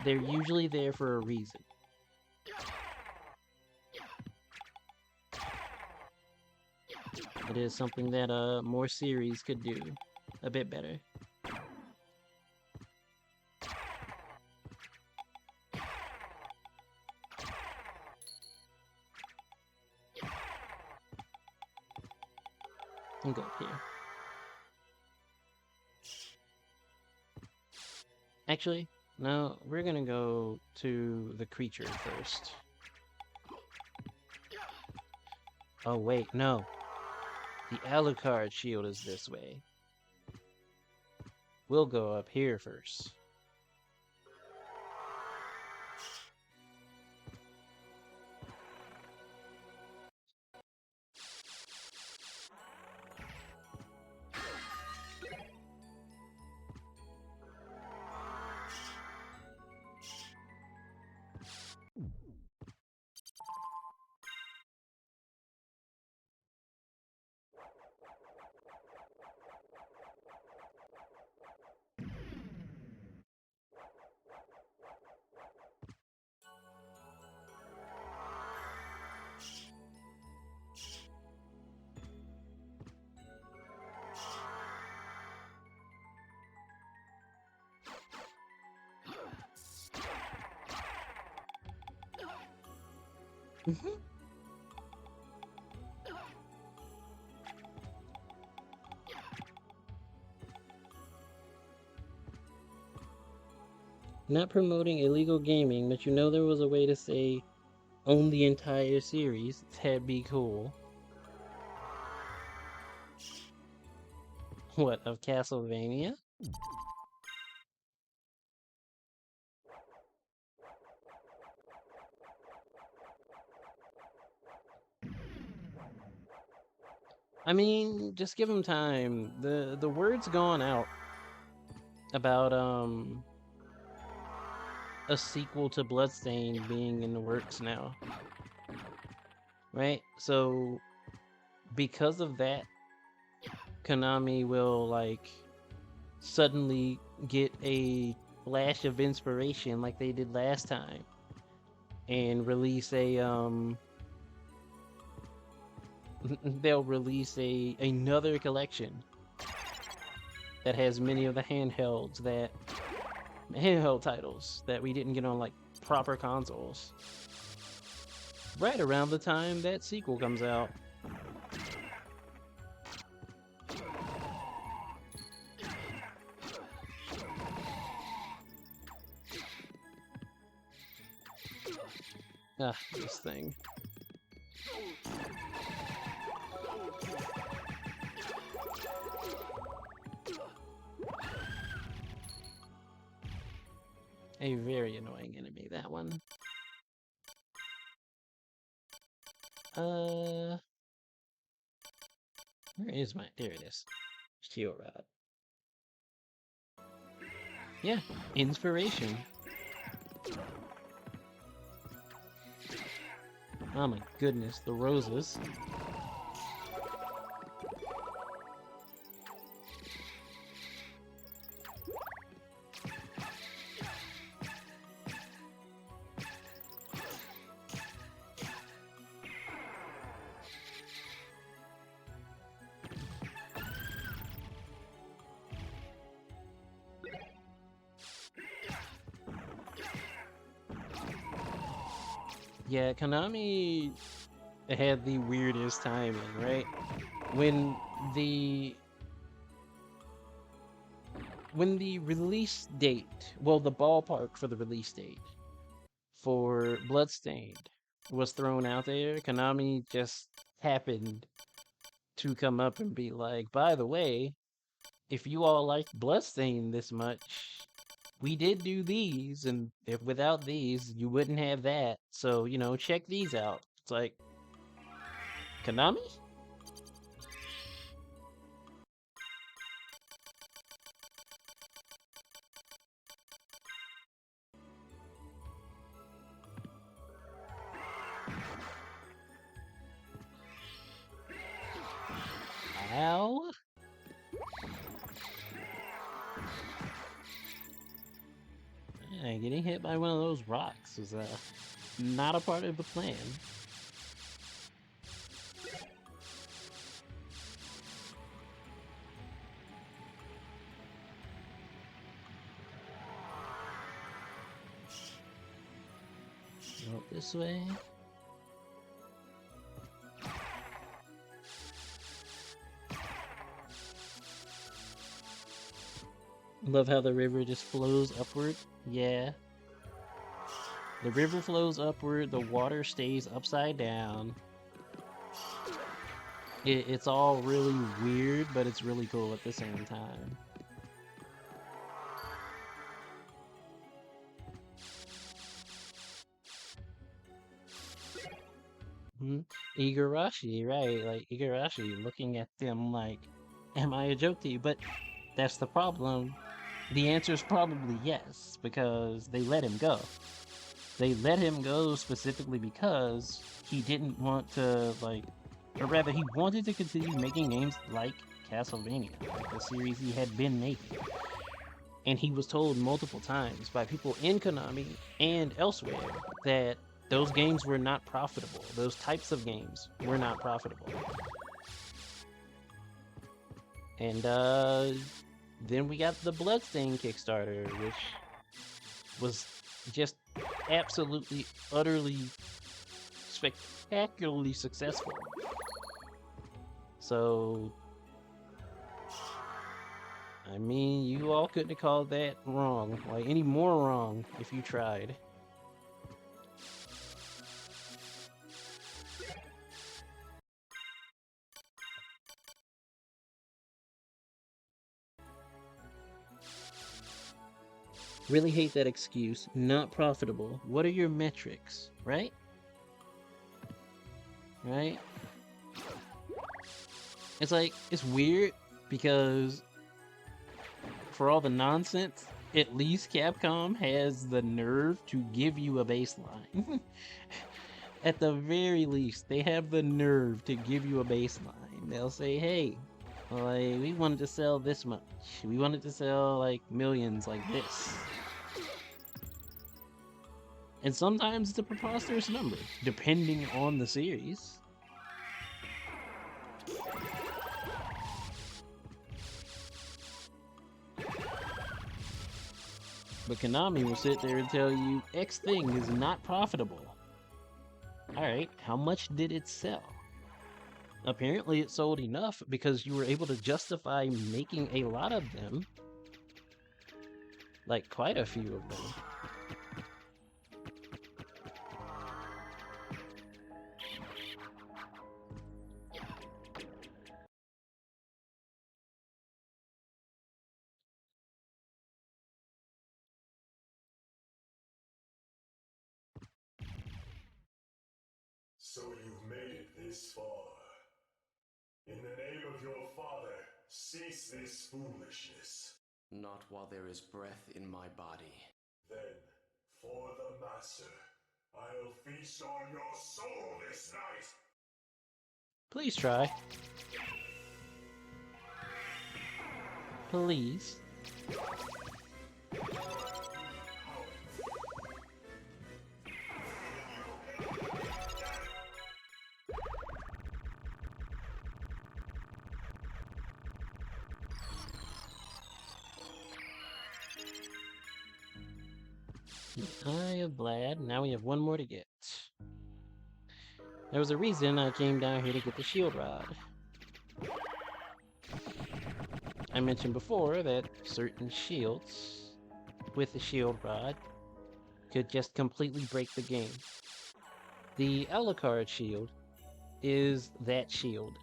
they're usually there for a reason. It is something that more series could do a bit better. I'll go up here. Actually, no, we're gonna go to the creature first. Oh wait, no. The Alucard shield is this way. We'll go up here first. Mhm. Not promoting illegal gaming, but you know there was a way to say own the entire series. That'd be cool. What, of Castlevania? I mean, just give him time. The word's gone out about a sequel to Bloodstained being in the works now, right? So because of that, Konami will like suddenly get a flash of inspiration like they did last time and release a they'll release a another collection that has many of the handheld titles that we didn't get on like proper consoles right around the time that sequel comes out. Ah, this thing. A very annoying enemy, that one. Where is my? There it is. Shield Rod. Yeah, inspiration. Oh my goodness, the roses. Yeah, Konami had the weirdest timing, right? When the when the release date, well, the ballpark for the release date for Bloodstained was thrown out there, Konami just happened to come up and be like, by the way, if you all like Bloodstained this much, we did do these, and if without these, you wouldn't have that. So, check these out. It's like, Konami? How? Yeah, getting hit by one of those rocks is not a part of the plan. Go this way. Love how the river just flows upward. Yeah. The river flows upward, the water stays upside down. It's all really weird, but it's really cool at the same time. Igarashi, right? Like, Igarashi looking at them like, am I a joke to you? But that's the problem. The answer is probably yes, because they let him go. They let him go specifically because he didn't want to, like, or rather, he wanted to continue making games like Castlevania, like the series he had been making. And he was told multiple times by people in Konami and elsewhere that those games were not profitable. Those types of games were not profitable. And then we got the Bloodstained Kickstarter, which was just absolutely, utterly spectacularly successful. So, I mean, you all couldn't have called that wrong, like any more wrong if you tried. Really hate that excuse. Not profitable. What are your metrics, right? Right? It's like, it's weird because for all the nonsense, at least Capcom has the nerve to give you a baseline. At the very least, they have the nerve to give you a baseline. They'll say, hey, like, we wanted to sell this much. We wanted to sell, like, millions like this. And sometimes it's a preposterous number, depending on the series. But Konami will sit there and tell you X thing is not profitable. Alright, how much did it sell? Apparently it sold enough because you were able to justify making a lot of them. Like quite a few of them. So you've made it this far. In the name of your father, cease this foolishness. Not while there is breath in my body. Then, for the master, I'll feast on your soul this night. Please try. Please. The Eye of Vlad. Now we have one more to get. There was a reason I came down here to get the shield rod. I mentioned before that certain shields with the shield rod could just completely break the game. The Alucard shield is that shield.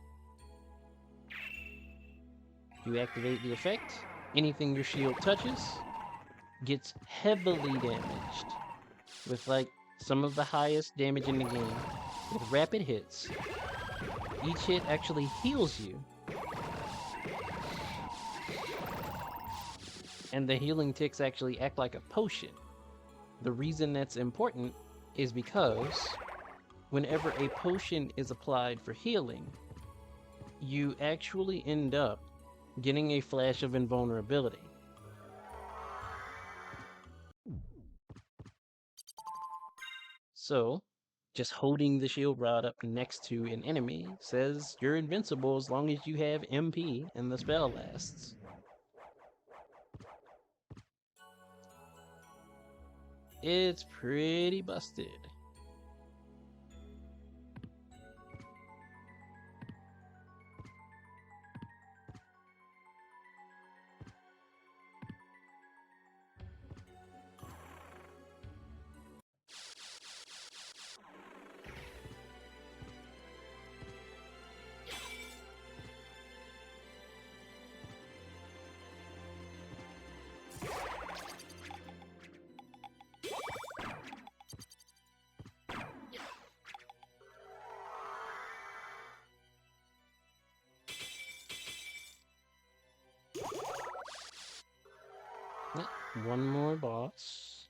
You activate the effect, anything your shield touches gets heavily damaged with like some of the highest damage in the game with rapid hits. Each hit actually heals you. And the healing ticks actually act like a potion. The reason that's important is because whenever a potion is applied for healing, you actually end up getting a flash of invulnerability. So, just holding the shield rod up next to an enemy says you're invincible as long as you have MP and the spell lasts. It's pretty busted. One more boss.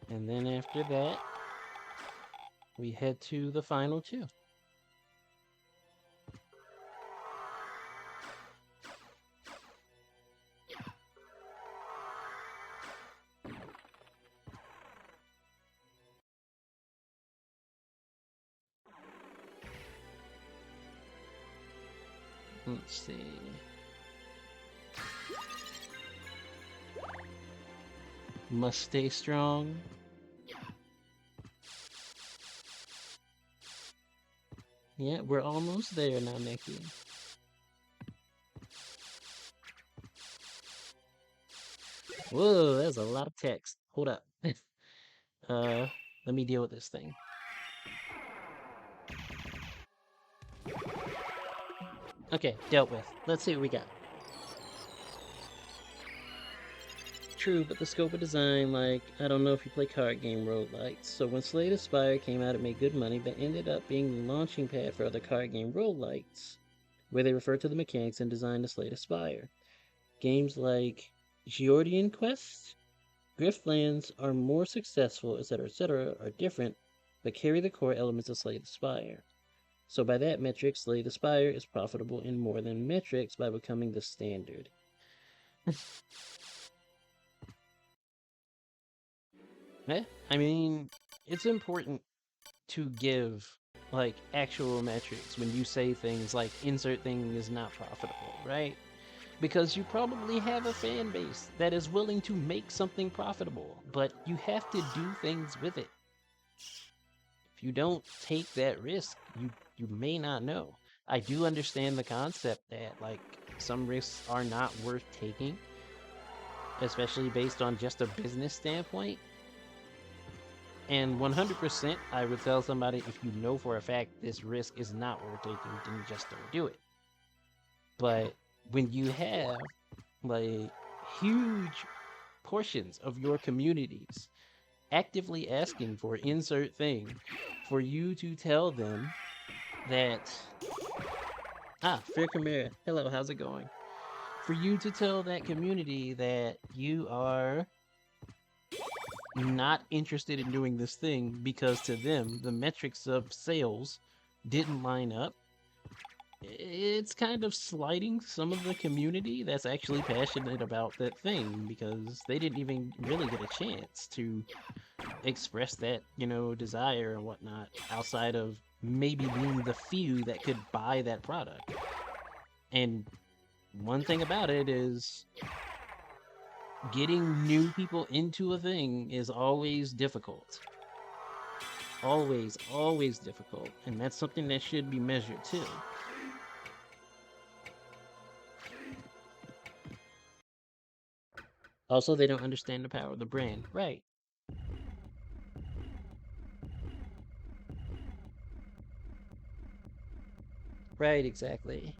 And then after that, we head to the final two. Let's see. Must stay strong. Yeah, we're almost there now, Nikki. Whoa, that's a lot of text. Hold up. uh, let me deal with this thing. Okay, dealt with. Let's see what we got. True, but the scope of design, like, I don't know if you play card game roguelites. So when Slay the Spire came out, it made good money, but ended up being the launching pad for other card game roguelites, where they refer to the mechanics and design to Slay the Spire. Games like Geordian Quest, Griftlands are more successful, etc., are different, but carry the core elements of Slay the Spire. So by that metric, Slay the Spire is profitable in more than metrics by becoming the standard. I mean, it's important to give like actual metrics when you say things like insert thing is not profitable, right? Because you probably have a fan base that is willing to make something profitable, but you have to do things with it. If you don't take that risk, you may not know. I do understand the concept that like some risks are not worth taking, especially based on just a business standpoint. And 100%, I would tell somebody if you know for a fact this risk is not worth taking, then just don't do it. But when you have like huge portions of your communities actively asking for insert thing, for you to tell them that, Fair Chimera, hello, how's it going? For you to tell that community that you are not interested in doing this thing because to them the metrics of sales didn't line up, it's kind of slighting some of the community that's actually passionate about that thing because they didn't even really get a chance to express that, desire and whatnot outside of maybe being the few that could buy that product. And one thing about it is getting new people into a thing is always difficult. Always difficult. And that's something that should be measured too. Also, they don't understand the power of the brand. Right. Right, exactly.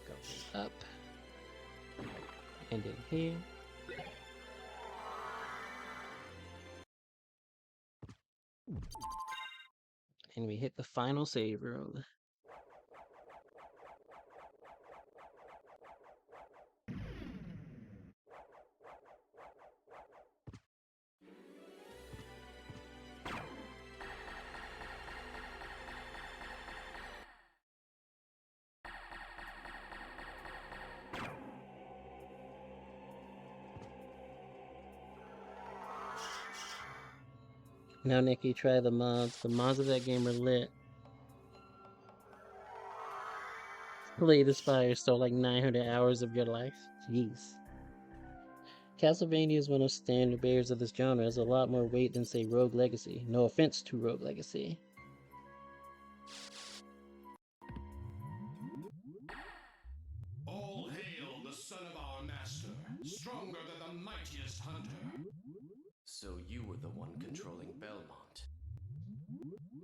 Go up. And in here. And we hit the final save room. Now, Nikki, try the mods. The mods of that game are lit. Slay the Spire stole like 900 hours of your life. Jeez. Castlevania is one of standard bearers of this genre. It has a lot more weight than, say, Rogue Legacy. No offense to Rogue Legacy. All hail the son of our master, stronger than the mightiest hunter. So you were the one controlling Belmont.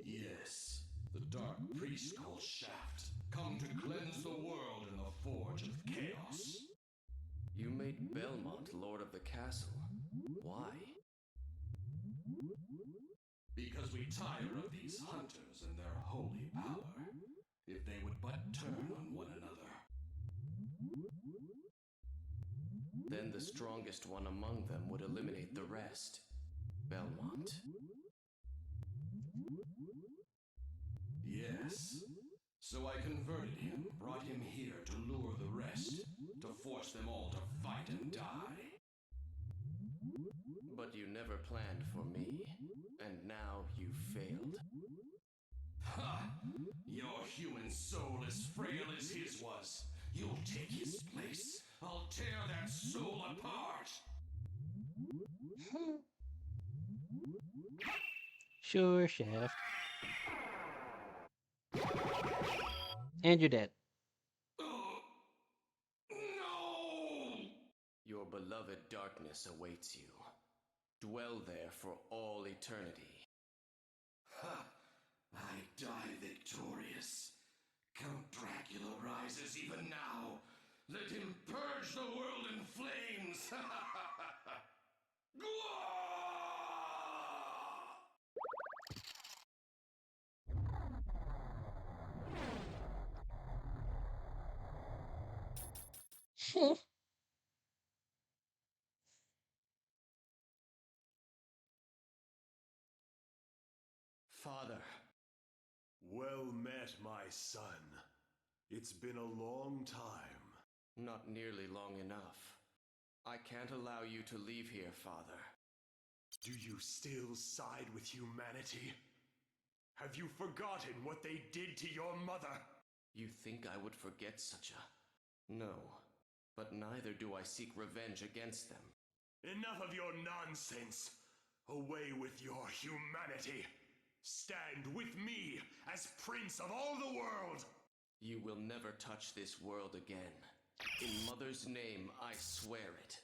Yes, the dark priest called Shaft, come to cleanse the world in the forge of chaos. You made Belmont lord of the castle. Why? Because we tire of these hunters and their holy power. If they would but turn on one another. Then the strongest one among them would eliminate the rest. Belmont. Yes. So I converted him, brought him here to lure the rest, to force them all to fight and die. But you never planned for me, and now you failed. Ha! Your human soul as frail as his was. You'll take his place. I'll tear that soul apart. Sure, Shaft. And you're dead. No! Your beloved darkness awaits you. Dwell there for all eternity. Ha! I die victorious. Count Dracula rises even now. Let him purge the world in flames. Father, Well met, my son. It's been a long time. not nearly long enough. I can't allow you to leave here, Father. Do you still side with humanity? Have you forgotten what they did to your mother? You think I would forget such a... No, but neither do I seek revenge against them. Enough of your nonsense! Away with your humanity! Stand with me as Prince of all the world! You will never touch this world again. In Mother's name, I swear it.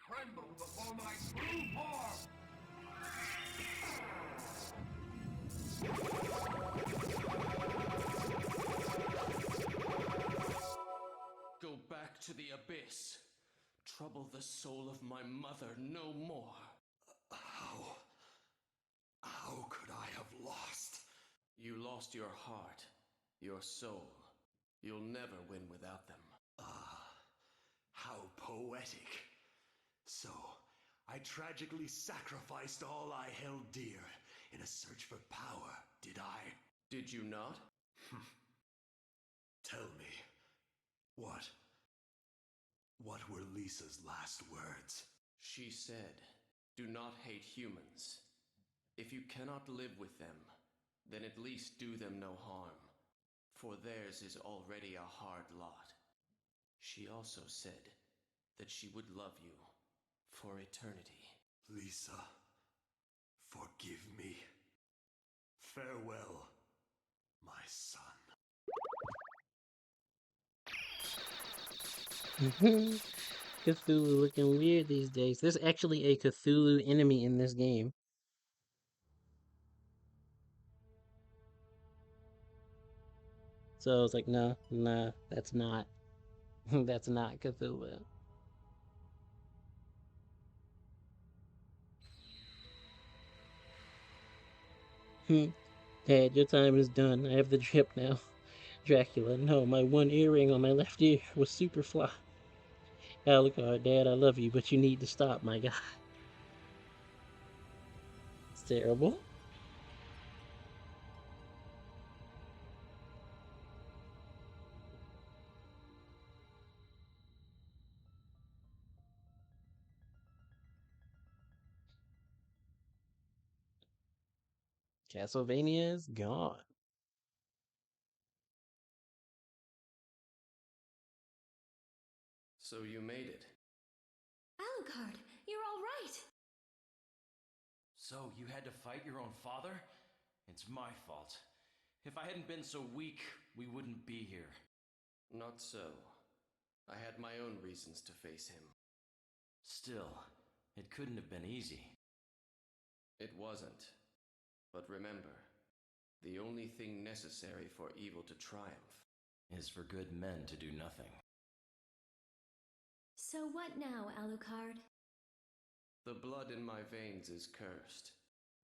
Tremble before my true form! Go back to the abyss. Trouble the soul of my mother no more. How could I have lost? You lost your heart, your soul. You'll never win without them. How poetic. So, I tragically sacrificed all I held dear in a search for power, did I? Did you not? Tell me, what were Lisa's last words? She said, do not hate humans. If you cannot live with them, then at least do them no harm, for theirs is already a hard lot. She also said that she would love you for eternity. Lisa, forgive me. Farewell, my son. Cthulhu looking weird these days. There's actually a Cthulhu enemy in this game. So I was like, no, nah, that's not. That's not Cthulhu. Dad, your time is done. I have the drip now. Dracula, no, my one earring on my left ear was super fly. Alucard, Dad, I love you, but you need to stop, my guy. It's terrible. Castlevania is gone. So you made it. Alucard, you're all right. So you had to fight your own father? It's my fault. If I hadn't been so weak, we wouldn't be here. Not so. I had my own reasons to face him. Still, it couldn't have been easy. It wasn't. But remember, the only thing necessary for evil to triumph Is for good men to do nothing. So what now, Alucard? The blood in my veins is cursed.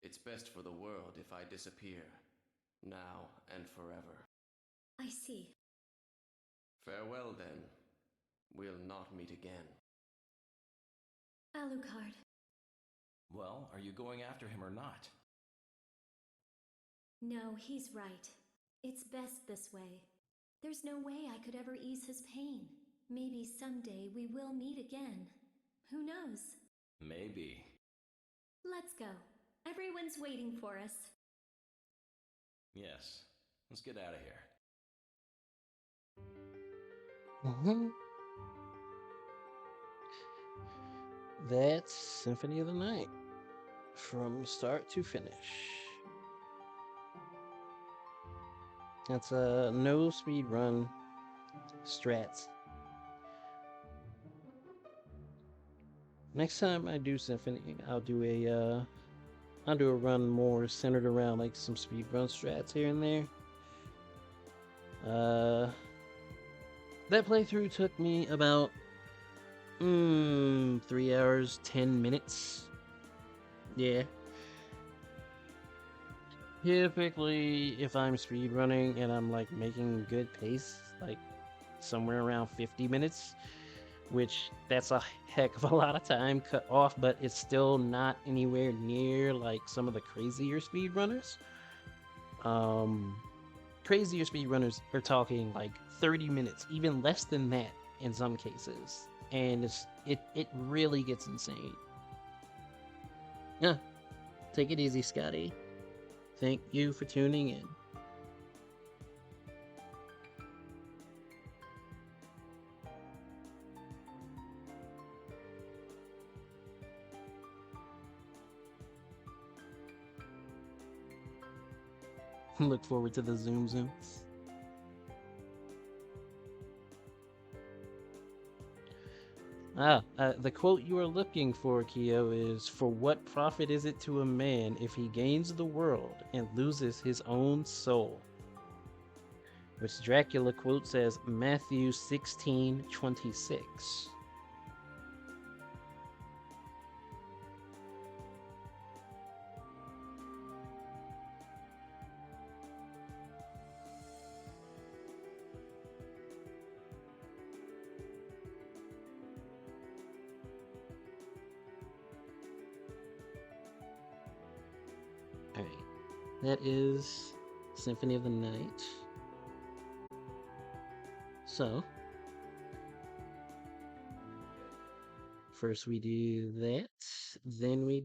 It's best for the world if I disappear, now and forever. I see. Farewell, then. We'll not meet again. Alucard, Well, are you going after him or not? no, he's right. It's best this way. There's no way I could ever ease his pain. Maybe someday we will meet again. Who knows? Maybe. Let's go. Everyone's waiting for us. Yes. Let's get out of here. That's Symphony of the Night from start to finish. That's a no speed run strats. Next time I do Symphony, I'll do a run more centered around like some speed run strats here and there. That playthrough took me about 3 hours 10 minutes. Yeah. Typically, if I'm speedrunning and I'm like making good pace, like somewhere around 50 minutes, which that's a heck of a lot of time cut off, but it's still not anywhere near like some of the crazier speedrunners. Crazier speedrunners are talking like 30 minutes, even less than that in some cases, and it really gets insane. Yeah, take it easy, Scotty. Thank you for tuning in. Look forward to the Zoom Zooms. The quote you are looking for, Kyo, is "For what profit is it to a man if he gains the world and loses his own soul?" Which Dracula quotes as Matthew 16:26. Alright, that is Symphony of the Night. So, first we do that, then we